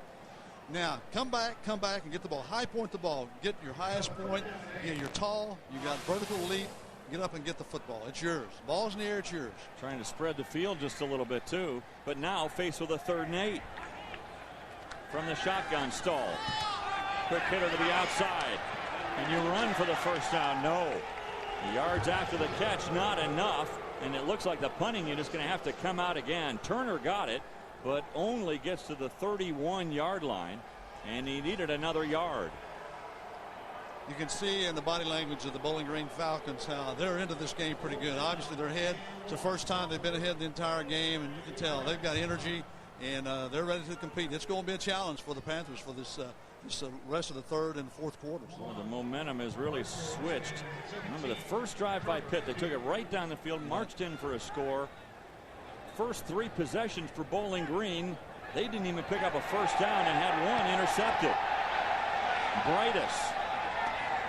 B: Now, come back and get the ball. High point the ball. Get your highest point. You know, you're tall. You got vertical leap. Get up and get the football. It's yours. Ball's in the air. It's yours.
A: Trying to spread the field just a little bit, too. But now faced with a 3rd and 8. From the shotgun. Stoll. Quick hitter to the outside. And you run for the first down. No. The yards after the catch, not enough. And it looks like the punting unit is going to have to come out again. Turner got it, but only gets to the 31-yard line. And he needed another yard.
B: You can see in the body language of the Bowling Green Falcons how they're into this game pretty good. Obviously, they're ahead. It's the first time they've been ahead the entire game, and you can tell they've got energy, and they're ready to compete. It's going to be a challenge for the Panthers for this just the rest of the third and fourth quarters.
A: Well, the momentum has really switched. Remember the first drive by Pitt, they took it right down the field, marched in for a score. First 3 possessions for Bowling Green, they didn't even pick up a first down and had 1 intercepted. Brightus.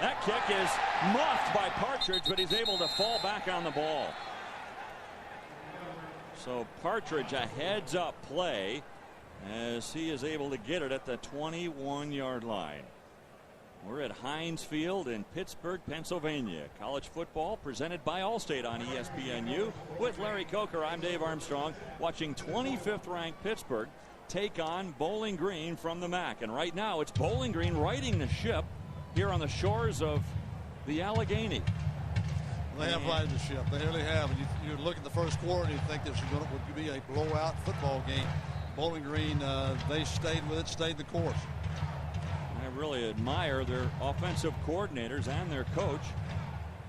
A: That kick is muffed by Partridge, but he's able to fall back on the ball. So Partridge, a heads-up play as he is able to get it at the 21-yard line. We're at Heinz Field in Pittsburgh, Pennsylvania. College football presented by Allstate on ESPNU. With Larry Coker, I'm Dave Armstrong, watching 25th-ranked Pittsburgh take on Bowling Green from the MAC. And right now, it's Bowling Green riding the ship here on the shores of the Allegheny.
B: They have righted the ship. They really have. And you look at the first quarter and you think this would be a blowout football game. Bowling Green, they stayed with it, stayed the course.
A: I really admire their offensive coordinators and their coach,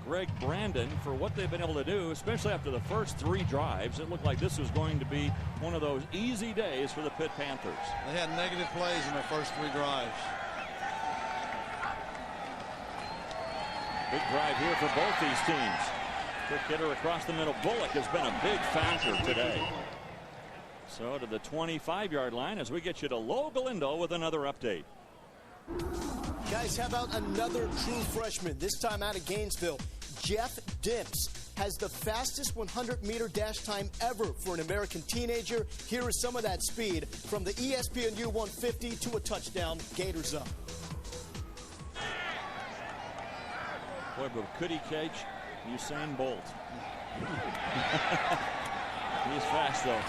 A: Greg Brandon, for what they've been able to do, especially after the first 3 drives. It looked like this was going to be one of those easy days for the Pitt Panthers.
B: They had negative plays in their first 3 drives.
A: Big drive here for both these teams. Quick hitter across the middle. Bullock has been a big factor today. So to the 25-yard line as we get you to Low Galindo with another update.
C: Guys, how about another true freshman, this time out of Gainesville? Jeff Dimps has the fastest 100-meter dash time ever for an American teenager. Here is some of that speed from the ESPNU 150 to a touchdown. Gators up.
A: Boy, but could he catch Usain Bolt? He's fast, though.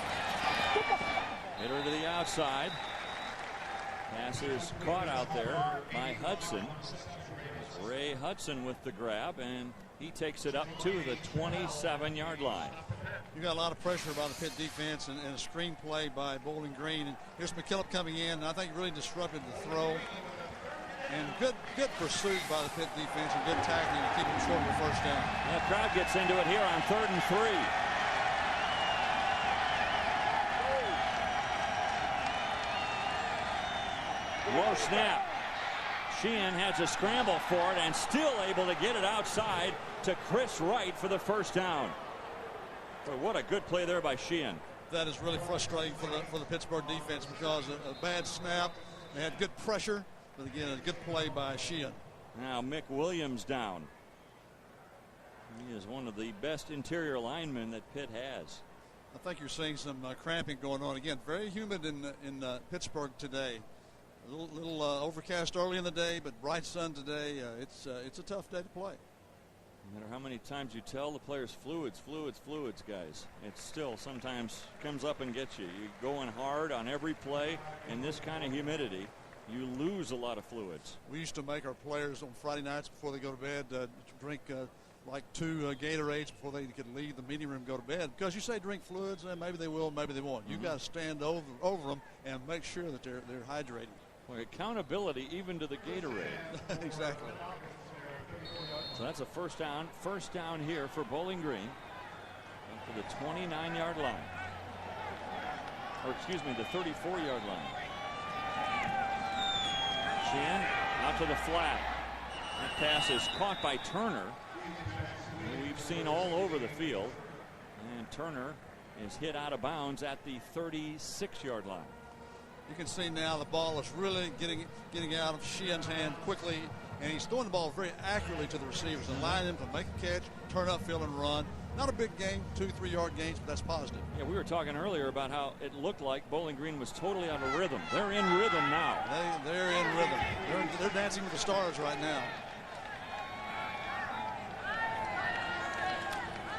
A: Hitter to the outside. Pass is caught out there by Hudson. Ray Hudson with the grab, and he takes it up to the 27-yard line.
B: You got a lot of pressure by the Pitt defense and a screen play by Bowling Green. And here's McKillop coming in, and I think really disrupted the throw. And good pursuit by the Pitt defense and good tackling to keep them short of the first down.
A: The crowd gets into it here on 3rd and 3. Low snap. Sheehan has a scramble for it and still able to get it outside to Chris Wright for the first down. But what a good play there by Sheehan.
B: That is really frustrating for the Pittsburgh defense because a bad snap. They had good pressure, but again, a good play by Sheehan.
A: Now Mick Williams down. He is one of the best interior linemen that Pitt has.
B: I think you're seeing some cramping going on. Again, very humid in Pittsburgh today. A little overcast early in the day, but bright sun today. It's a tough day to play.
A: No matter how many times you tell the players fluids, guys, it still sometimes comes up and gets you. You're going hard on every play in this kind of humidity. You lose a lot of fluids.
B: We used to make our players on Friday nights before they go to bed drink like 2 Gatorades before they could leave the meeting room and go to bed. Because you say drink fluids, and maybe they will, maybe they won't. You got to stand over them and make sure that they're hydrated.
A: Well, accountability even to the Gatorade.
B: Exactly.
A: So that's a first down here for Bowling Green up to the 29-yard line. Or excuse me, the 34-yard line. Sheehan out to the flat. That pass is caught by Turner. We've seen all over the field. And Turner is hit out of bounds at the 36-yard line.
B: You can see now the ball is really getting out of Sheehan's hand quickly, and he's throwing the ball very accurately to the receivers, allowing them to make a catch, turn upfield, and run. Not a big game, 2-3 yard gains, but that's positive.
A: Yeah, we were talking earlier about how it looked like Bowling Green was totally out of rhythm. They're in rhythm now.
B: They're in rhythm. They're dancing with the stars right now.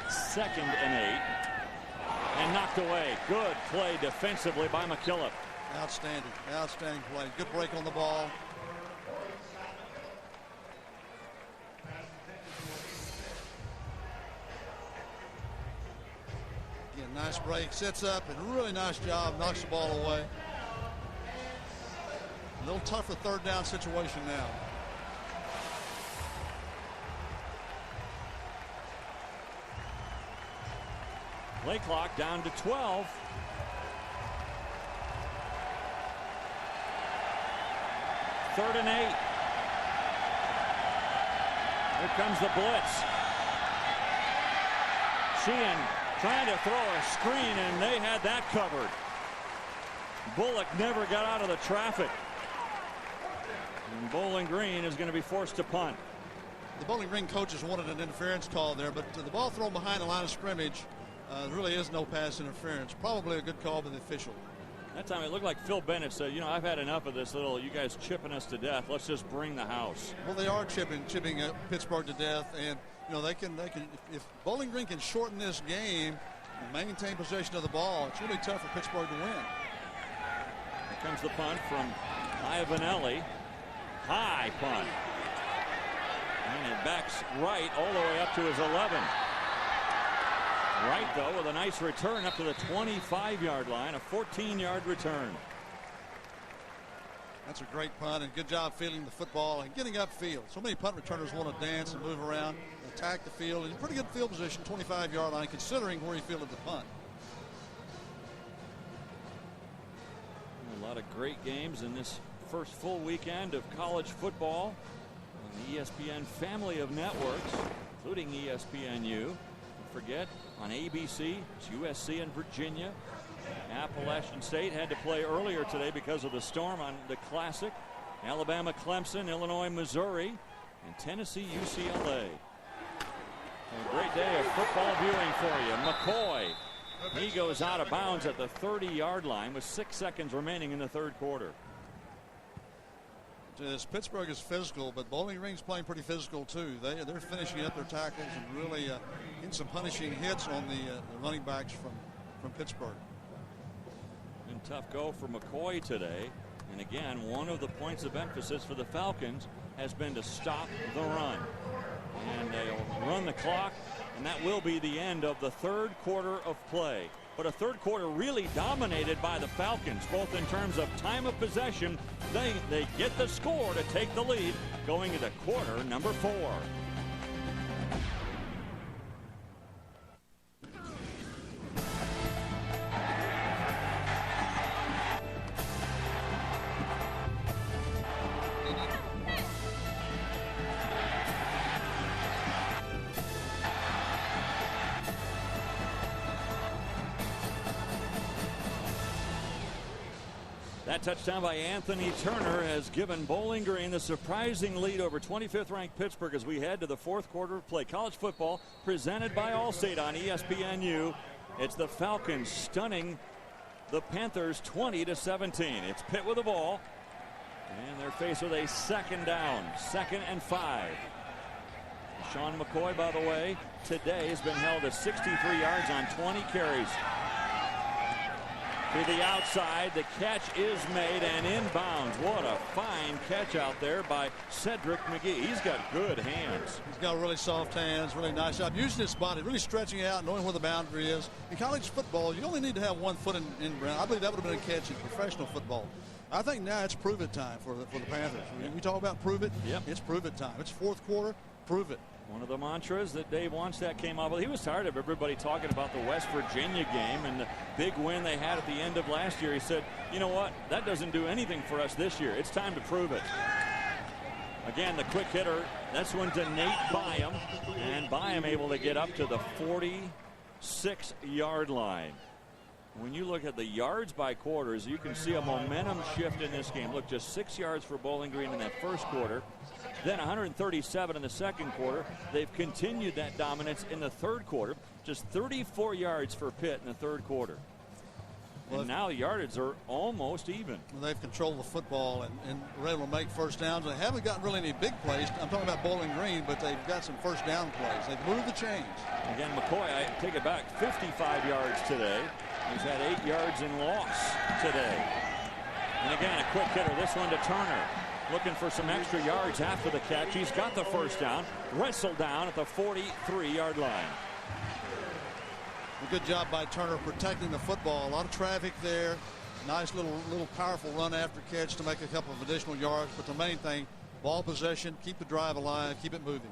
A: 2nd and 8. And knocked away. Good play defensively by McKillop.
B: Outstanding play. Good break on the ball. Again, nice break. Sits up and really nice job. Knocks the ball away. A little tougher 3rd down situation now.
A: Play clock down to 12. 3rd and 8. Here comes the blitz. Sheehan trying to throw a screen, and they had that covered. Bullock never got out of the traffic. And Bowling Green is going to be forced to punt.
B: The Bowling Green coaches wanted an interference call there, but the ball thrown behind the line of scrimmage, there really is no pass interference. Probably a good call by the official.
A: That time it looked like Phil Bennett said, you know, I've had enough of this little, you guys chipping us to death. Let's just bring the house.
B: Well, they are chipping Pittsburgh to death, and you know they can if Bowling Green can shorten this game and maintain possession of the ball, it's really tough for Pittsburgh to win.
A: Here comes the punt from Iavanelli. High punt. And it backs right all the way up to his 11. Right, though, with a nice return up to the 25-yard line, a 14-yard return.
B: That's a great punt, and good job fielding the football and getting upfield. So many punt returners want to dance and move around, attack the field. In pretty good field position, 25-yard line, considering where he fielded the punt.
A: A lot of great games in this first full weekend of college football on the ESPN family of networks, including ESPNU. Don't forget, on ABC, it's USC and Virginia. Appalachian State had to play earlier today because of the storm on the Classic. Alabama, Clemson, Illinois, Missouri, and Tennessee, UCLA. A great day of football viewing for you. McCoy, he goes out of bounds at the 30-yard line with 6 seconds remaining in the third quarter.
B: Pittsburgh is physical, but Bowling Green's playing pretty physical too. They're finishing up their tackles and really getting some punishing hits on the running backs from Pittsburgh.
A: And tough go for McCoy today. And again, one of the points of emphasis for the Falcons has been to stop the run. And they'll run the clock, and that will be the end of the third quarter of play. But a third quarter really dominated by the Falcons, both in terms of time of possession. They get the score to take the lead going into quarter number 4. That touchdown by Anthony Turner has given Bowling Green the surprising lead over 25th ranked Pittsburgh as we head to the fourth quarter of play. College football presented by Allstate on ESPNU. It's the Falcons stunning the Panthers 20-17. It's Pitt with the ball, and they're faced with a second down, 2nd and 5. Sean McCoy, by the way, today has been held to 63 yards on 20 carries. To the outside, the catch is made and inbounds. What a fine catch out there by Cedric McGee. He's got good hands.
B: He's got really soft hands, really nice job using his body, really stretching out, knowing where the boundary is. In college football, you only need to have one foot in ground. I believe that would have been a catch in professional football. I think now it's prove it time for the Panthers. We talk about prove it.
A: Yep.
B: It's prove it time. It's fourth quarter. Prove it.
A: One of the mantras that Dave Wannstedt came up with. He was tired of everybody talking about the West Virginia game and the big win they had at the end of last year. He said, you know what? That doesn't do anything for us this year. It's time to prove it. Again, the quick hitter. That's one to Nate Byam. And Byam able to get up to the 46-yard line. When you look at the yards by quarters, you can see a momentum shift in this game. Look, just 6 yards for Bowling Green in that first quarter. Then 137 in the second quarter. They've continued that dominance in the third quarter. Just 34 yards for Pitt in the third quarter. Well, and now the yardage are almost even.
B: Well, they've controlled the football and were able to make first downs. They haven't gotten really any big plays. I'm talking about Bowling Green, but they've got some first down plays. They've moved the chains.
A: Again, McCoy, I take it back, 55 yards today. He's had 8 yards in loss today. And again, a quick hitter. This one to Turner. Looking for some extra yards after the catch. He's got the first down. Wrestled down at the 43-yard line.
B: A good job by Turner protecting the football. A lot of traffic there. Nice little powerful run after catch to make a couple of additional yards. But the main thing, ball possession, keep the drive alive, keep it moving.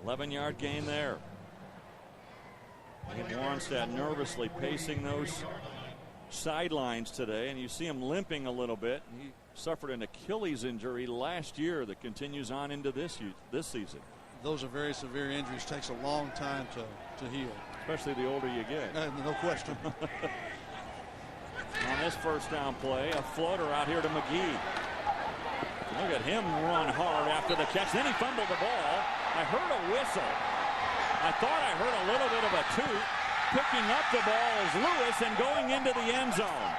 A: 11-yard gain there. And Wannstedt nervously pacing those sidelines today, and you see him limping a little bit. He suffered an Achilles injury last year that continues on into this season.
B: Those are very severe injuries. Takes a long time to heal.
A: Especially the older you get.
B: No question.
A: On this first down play, a floater out here to McGee. Look at him run hard after the catch. Then he fumbled the ball. I heard a whistle. I thought I heard a little bit of a toot. Picking up the ball is Lewis and going into the end zone.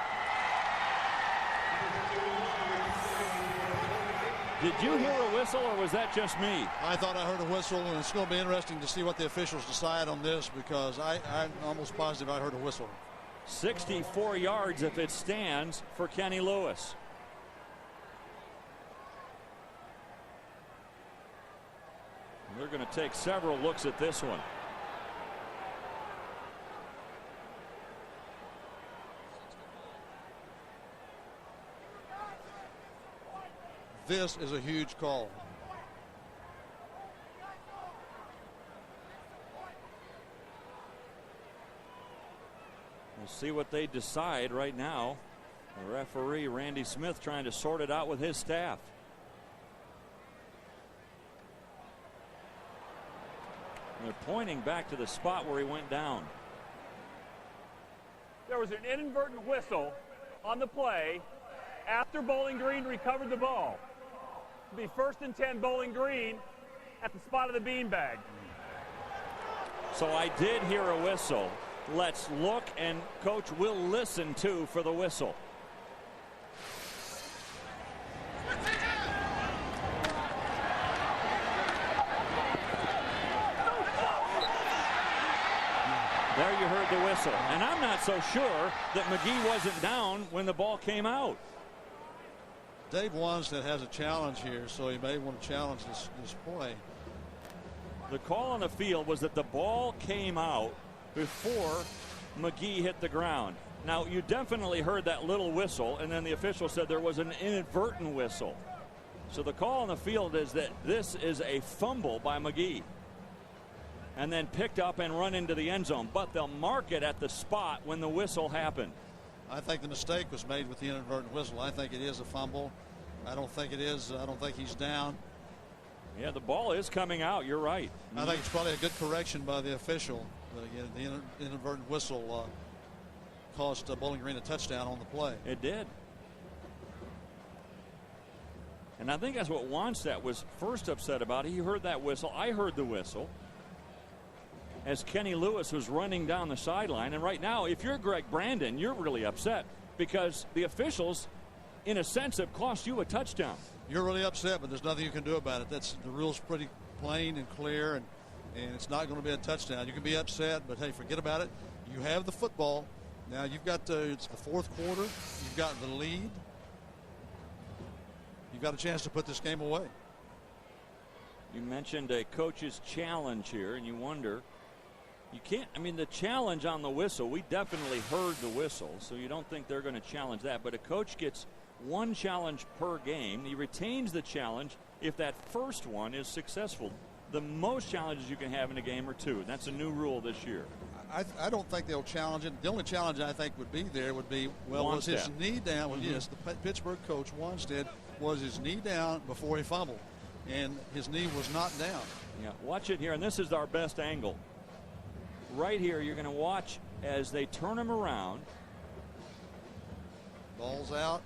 A: Did you hear a whistle, or was that just me?
B: I thought I heard a whistle, and it's going to be interesting to see what the officials decide on this, because I'm almost positive I heard a whistle.
A: 64 yards if it stands for Kenny Lewis. They're going to take several looks at this one.
B: This is a huge call.
A: We'll see what they decide right now. The referee, Randy Smith, trying to sort it out with his staff. They're pointing back to the spot where he went down.
E: There was an inadvertent whistle on the play after Bowling Green recovered the ball. It'll be 1st and 10 Bowling Green at the spot of the beanbag.
A: So I did hear a whistle. Let's look, and Coach will listen too for the whistle. There you heard the whistle. And I'm not so sure that McGee wasn't down when the ball came out.
B: Dave Wanstead has a challenge here, so he may want to challenge this play.
A: The call on the field was that the ball came out before McGee hit the ground. Now, you definitely heard that little whistle, and then the official said there was an inadvertent whistle. So the call on the field is that this is a fumble by McGee, and then picked up and run into the end zone. But they'll mark it at the spot when the whistle happened.
B: I think the mistake was made with the inadvertent whistle. I think it is a fumble. I don't think it is. I don't think he's down.
A: Yeah, the ball is coming out. You're right.
B: I think it's probably a good correction by the official. The inadvertent whistle cost Bowling Green a touchdown on the play.
A: It did. And I think that's what Wanstead was first upset about. He heard that whistle. I heard the whistle as Kenny Lewis was running down the sideline. And right now, if you're Greg Brandon, you're really upset because the officials, in a sense, have cost you a touchdown.
B: You're really upset, but there's nothing you can do about it. The rule's pretty plain and clear, and it's not going to be a touchdown. You can be upset, but hey, forget about it. You have the football. Now you've got it's the fourth quarter. You've got the lead. You've got a chance to put this game away.
A: You mentioned a coach's challenge here, and you wonder. You can't. I mean, the challenge on the whistle, we definitely heard the whistle, so you don't think they're going to challenge that. But a coach gets one challenge per game. He retains the challenge if that first one is successful. The most challenges you can have in a game are two. That's a new rule this year.
B: I don't think they'll challenge it. The only challenge I think would be there would be, well, Wanstead. Was his knee down? Well, yes, the Pittsburgh coach, Wanstead, was his knee down before he fumbled, and his knee was not down.
A: Yeah, watch it here, and this is our best angle. Right here, you're going to watch as they turn him around.
B: Ball's out.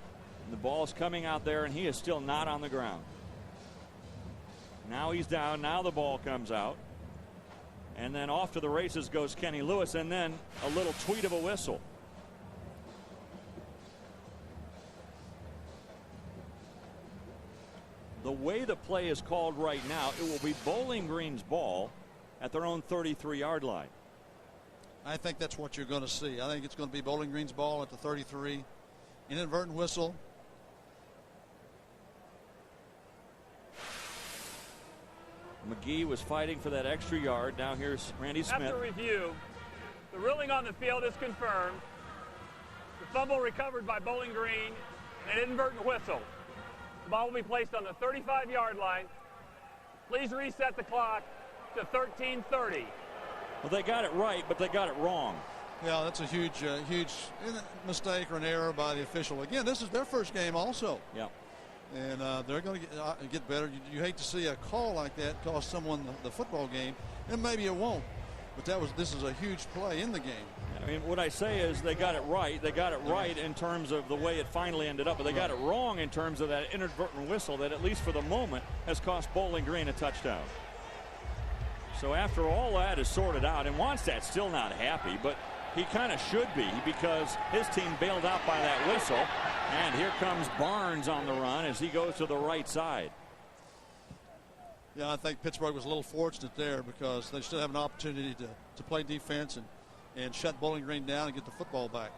A: The ball's coming out there, and he is still not on the ground. Now he's down. Now the ball comes out. And then off to the races goes Kenny Lewis, and then a little tweet of a whistle. The way the play is called right now, it will be Bowling Green's ball at their own 33-yard line.
B: I think that's what you're going to see. I think it's going to be Bowling Green's ball at the 33. Inadvertent whistle.
A: McGee was fighting for that extra yard. Now here's Randy Smith.
E: After review, the ruling on the field is confirmed. The fumble recovered by Bowling Green, and an inadvertent whistle. The ball will be placed on the 35-yard line. Please reset the clock to 13:30.
A: Well, they got it right, but they got it wrong.
B: Yeah, that's a huge mistake or an error by the official. Again, this is their first game also.
A: Yeah.
B: And they're going to get better. You hate to see a call like that cost someone the football game, and maybe it won't. But this is a huge play in the game.
A: I mean, what I say is they got it right. They got it right in terms of the way it finally ended up, but they got it wrong in terms of that inadvertent whistle that, at least for the moment, has cost Bowling Green a touchdown. So after all that is sorted out, and Wannstedt's still not happy, but he kind of should be, because his team bailed out by that whistle. And here comes Barnes on the run as he goes to the right side.
B: Yeah, I think Pittsburgh was a little fortunate there, because they still have an opportunity to play defense and shut Bowling Green down and get the football back.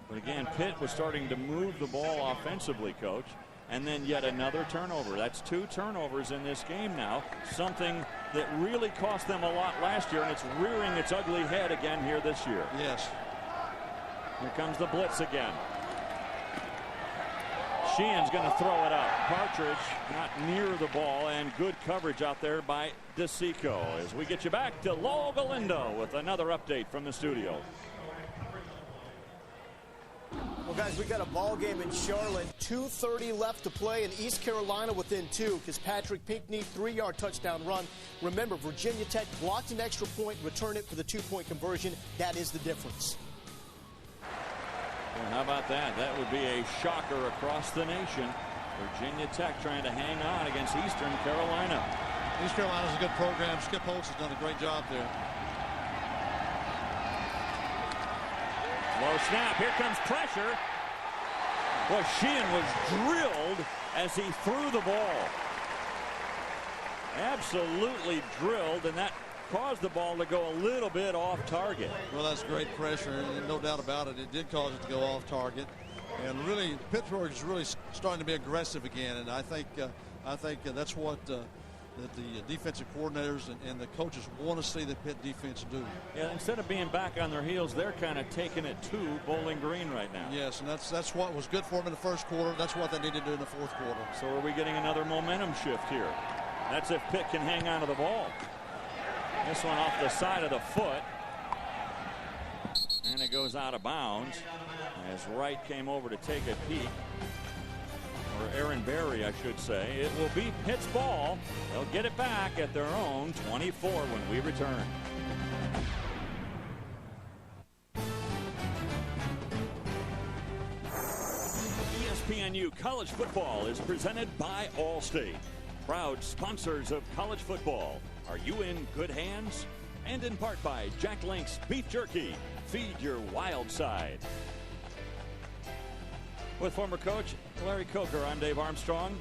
A: But again, Pitt was starting to move the ball offensively, Coach. And then yet another turnover. That's 2 turnovers in this game now. Something that really cost them a lot last year, and it's rearing its ugly head again here this year.
B: Yes.
A: Here comes the blitz again. Sheehan's going to throw it up. Partridge not near the ball, and good coverage out there by DeSico as we get you back to Lowell Galindo with another update from the studio.
C: Well, guys, we got a ball game in Charlotte. 2:30 left to play, and East Carolina within 2 because Patrick Pinckney 3-yard touchdown run. Remember, Virginia Tech blocked an extra point, returned it for the 2-point conversion. That is the difference.
A: Well, how about that? That would be a shocker across the nation. Virginia Tech trying to hang on against Eastern Carolina.
B: East Carolina's a good program. Skip Holtz has done a great job there.
A: Low snap. Here comes pressure. Well, Sheehan was drilled as he threw the ball. Absolutely drilled, and that caused the ball to go a little bit off target.
B: Well, that's great pressure, and no doubt about it. It did cause it to go off target. And really, Pittsburgh is really starting to be aggressive again, and I think that's what that the defensive coordinators and the coaches want to see the Pitt defense do.
A: Yeah, instead of being back on their heels, they're kind of taking it to Bowling Green right now.
B: Yes, and that's what was good for them in the first quarter. That's what they need to do in the fourth quarter.
A: So are we getting another momentum shift here? That's if Pitt can hang on to the ball. This one off the side of the foot. And it goes out of bounds as Wright came over to take a peek. Or Aaron Berry, I should say. It will be Pitt's ball. They'll get it back at their own 24 when we return. ESPNU College Football is presented by Allstate, proud sponsors of college football. Are you in good hands? And in part by Jack Link's Beef Jerky. Feed your wild side. With former coach Larry Coker, I'm Dave Armstrong.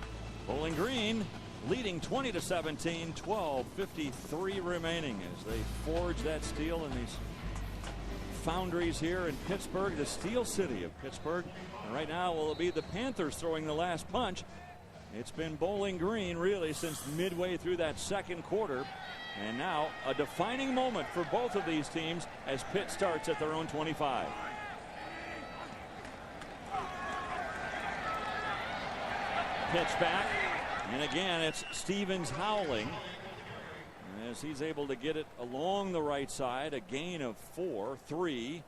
A: Bowling Green leading 20-17, 12:53 remaining as they forge that steel in these foundries here in Pittsburgh, the Steel City of Pittsburgh. And right now will it be the Panthers throwing the last punch. It's been Bowling Green really since midway through that second quarter. And now a defining moment for both of these teams as Pitt starts at their own 25. Pitch back, and again it's Stevens Howling as he's able to get it along the right side. A gain of 3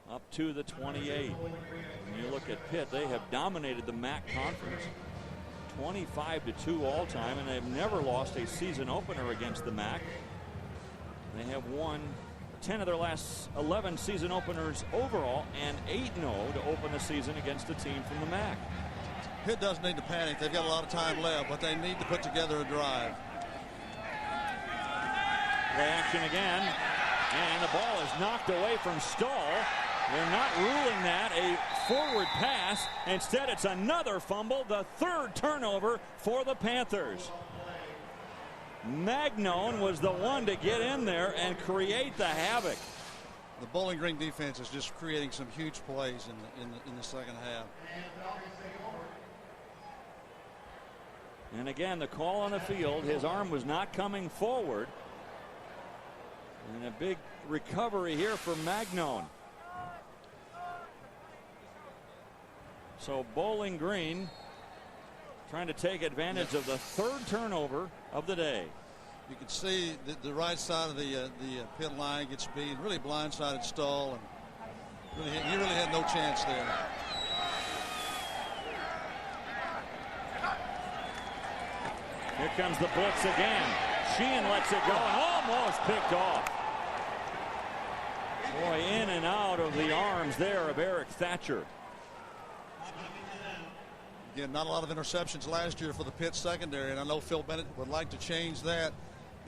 A: up to the 28. When you look at Pitt, they have dominated the MAC conference 25-2 all time, and they've never lost a season opener against the MAC. They have won 10 of their last 11 season openers overall and 8-0 to open the season against a team from the MAC.
B: Pitt doesn't need to panic. They've got a lot of time left, but they need to put together a drive.
A: Play action again, and the ball is knocked away from Stahl. They're not ruling that a forward pass. Instead, it's another fumble, the third turnover for the Panthers. Magnone was the one to get in there and create the havoc.
B: The Bowling Green defense is just creating some huge plays in the second half.
A: And again, the call on the field, his arm was not coming forward. And a big recovery here for Magnone. So Bowling Green trying to take advantage of the third turnover of the day.
B: You can see the right side of the pit line gets speed, really blindsided Stahl, and he really had no chance there.
A: Here comes the blitz again. Sheehan lets it go and almost picked off. Boy, in and out of the arms there of Eric Thatcher.
B: Again, not a lot of interceptions last year for the Pitt secondary, and I know Phil Bennett would like to change that.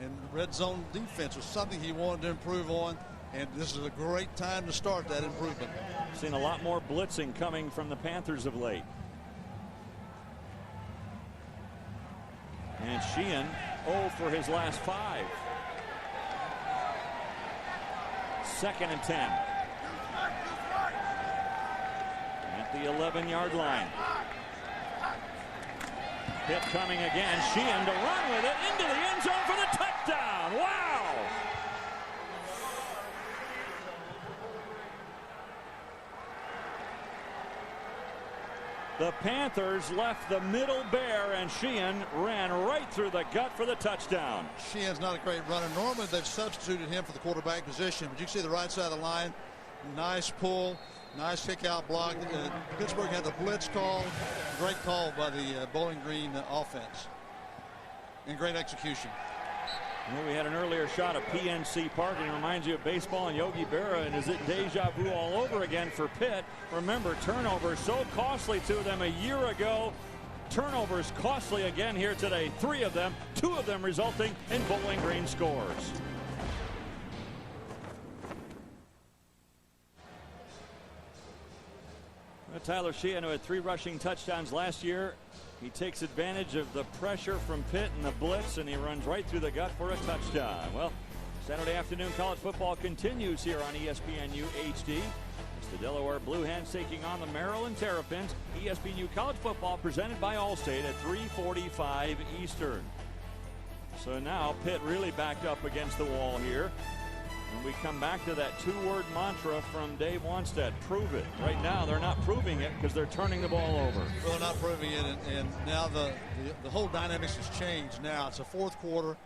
B: And red zone defense was something he wanted to improve on, and this is a great time to start that improvement.
A: Seen a lot more blitzing coming from the Panthers of late. And Sheehan 0 for his last 5. 2nd and 10. At the 11-yard line. Pitt coming again. Sheehan to run with it into the end zone for the touchdown. Wow! The Panthers left the middle bare, and Sheehan ran right through the gut for the touchdown.
B: Sheehan's not a great runner. Normally they've substituted him for the quarterback position, but you can see the right side of the line. Nice pull, nice kick out block. Pittsburgh had the blitz call. Great call by the Bowling Green offense. And great execution.
A: Well, we had an earlier shot of PNC Park, and it reminds you of baseball and Yogi Berra, and is it deja vu all over again for Pitt? Remember, turnovers so costly to them a year ago. Turnovers costly again here today. 3 of them, 2 of them resulting in Bowling Green scores. Tyler Sheehan, who had 3 rushing touchdowns last year, he takes advantage of the pressure from Pitt and the blitz, and he runs right through the gut for a touchdown. Well, Saturday afternoon college football continues here on ESPNU HD. It's the Delaware Blue Hens taking on the Maryland Terrapins. ESPNU college football presented by Allstate at 3:45 Eastern. So now Pitt really backed up against the wall here. And we come back to that 2-word mantra from Dave Wanstead: prove it. Right now they're not proving it because they're turning the ball over.
B: Well, they're not proving it, and now the whole dynamics has changed. Now it's a 4th quarter,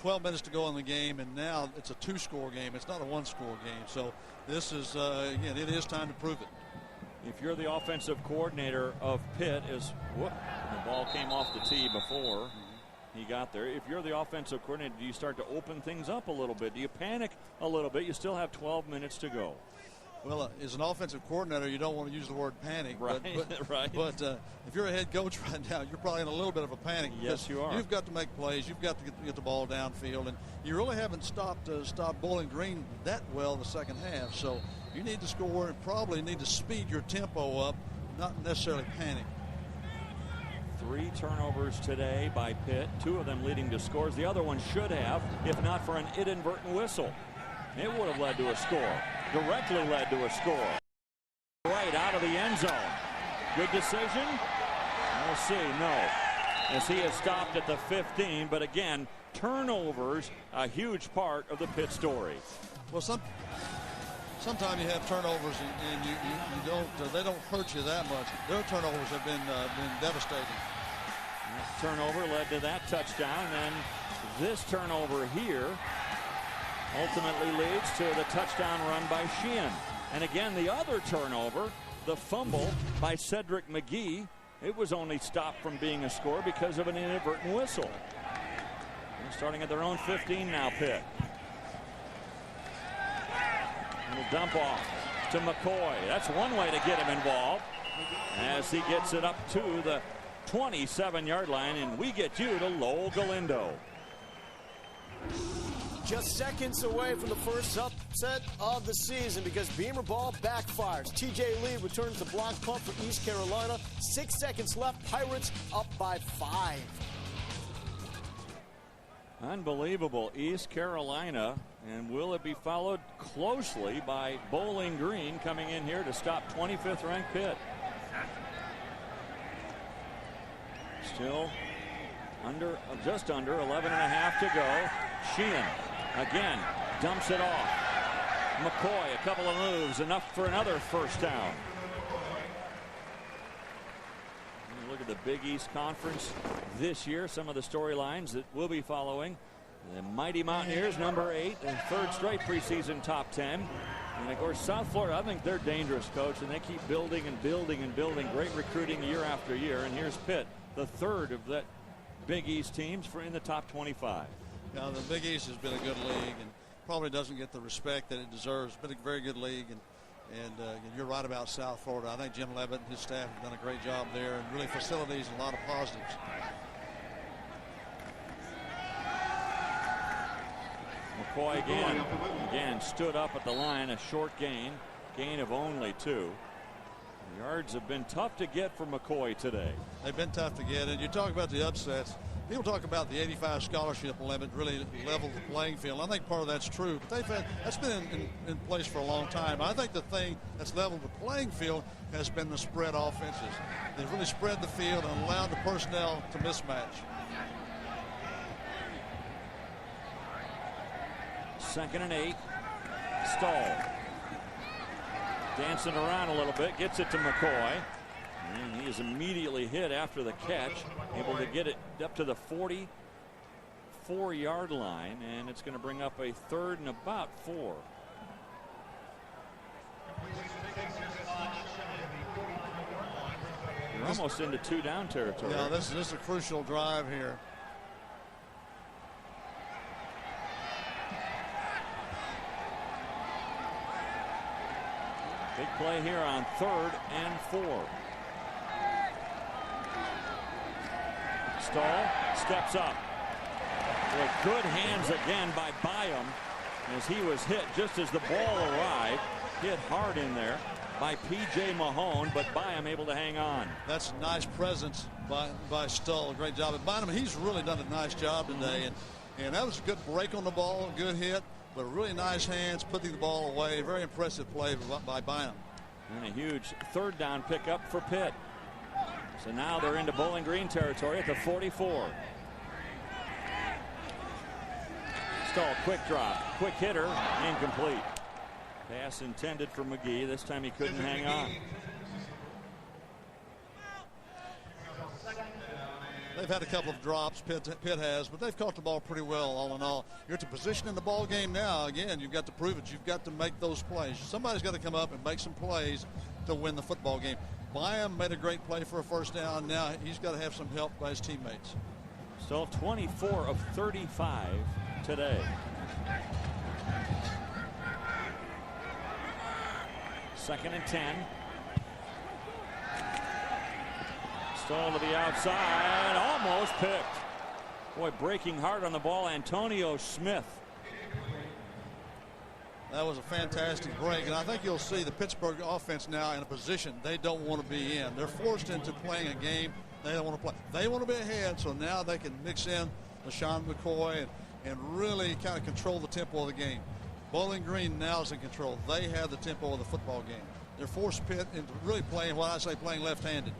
B: 12 minutes to go in the game, and now it's a 2-score game. It's not a 1-score game. So this is, again, it is time to prove it.
A: If you're the offensive coordinator of Pitt, the ball came off the tee before he got there. If you're the offensive coordinator, do you start to open things up a little bit? Do you panic a little bit? You still have 12 minutes to go.
B: Well, as an offensive coordinator, you don't want to use the word panic.
A: Right, right.
B: But if you're a head coach right now, you're probably in a little bit of a panic.
A: Yes, you are.
B: You've got to make plays. You've got to get the ball downfield. And you really haven't stopped Bowling Green that well in the second half. So you need to score and probably need to speed your tempo up, not necessarily panic.
A: 3 turnovers today by Pitt, 2 of them leading to scores. The other one should have, if not for an inadvertent whistle. It would have led to a score. Directly led to a score. Right out of the end zone. Good decision? We'll see. No. As he is stopped at the 15, but again, turnovers, a huge part of the Pitt story.
B: Well, sometimes you have turnovers and you don't they don't hurt you that much. Their turnovers have been devastating.
A: That turnover led to that touchdown, and this turnover here ultimately leads to the touchdown run by Sheehan. And again, the other turnover, the fumble by Cedric McGee, it was only stopped from being a score because of an inadvertent whistle. They're starting at their own 15 now, Pitt. Little dump off to McCoy. That's one way to get him involved as he gets it up to the 27-yard line, and we get you to Lowell Galindo.
C: Just seconds away from the first upset of the season because Beamer ball backfires. TJ Lee returns the block punt for East Carolina. 6 seconds left. Pirates up by 5.
A: Unbelievable. East Carolina, and will it be followed closely by Bowling Green coming in here to stop 25th ranked Pitt. Still just under 11 and a half to go. Sheehan again dumps it off. McCoy, a couple of moves, enough for another first down. Look at the Big East Conference this year, some of the storylines that we'll be following. The mighty Mountaineers, number 8, and third straight preseason top 10. And of course, South Florida, I think they're dangerous, Coach, and they keep building and building and building. Great recruiting year after year. And here's Pitt, the third of that Big East teams in the top 25.
B: Now, the Big East has been a good league and probably doesn't get the respect that it deserves. It's been a very good league, and you're right about South Florida. I think Jim Levitt and his staff have done a great job there, and really facilities and a lot of positives.
A: McCoy again stood up at the line, a short gain of only 2. The yards have been tough to get for McCoy today.
B: They've been tough to get, and you talk about the upsets. People talk about the 85 scholarship limit really leveled the playing field. I think part of that's true, but that's been in place for a long time. I think the thing that's leveled the playing field has been the spread offenses. They've really spread the field and allowed the personnel to mismatch.
A: 2nd and 8. Stahl dancing around a little bit, gets it to McCoy, and he is immediately hit after the catch, able to get it up to the 44-yard line, and it's going to bring up a 3rd and about 4. You're almost into 2-down territory.
B: Yeah, this is a crucial drive here.
A: Big play here on 3rd and 4. Stahl steps up. With good hands again by Byam as he was hit just as the ball arrived. Hit hard in there by P.J. Mahone, but Byam able to hang on.
B: That's a nice presence by Stahl. Great job at Bynum. He's really done a nice job today, and that was a good break on the ball, good hit. But really nice hands, putting the ball away. Very impressive play by Bynum.
A: And a huge 3rd down pickup for Pitt. So now they're into Bowling Green territory at the 44. Stahl, quick drop, quick hitter, incomplete. Pass intended for McGee. This time he couldn't hang on.
B: They've had a couple of drops, Pitt has, but they've caught the ball pretty well all in all. You're at the position in the ball game now. Again, you've got to prove it. You've got to make those plays. Somebody's got to come up and make some plays to win the football game. Byam made a great play for a 1st down. Now he's got to have some help by his teammates.
A: Still 24 of 35 today. 2nd and 10. Stahl to the outside, almost picked. Boy, breaking hard on the ball, Antonio Smith.
B: That was a fantastic break, and I think you'll see the Pittsburgh offense now in a position they don't want to be in. They're forced into playing a game they don't want to play. They want to be ahead, so now they can mix in LaShawn McCoy and really kind of control the tempo of the game. Bowling Green now is in control. They have the tempo of the football game. They're forced Pitt into really playing playing left-handed.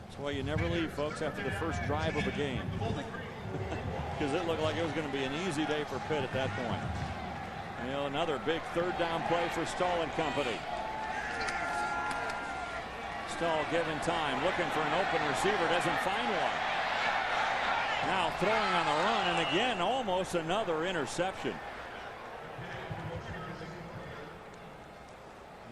A: That's why you never leave, folks, after the first drive of a game. Because it looked like it was going to be an easy day for Pitt at that point. You know, another big 3rd down play for Stahl and company. Stahl given time, looking for an open receiver, doesn't find one. Now throwing on the run, and again, almost another interception.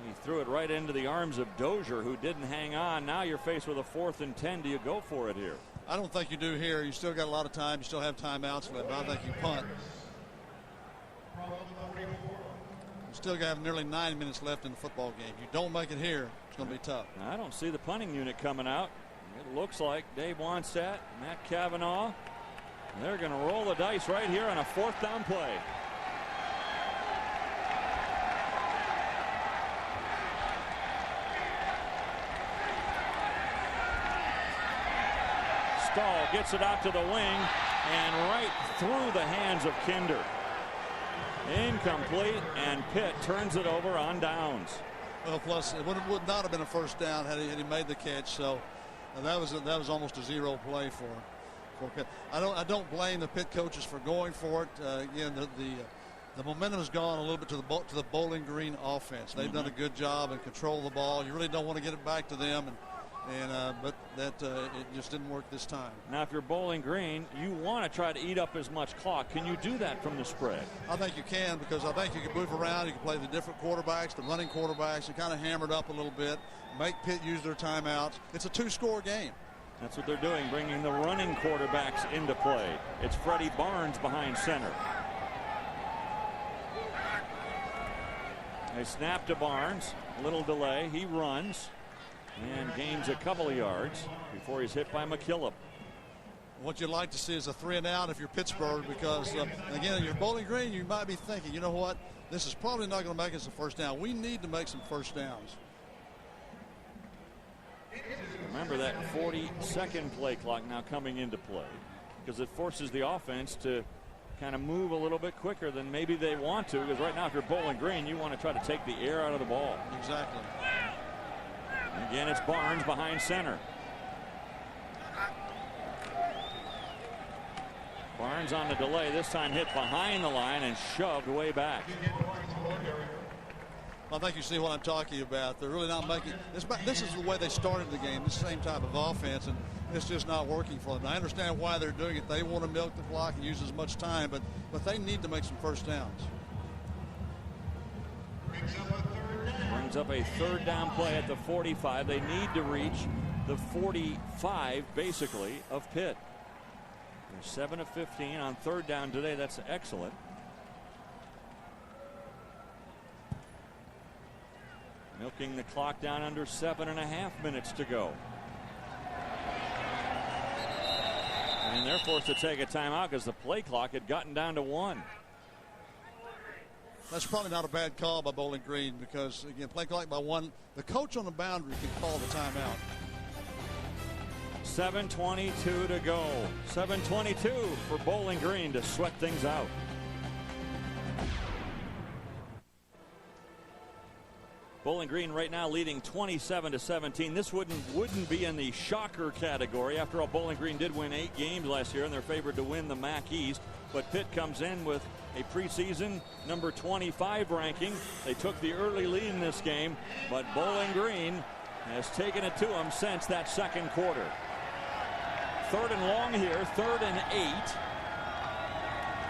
A: He threw it right into the arms of Dozier, who didn't hang on. Now you're faced with a 4th and 10. Do you go for it here?
B: I don't think you do here. You still got a lot of time. You still have timeouts left. I think you punt. You still have nearly 9 minutes left in the football game. You don't make it here, it's going to be tough.
A: I don't see the punting unit coming out. It looks like Dave Wannstedt, Matt Cavanaugh. They're going to roll the dice right here on a 4th down play. Stahl gets it out to the wing and right through the hands of Kinder. Incomplete, and Pitt turns it over on downs.
B: Well, plus it would not have been a 1st down had he made the catch. So that was almost a zero play for Pitt. I don't blame the Pitt coaches for going for it. Again, the momentum has gone a little bit to the Bowling Green offense. They've done a good job and control the ball. You really don't want to get it back to them, but that it just didn't work this time.
A: Now, if you're Bowling Green, you want to try to eat up as much clock. Can you do that from the spread?
B: I think you can, because I think you can move around. You can play the different quarterbacks, the running quarterbacks, and kind of hammer it up a little bit, make Pitt use their timeouts. It's a two-score game. That's
A: what they're doing, bringing the running quarterbacks into play. It's Freddie Barnes behind center. They snap to Barnes. A little delay. He runs and gains a couple of yards before he's hit by McKillop.
B: What you'd like to see is a 3-and-out if you're Pittsburgh, because, again, if you're Bowling Green, you might be thinking, you know what, this is probably not going to make us a first down. We need to make some first downs.
A: Remember that 40-second play clock now coming into play, because it forces the offense to kind of move a little bit quicker than maybe they want to, because right now if you're Bowling Green, you want to try to take the air out of the ball.
B: Exactly.
A: And again, it's Barnes behind center. Barnes on the delay, this time hit behind the line and shoved way back.
B: I think you see what I'm talking about. They're really not making this is the way they started the game, the same type of offense, and it's just not working for them. I understand why they're doing it. They want to milk the clock and use as much time, but they need to make some first downs.
A: Brings up a third down play at the 45. They need to reach the 45 basically of Pitt. They're 7 of 15 on third down today. That's excellent. Milking the clock down under 7.5 minutes to go. And they're forced to take a timeout because the play clock had gotten down to 1.
B: That's probably not a bad call by Bowling Green, because, again, play clock by 1. The coach on the boundary can call the timeout.
A: 7:22 to go. 7:22 for Bowling Green to sweat things out. Bowling Green right now leading 27-17. This wouldn't be in the shocker category. After all, Bowling Green did win 8 games last year, and they're favored to win the MAC East. But Pitt comes in with a preseason number 25 ranking. They took the early lead in this game, but Bowling Green has taken it to them since that second quarter. 3rd and long here, 3rd and 8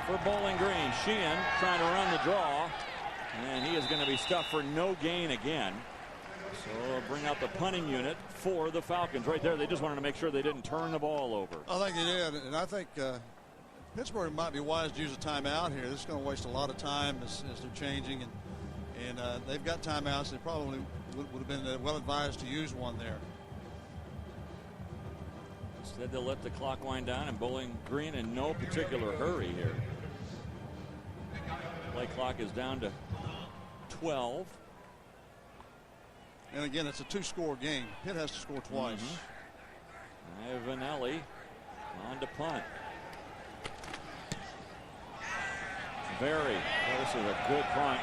A: for Bowling Green. Sheehan trying to run the draw, and he is going to be stuffed for no gain again. So bring out the punting unit for the Falcons. Right there, they just wanted to make sure they didn't turn the ball over.
B: I think they did, and I think Pittsburgh might be wise to use a timeout here. This is going to waste a lot of time as they're changing, and they've got timeouts. They probably would have been well advised to use one there.
A: Instead, they'll let the clock wind down, and Bowling Green in no particular hurry here. Play clock is down to 12.
B: And again, it's a 2-score game. Pitt has to score twice.
A: Ivanelli on to punt. Very. Oh, this is a good punt.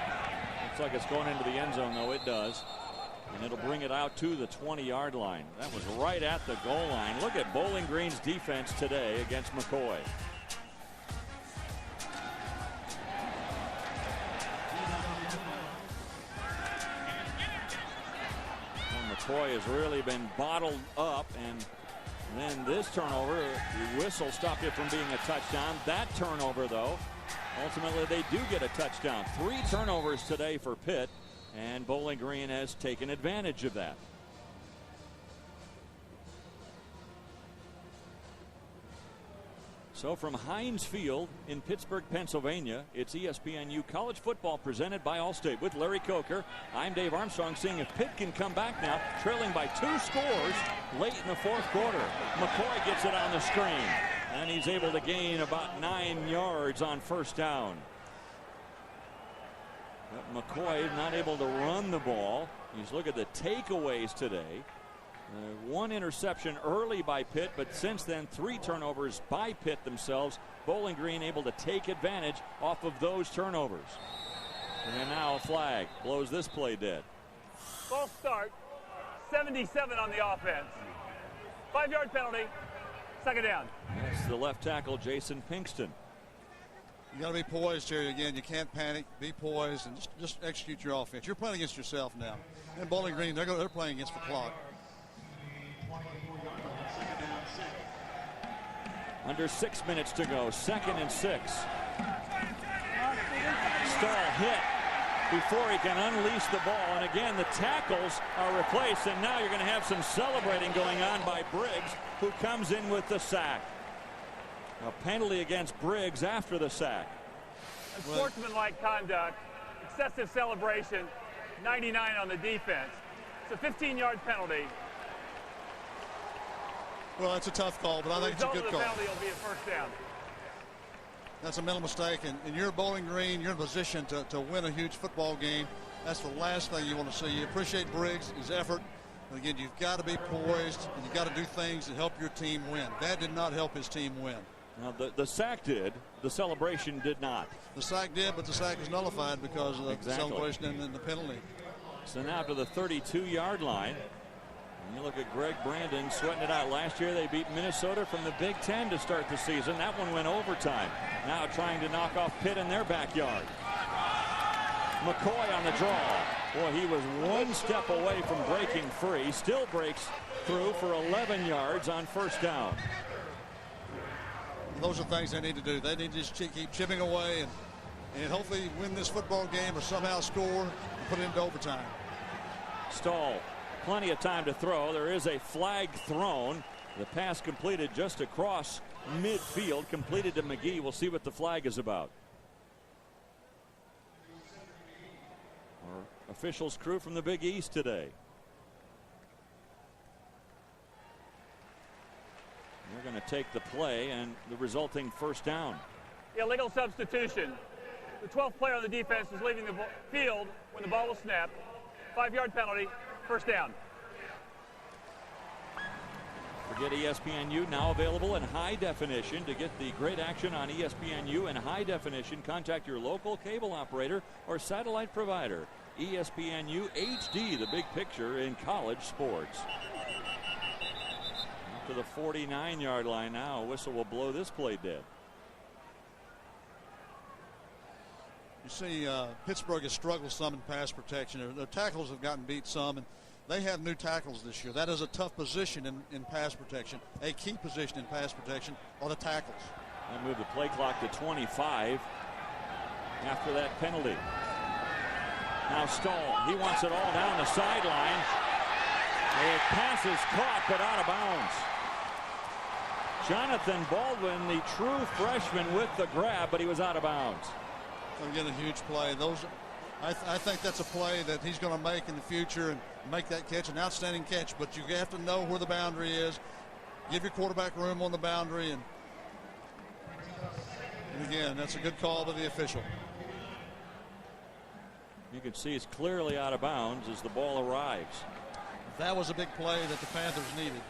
A: Looks like it's going into the end zone, though. It does. And it'll bring it out to the 20-yard line. That was right at the goal line. Look at Bowling Green's defense today against McCoy. Well, McCoy has really been bottled up, and then this turnover, the whistle stopped it from being a touchdown. That turnover, though, ultimately they do get a touchdown. 3 turnovers today for Pitt, and Bowling Green has taken advantage of that. So from Heinz Field in Pittsburgh, Pennsylvania, it's ESPNU College Football presented by Allstate with Larry Coker. I'm Dave Armstrong, seeing if Pitt can come back now, trailing by 2 scores late in the 4th quarter. McCoy gets it on the screen, and he's able to gain about 9 yards on first down. But McCoy not able to run the ball. You just look at the takeaways today. 1 interception early by Pitt, but since then 3 turnovers by Pitt themselves. Bowling Green able to take advantage off of those turnovers. And now a flag blows this play dead.
E: False start. 77 on the offense. 5-yard penalty. 2nd down.
A: That's the left tackle, Jason Pinkston.
B: You got to be poised here. Again, you can't panic. Be poised and just execute your offense. You're playing against yourself now. And Bowling Green, they're playing against the clock.
A: Under 6 minutes to go. 2nd and 6. Stahl hit before he can unleash the ball. And again, the tackles are replaced. And now you're going to have some celebrating going on by Briggs, who comes in with the sack. A penalty against Briggs after the sack.
E: Unsportsmanlike conduct, excessive celebration, 99 on the defense. It's a 15-yard penalty.
B: Well, that's a tough call, but I think it's a good call.
E: The penalty will be a first down.
B: That's a mental mistake, and you're Bowling Green. You're in a position to win a huge football game. That's the last thing you want to see. You appreciate Briggs, his effort. But again, you've got to be poised, and you've got to do things to help your team win. That did not help his team win.
A: Now, the sack did. The celebration did not.
B: The sack did, but the sack was nullified because of the celebration and the penalty.
A: So now to the 32-yard line. And you look at Greg Brandon sweating it out. Last year they beat Minnesota from the Big Ten to start the season. That one went overtime. Now trying to knock off Pitt in their backyard. McCoy on the draw. Boy, he was one step away from breaking free. Still breaks through for 11 yards on first down.
B: Those are things they need to do. They need to just keep chipping away and hopefully win this football game or somehow score and put it into overtime.
A: Stahl, plenty of time to throw. There is a flag thrown. The pass completed just across midfield, completed to McGee. We'll see what the flag is about. Our officials crew from the Big East today. They're going to take the play and the resulting first down.
E: Illegal substitution. The 12th player on the defense was leaving the field when the ball was snapped. 5-yard penalty, first down.
A: Forget ESPNU, now available in high definition. To get the great action on ESPNU in high definition, contact your local cable operator or satellite provider. ESPNU HD, the big picture in college sports. To the 49-yard line now. A whistle will blow this play dead.
B: You see Pittsburgh has struggled some in pass protection. Their tackles have gotten beat some, and they have new tackles this year. That is a tough position in pass protection. A key position in pass protection are the tackles.
A: They move the play clock to 25 after that penalty. Now Stahl, he wants it all down the sideline. The pass is caught but out of bounds. Jonathan Baldwin, the true freshman, with the grab, but he was out of bounds.
B: Again, a huge play. I think that's a play that he's going to make in the future and make that catch, an outstanding catch. But you have to know where the boundary is. Give your quarterback room on the boundary, and again, that's a good call by the official.
A: You can see it's clearly out of bounds as the ball arrives.
B: That was a big play that the Panthers needed.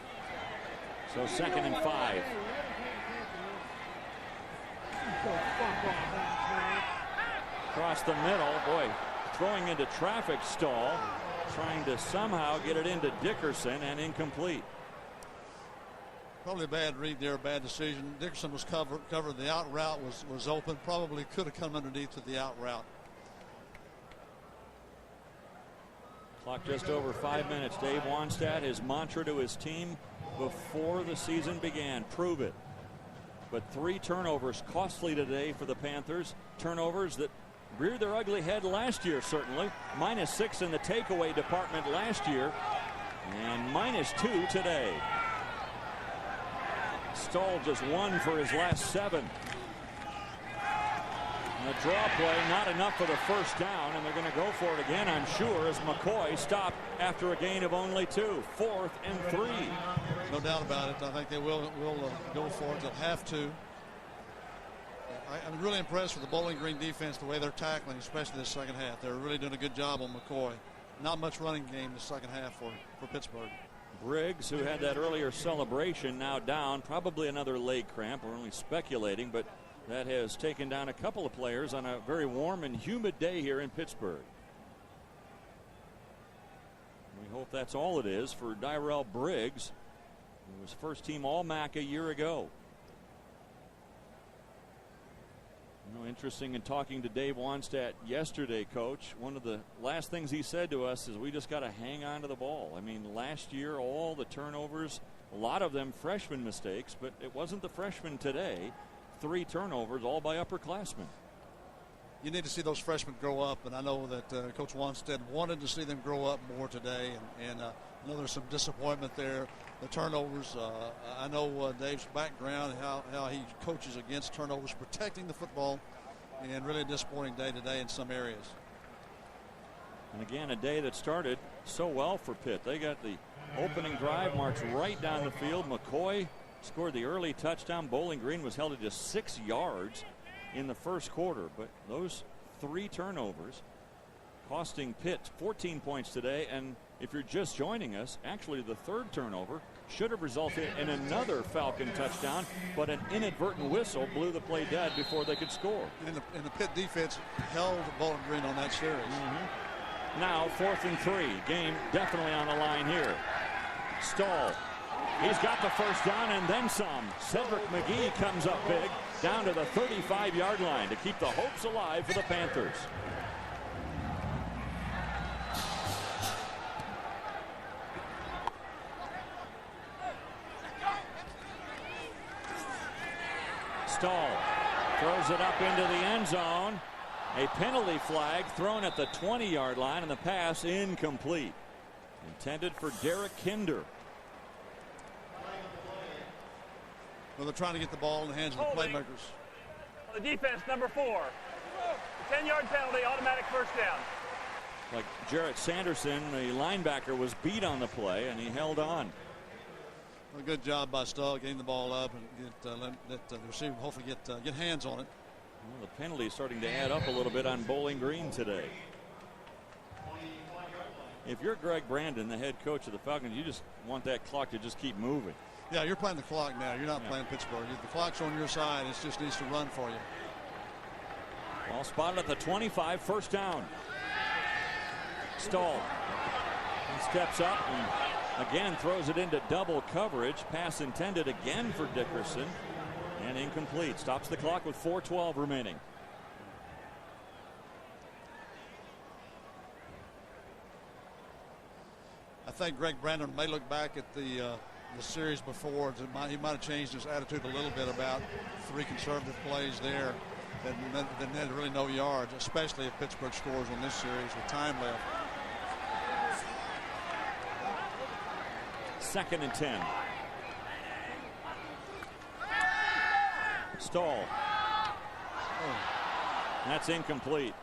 A: So 2nd and 5. Across the middle, boy, throwing into traffic. Stahl trying to somehow get it into Dickerson, and incomplete.
B: Probably a bad read there, a bad decision. Dickerson was covered. The out route was open. Probably could have come underneath to the out route.
A: Clock just over 5 minutes. Dave Wannstedt, his mantra to his team before the season began: prove it. But 3 turnovers costly today for the Panthers. Turnovers that reared their ugly head last year, certainly. -6 in the takeaway department last year, and -2 today. Stahl just 1 for his last 7. And the draw play not enough for the first down, and they're going to go for it again, I'm sure, as McCoy stopped after a gain of only 2. 4th and 3.
B: No doubt about it. I think they will go for it. They'll have to. I'm really impressed with the Bowling Green defense, the way they're tackling, especially this second half. They're really doing a good job on McCoy. Not much running game in the second half for Pittsburgh.
A: Briggs, who had that earlier celebration, now down. Probably another leg cramp. We're only speculating, but that has taken down a couple of players on a very warm and humid day here in Pittsburgh. We hope that's all it is for Dyrell Briggs, who was first team All-MAC a year ago. You know, interesting in talking to Dave Wannstedt yesterday, Coach, one of the last things he said to us is we just got to hang on to the ball. I mean, last year, all the turnovers A lot of them freshman mistakes, but it wasn't the freshmen today. 3 turnovers, all by upperclassmen.
B: You need to see those freshmen grow up, and I know that Coach Wanstead wanted to see them grow up more today, and I know there's some disappointment there. The turnovers, I know Dave's background, how he coaches against turnovers, protecting the football, and really a disappointing day today in some areas.
A: And again, a day that started so well for Pitt. They got the opening drive, marched right down the field. McCoy scored the early touchdown. Bowling Green was held at just 6 yards in the first quarter, but those 3 turnovers costing Pitt 14 points today. And if you're just joining us, actually the 3rd turnover should have resulted in another Falcon touchdown, but an inadvertent whistle blew the play dead before they could score.
B: And the Pitt defense held Bowling Green on that series.
A: Now 4th and 3. Game definitely on the line here. Stahl. He's got the first down and then some. Cedric McGee comes up big down to the 35-yard line to keep the hopes alive for the Panthers. Stahl throws it up into the end zone. A penalty flag thrown at the 20-yard line, and the pass incomplete. Intended for Derek Kinder.
B: Well, they're trying to get the ball in the hands of the playmakers.
E: The defense, number 4. 10-yard penalty, automatic first down.
A: Like Jarrett Sanderson, the linebacker, was beat on the play, and he held on.
B: Well, good job by Stahl getting the ball up and let the receiver hopefully get hands on it.
A: Well, the penalty is starting to add up a little bit on Bowling Green today. If you're Greg Brandon, the head coach of the Falcons, you just want that clock to just keep moving.
B: Yeah, you're playing the clock now. You're not playing Pittsburgh. The clock's on your side. It just needs to run for you.
A: Ball spotted at the 25, first down. Stahl. He steps up and again throws it into double coverage. Pass intended again for Dickerson. And incomplete. Stops the clock with 4:12 remaining.
B: I think Greg Brandon may look back at the series before. He might have changed his attitude a little bit about 3 conservative plays there that netted really no yards, especially if Pittsburgh scores on this series with time left.
A: 2nd and 10. Stahl. That's incomplete.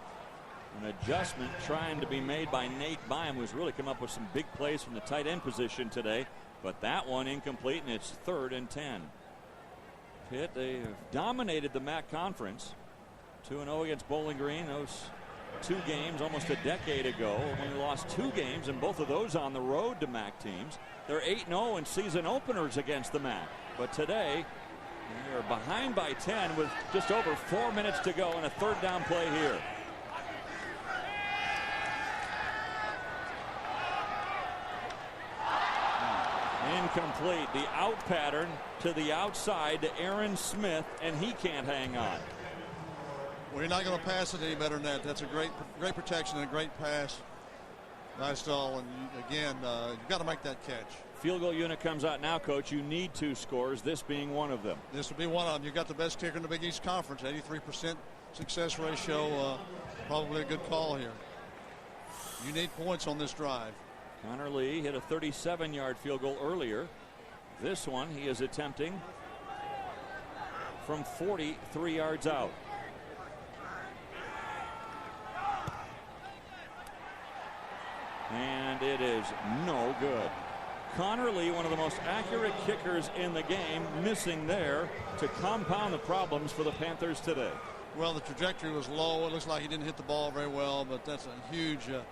A: An adjustment trying to be made by Nate Byam, who's really come up with some big plays from the tight end position today. But that one incomplete, and it's 3rd and 10. Pitt, they have dominated the MAC conference. 2-0 against Bowling Green. Those 2 games almost a decade ago. Only lost 2 games, and both of those on the road to MAC teams. They're 8-0 in season openers against the MAC. But today, they're behind by 10 with just over 4 minutes to go and a 3rd down play here. Incomplete. The out pattern to the outside to Aaron Smith, and he can't hang on.
B: Well, you're not going to pass it any better than that. That's a great protection and a great pass by Stahl. And again, you've got to make that catch.
A: Field goal unit comes out now, Coach. You need 2 scores, this being one of them.
B: This will be one of them. You've got the best kicker in the Big East Conference, 83% success ratio. Probably a good call here. You need points on this drive.
A: Connor Lee hit a 37-yard field goal earlier. This one he is attempting from 43 yards out. And it is no good. Connor Lee, one of the most accurate kickers in the game, missing there to compound the problems for the Panthers today.
B: Well, the trajectory was low. It looks like he didn't hit the ball very well, but that's a huge, a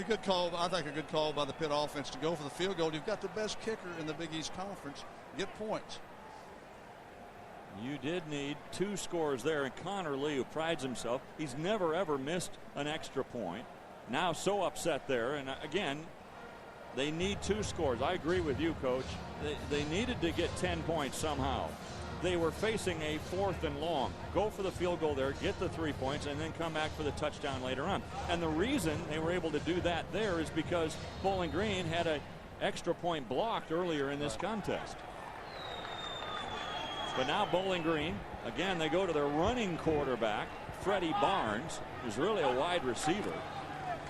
B: good call. I think a good call by the Pitt offense to go for the field goal. You've got the best kicker in the Big East Conference. Get points.
A: You did need 2 scores there, and Connor Lee, who prides himself, he's never ever missed an extra point. Now so upset there, and again, they need 2 scores. I agree with you, Coach. They needed to get 10 points somehow. They were facing a 4th and long. Go for the field goal there, get the 3 points, and then come back for the touchdown later on. And the reason they were able to do that there is because Bowling Green had a extra point blocked earlier in this contest. But now Bowling Green, again, they go to their running quarterback, Freddie Barnes, who's really a wide receiver.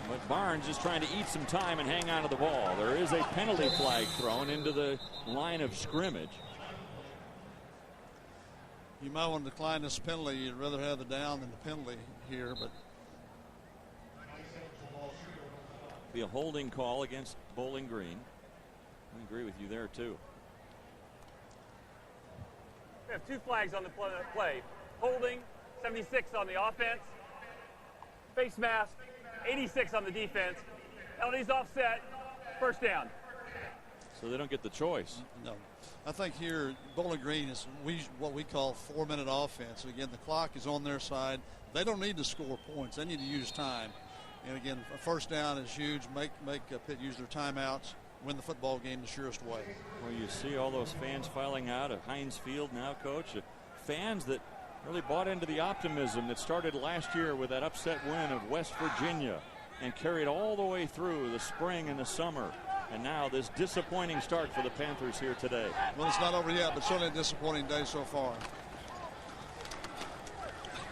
A: But Barnes is trying to eat some time and hang on to the ball. There is a penalty flag thrown into the line of scrimmage.
B: You might want to decline this penalty. You'd rather have the down than the penalty here, but
A: be a holding call against Bowling Green. I agree with you there too.
E: We have 2 flags on the play. Holding, 76 on the offense. Face mask, 86 on the defense. Penalties offset, first down.
A: So they don't get the choice.
B: No. I think here Bowling Green is what we call 4-minute offense. Again, the clock is on their side. They don't need to score points. They need to use time. And again, a first down is huge. Make Pitt use their timeouts. Win the football game the surest way.
A: Well, you see all those fans filing out at Heinz Field now, Coach. Fans that really bought into the optimism that started last year with that upset win of West Virginia and carried all the way through the spring and the summer. And now this disappointing start for the Panthers here today.
B: Well, it's not over yet, but certainly a disappointing day so far.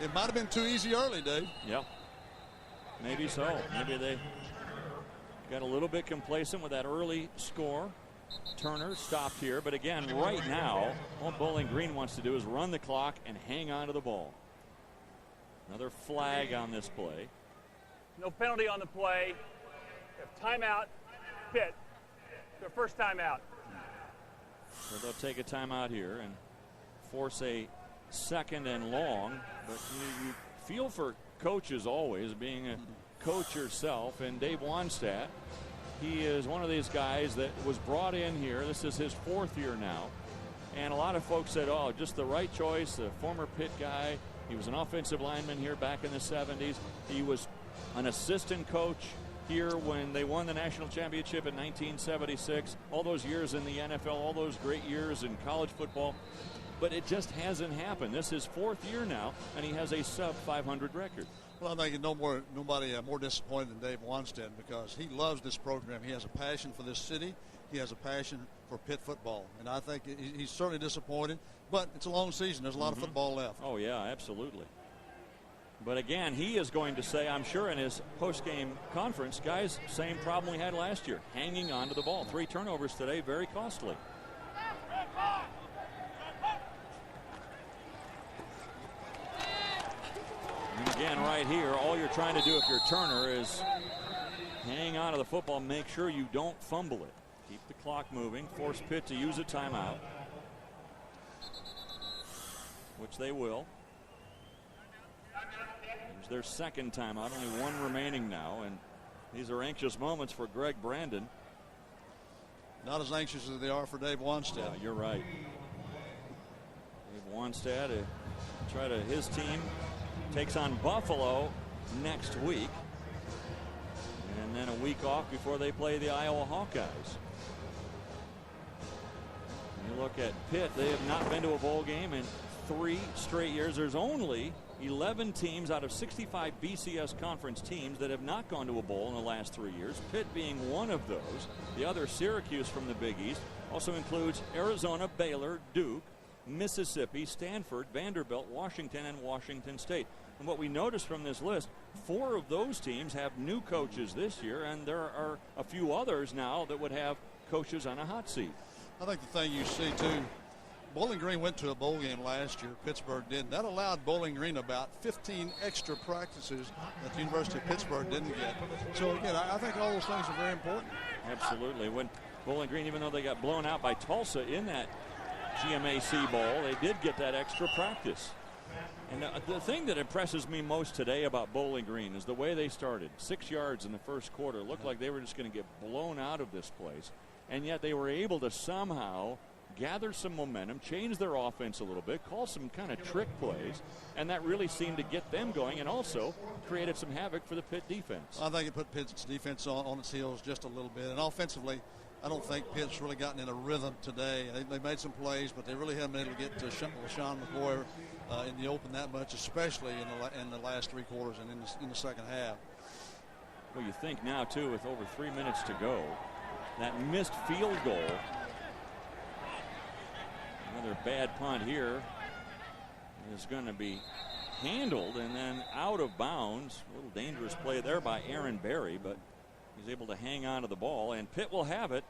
B: It might have been too easy early, Dave.
A: Yeah, maybe so. Maybe they got a little bit complacent with that early score. Turner stopped here, but again, right now, all Bowling Green wants to do is run the clock and hang on to the ball. Another flag on this play.
E: No penalty on the play. We have timeout, Pitt. Their first timeout.
A: So they'll take a timeout here and force a second and long. But you feel for coaches always, being a coach yourself, and Dave Wannstedt. He is one of these guys that was brought in here. This is his 4th year now. And a lot of folks said, oh, just the right choice, the former Pitt guy. He was an offensive lineman here back in the 70s. He was an assistant coach here when they won the national championship in 1976. All those years in the NFL, all those great years in college football. But it just hasn't happened. This is his 4th year now, and he has a sub-500 record.
B: Well, I think nobody more disappointed than Dave Wannstedt, because he loves this program. He has a passion for this city. He has a passion for Pitt football. And I think he's certainly disappointed, but it's a long season. There's a lot of football left.
A: Oh, yeah, absolutely. But again, he is going to say, I'm sure in his post-game conference, guys, same problem we had last year, hanging on to the ball. 3 turnovers today, very costly. And again, right here, all you're trying to do if you're Turner is hang on to the football, make sure you don't fumble it. Keep the clock moving, force Pitt to use a timeout, which they will. Use their second timeout, only 1 remaining now, and these are anxious moments for Greg Brandon.
B: Not as anxious as they are for Dave Wannstedt.
A: Yeah, you're right. Dave Wannstedt, his team takes on Buffalo next week, and then a week off before they play the Iowa Hawkeyes. You look at Pitt, they have not been to a bowl game in 3 straight years. There's only 11 teams out of 65 BCS conference teams that have not gone to a bowl in the last 3 years, Pitt being one of those. The other, Syracuse from the Big East, also includes Arizona, Baylor, Duke, Mississippi, Stanford, Vanderbilt, Washington, and Washington State. And what we notice from this list, 4 of those teams have new coaches this year, and there are a few others now that would have coaches on a hot seat.
B: I think the thing you see, too, Bowling Green went to a bowl game last year. Pittsburgh didn't. That allowed Bowling Green about 15 extra practices that the University of Pittsburgh didn't get. So, again, I think all those things are very important.
A: Absolutely. When Bowling Green, even though they got blown out by Tulsa in that GMAC Bowl, they did get that extra practice. And the thing that impresses me most today about Bowling Green is the way they started. 6 yards in the first quarter. It looked like they were just going to get blown out of this place. And yet they were able to somehow gather some momentum, change their offense a little bit, call some kind of trick plays, and that really seemed to get them going and also created some havoc for the Pitt defense.
B: I think it put Pitt's defense on its heels just a little bit. And offensively, I don't think Pitt's really gotten in a rhythm today. They made some plays, but they really haven't been able to get to LaShawn McCoy in the open that much, especially in the last 3 quarters and in the second half.
A: Well, you think now, too, with over 3 minutes to go, that missed field goal. Another bad punt here is going to be handled and then out of bounds. A little dangerous play there by Aaron Berry, but he's able to hang on to the ball, and Pitt will have it.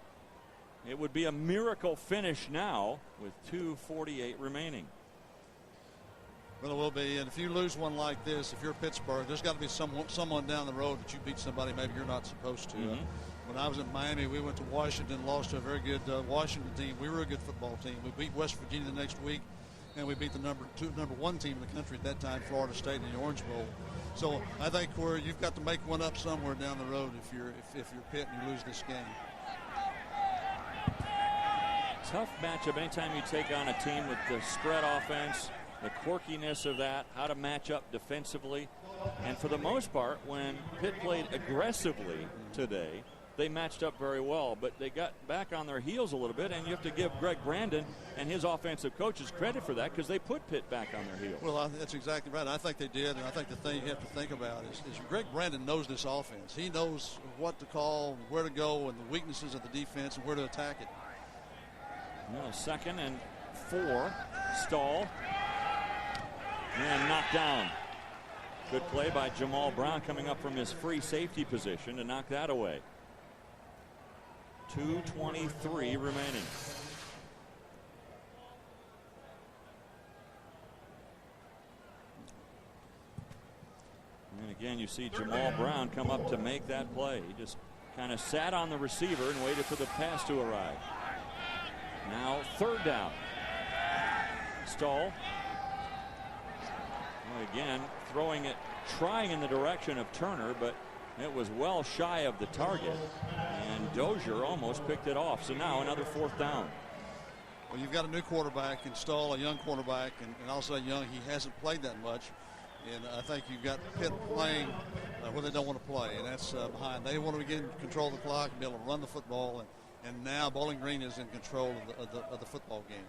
A: It would be a miracle finish now with 2:48 remaining.
B: Well, it will be, and if you lose one like this, if you're Pittsburgh, there's got to be someone down the road that you beat somebody maybe you're not supposed to. When I was in Miami, we went to Washington, lost to a very good Washington team. We were a good football team. We beat West Virginia the next week, and we beat the number one team in the country at that time, Florida State, in the Orange Bowl. So I think you've got to make one up somewhere down the road if you're Pitt and you lose this game.
A: Tough matchup anytime you take on a team with the spread offense, the quirkiness of that, how to match up defensively. And for the most part, when Pitt played aggressively today, they matched up very well, but they got back on their heels a little bit, and you have to give Greg Brandon and his offensive coaches credit for that because they put Pitt back on their heels.
B: Well, that's exactly right. I think they did, and I think the thing you have to think about is Greg Brandon knows this offense. He knows what to call, where to go, and the weaknesses of the defense and where to attack it.
A: Well, 2nd and 4. Stahl. And knocked down. Good play by Jamal Brown coming up from his free safety position to knock that away. 2:23 remaining. And again, you see Jamal Brown come up to make that play. He just kind of sat on the receiver and waited for the pass to arrive. Now 3rd down. Stahl. Well, again, throwing it, trying in the direction of Turner, but it was well shy of the target, and Dozier almost picked it off. So now another 4th down.
B: Well, you've got a new quarterback in Stahl, a young quarterback, and also young. He hasn't played that much, and I think you've got Pitt playing where they don't want to play, and that's behind. They want to get in control of the clock and be able to run the football, and now Bowling Green is in control of the football game.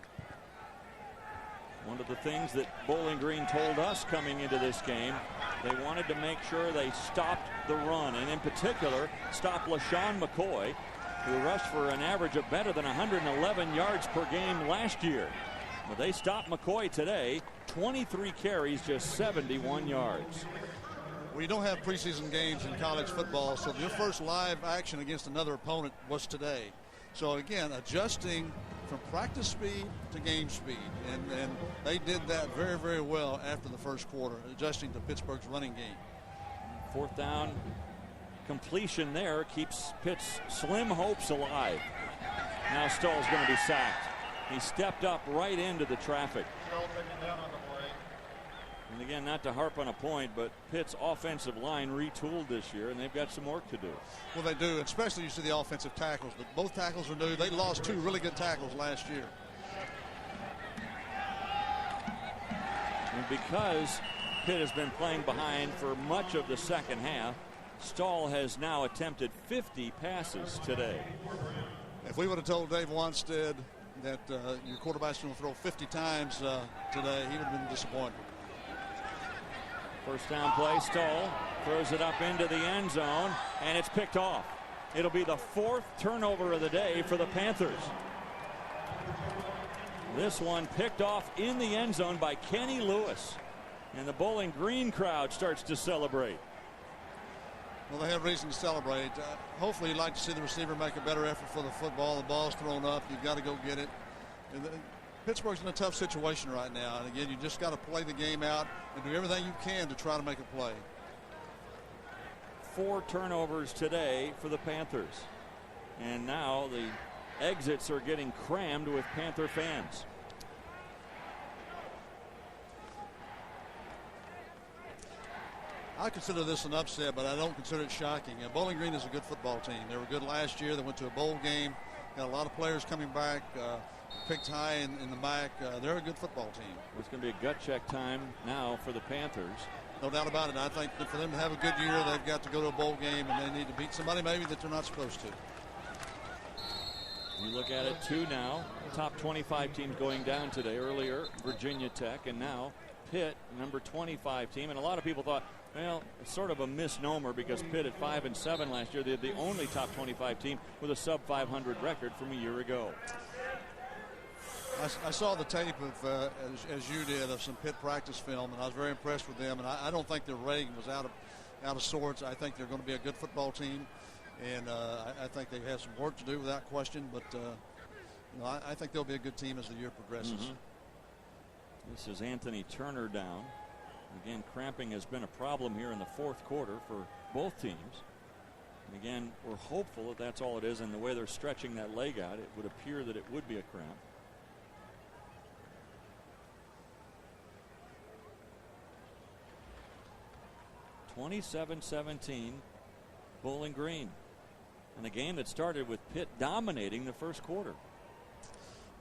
A: One of the things that Bowling Green told us coming into this game, they wanted to make sure they stopped the run, and in particular stopped LaShawn McCoy, who rushed for an average of better than 111 yards per game last year. But they stopped McCoy today, 23 carries, just 71 yards.
B: We don't have preseason games in college football, so your first live action against another opponent was today. So again, adjusting from practice speed to game speed, and they did that very, very well after the first quarter, adjusting to Pittsburgh's running game.
A: 4th down completion there keeps Pitt's slim hopes alive. Now Stahl's going to be sacked. He stepped up right into the traffic. And again, not to harp on a point, but Pitt's offensive line retooled this year, and they've got some work to do.
B: Well, they do, especially you see the offensive tackles. But both tackles are new. They lost 2 really good tackles last year.
A: And because Pitt has been playing behind for much of the second half, Stahl has now attempted 50 passes today.
B: If we would have told Dave Wanstead that your quarterback's going to throw 50 times today, he would have been disappointed.
A: First down play, Stahl throws it up into the end zone, and it's picked off. It'll be the 4th turnover of the day for the Panthers. This one picked off in the end zone by Kenny Lewis, and the Bowling Green crowd starts to celebrate.
B: Well, they have reason to celebrate. Hopefully you'd like to see the receiver make a better effort for the football. The ball's thrown up. You've got to go get it. Pittsburgh's in a tough situation right now, and again, you just got to play the game out and do everything you can to try to make a play.
A: 4 turnovers today for the Panthers, and now the exits are getting crammed with Panther fans.
B: I consider this an upset, but I don't consider it shocking. Bowling Green is a good football team. They were good last year. They went to a bowl game. Got a lot of players coming back. Picked high in the MAC. They're a good football team.
A: It's going to be a gut check time now for the Panthers.
B: No doubt about it. I think that for them to have a good year, they've got to go to a bowl game, and they need to beat somebody maybe that they're not supposed to.
A: You look at it, 2 now. Top 25 teams going down today. Earlier, Virginia Tech, and now Pitt, number 25 team. And a lot of people thought Well, it's sort of a misnomer because Pitt at 5-7 last year, they're the only top 25 team with a sub 500 record from a year ago.
B: I saw the tape of, as you did, of some Pitt practice film, and I was very impressed with them. And I don't think their rating was out of sorts. I think they're going to be a good football team, and I think they have some work to do without question. But I think they'll be a good team as the year progresses.
A: This is Anthony Turner down. Again, cramping has been a problem here in the fourth quarter for both teams. And again, we're hopeful that that's all it is, and the way they're stretching that leg out, it would appear that it would be a cramp. (27-17) Bowling Green, and a game that started with Pitt dominating the first quarter.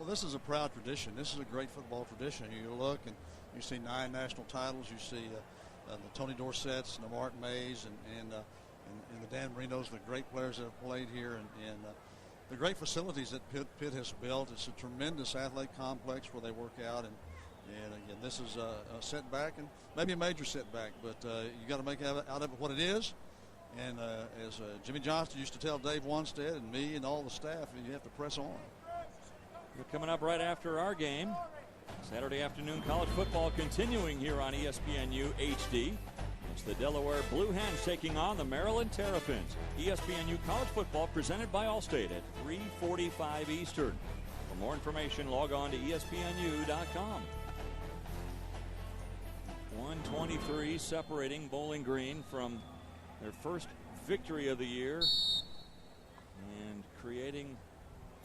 B: Well, this is a proud tradition. This is a great football tradition. You look and you see 9 national titles. You see the Tony Dorsetts and the Mark Mays and the Dan Marinos, the great players that have played here, and the great facilities that Pitt has built. It's a tremendous athletic complex where they work out. And again, this is a setback and maybe a major setback, but you got to make out of it what it is. And as Jimmy Johnston used to tell Dave Wanstead and me and all the staff, you have to press on.
A: We're coming up right after our game. Saturday afternoon college football continuing here on ESPNU HD. It's the Delaware Blue Hens taking on the Maryland Terrapins. ESPNU college football presented by Allstate at 3:45 Eastern. For more information, log on to ESPNU.com. 123 separating Bowling Green from their first victory of the year, and creating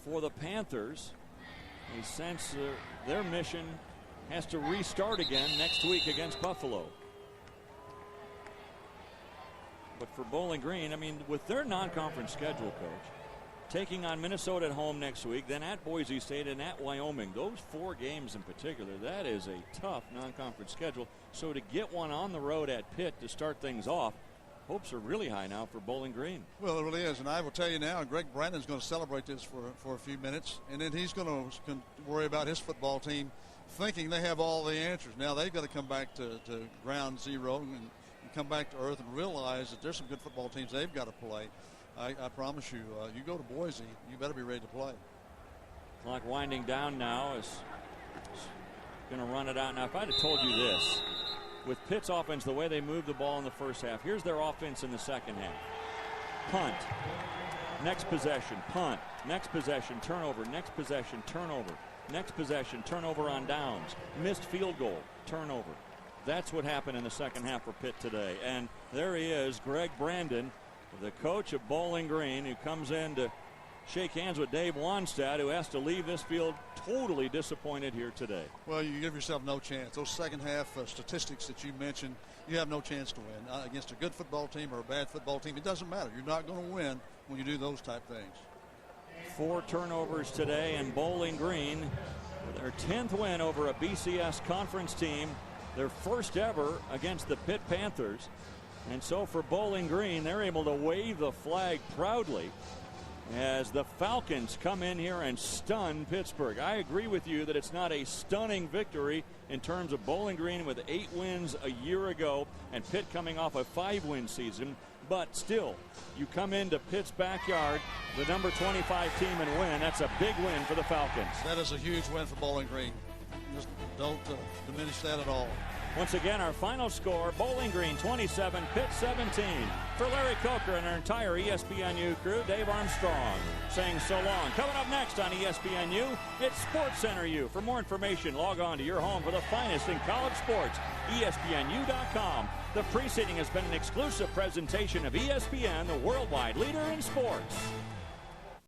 A: for the Panthers a sense their mission has to restart again next week against Buffalo. But for Bowling Green, I mean, with their non-conference schedule, Coach, taking on Minnesota at home next week, then at Boise State and at Wyoming, those 4 games in particular, that is a tough non-conference schedule. So to get one on the road at Pitt to start things off, hopes are really high now for Bowling Green.
B: Well, it really is, and I will tell you now, Greg Brandon's going to celebrate this for a few minutes, and then he's going to worry about his football team, thinking they have all the answers. Now they've got to come back to ground zero and come back to earth and realize that there's some good football teams they've got to play. I promise you, you go to Boise, you better be ready to play.
A: Clock winding down now is going to run it out. Now, if I'd have told you this, with Pitt's offense, the way they moved the ball in the first half, here's their offense in the second half. Punt, next possession, punt, next possession, turnover, next possession, turnover, next possession, turnover on downs, missed field goal, turnover. That's what happened in the second half for Pitt today. And there he is, Greg Brandon, the coach of Bowling Green, who comes in to shake hands with Dave Wanstead, who has to leave this field totally disappointed here today.
B: Well, you give yourself no chance. Those second half statistics that you mentioned, you have no chance to win against a good football team or a bad football team. It doesn't matter. You're not going to win when you do those type things.
A: 4 turnovers today, and Bowling Green with their 10th win over a BCS conference team, their first ever against the Pitt Panthers. And so for Bowling Green, they're able to wave the flag proudly as the Falcons come in here and stun Pittsburgh. I agree with you that it's not a stunning victory in terms of Bowling Green with 8 wins a year ago and Pitt coming off a 5-win season. But still, you come into Pitt's backyard, the number 25 team, and win. That's a big win for the Falcons.
B: That is a huge win for Bowling Green. Just don't diminish that at all.
A: Once again, our final score, Bowling Green 27, Pitt 17. For Larry Coker and our entire ESPNU crew, Dave Armstrong saying so long. Coming up next on ESPNU, it's SportsCenter U. For more information, log on to your home for the finest in college sports, ESPNU.com. The preceding has been an exclusive presentation of ESPN, the worldwide leader in sports.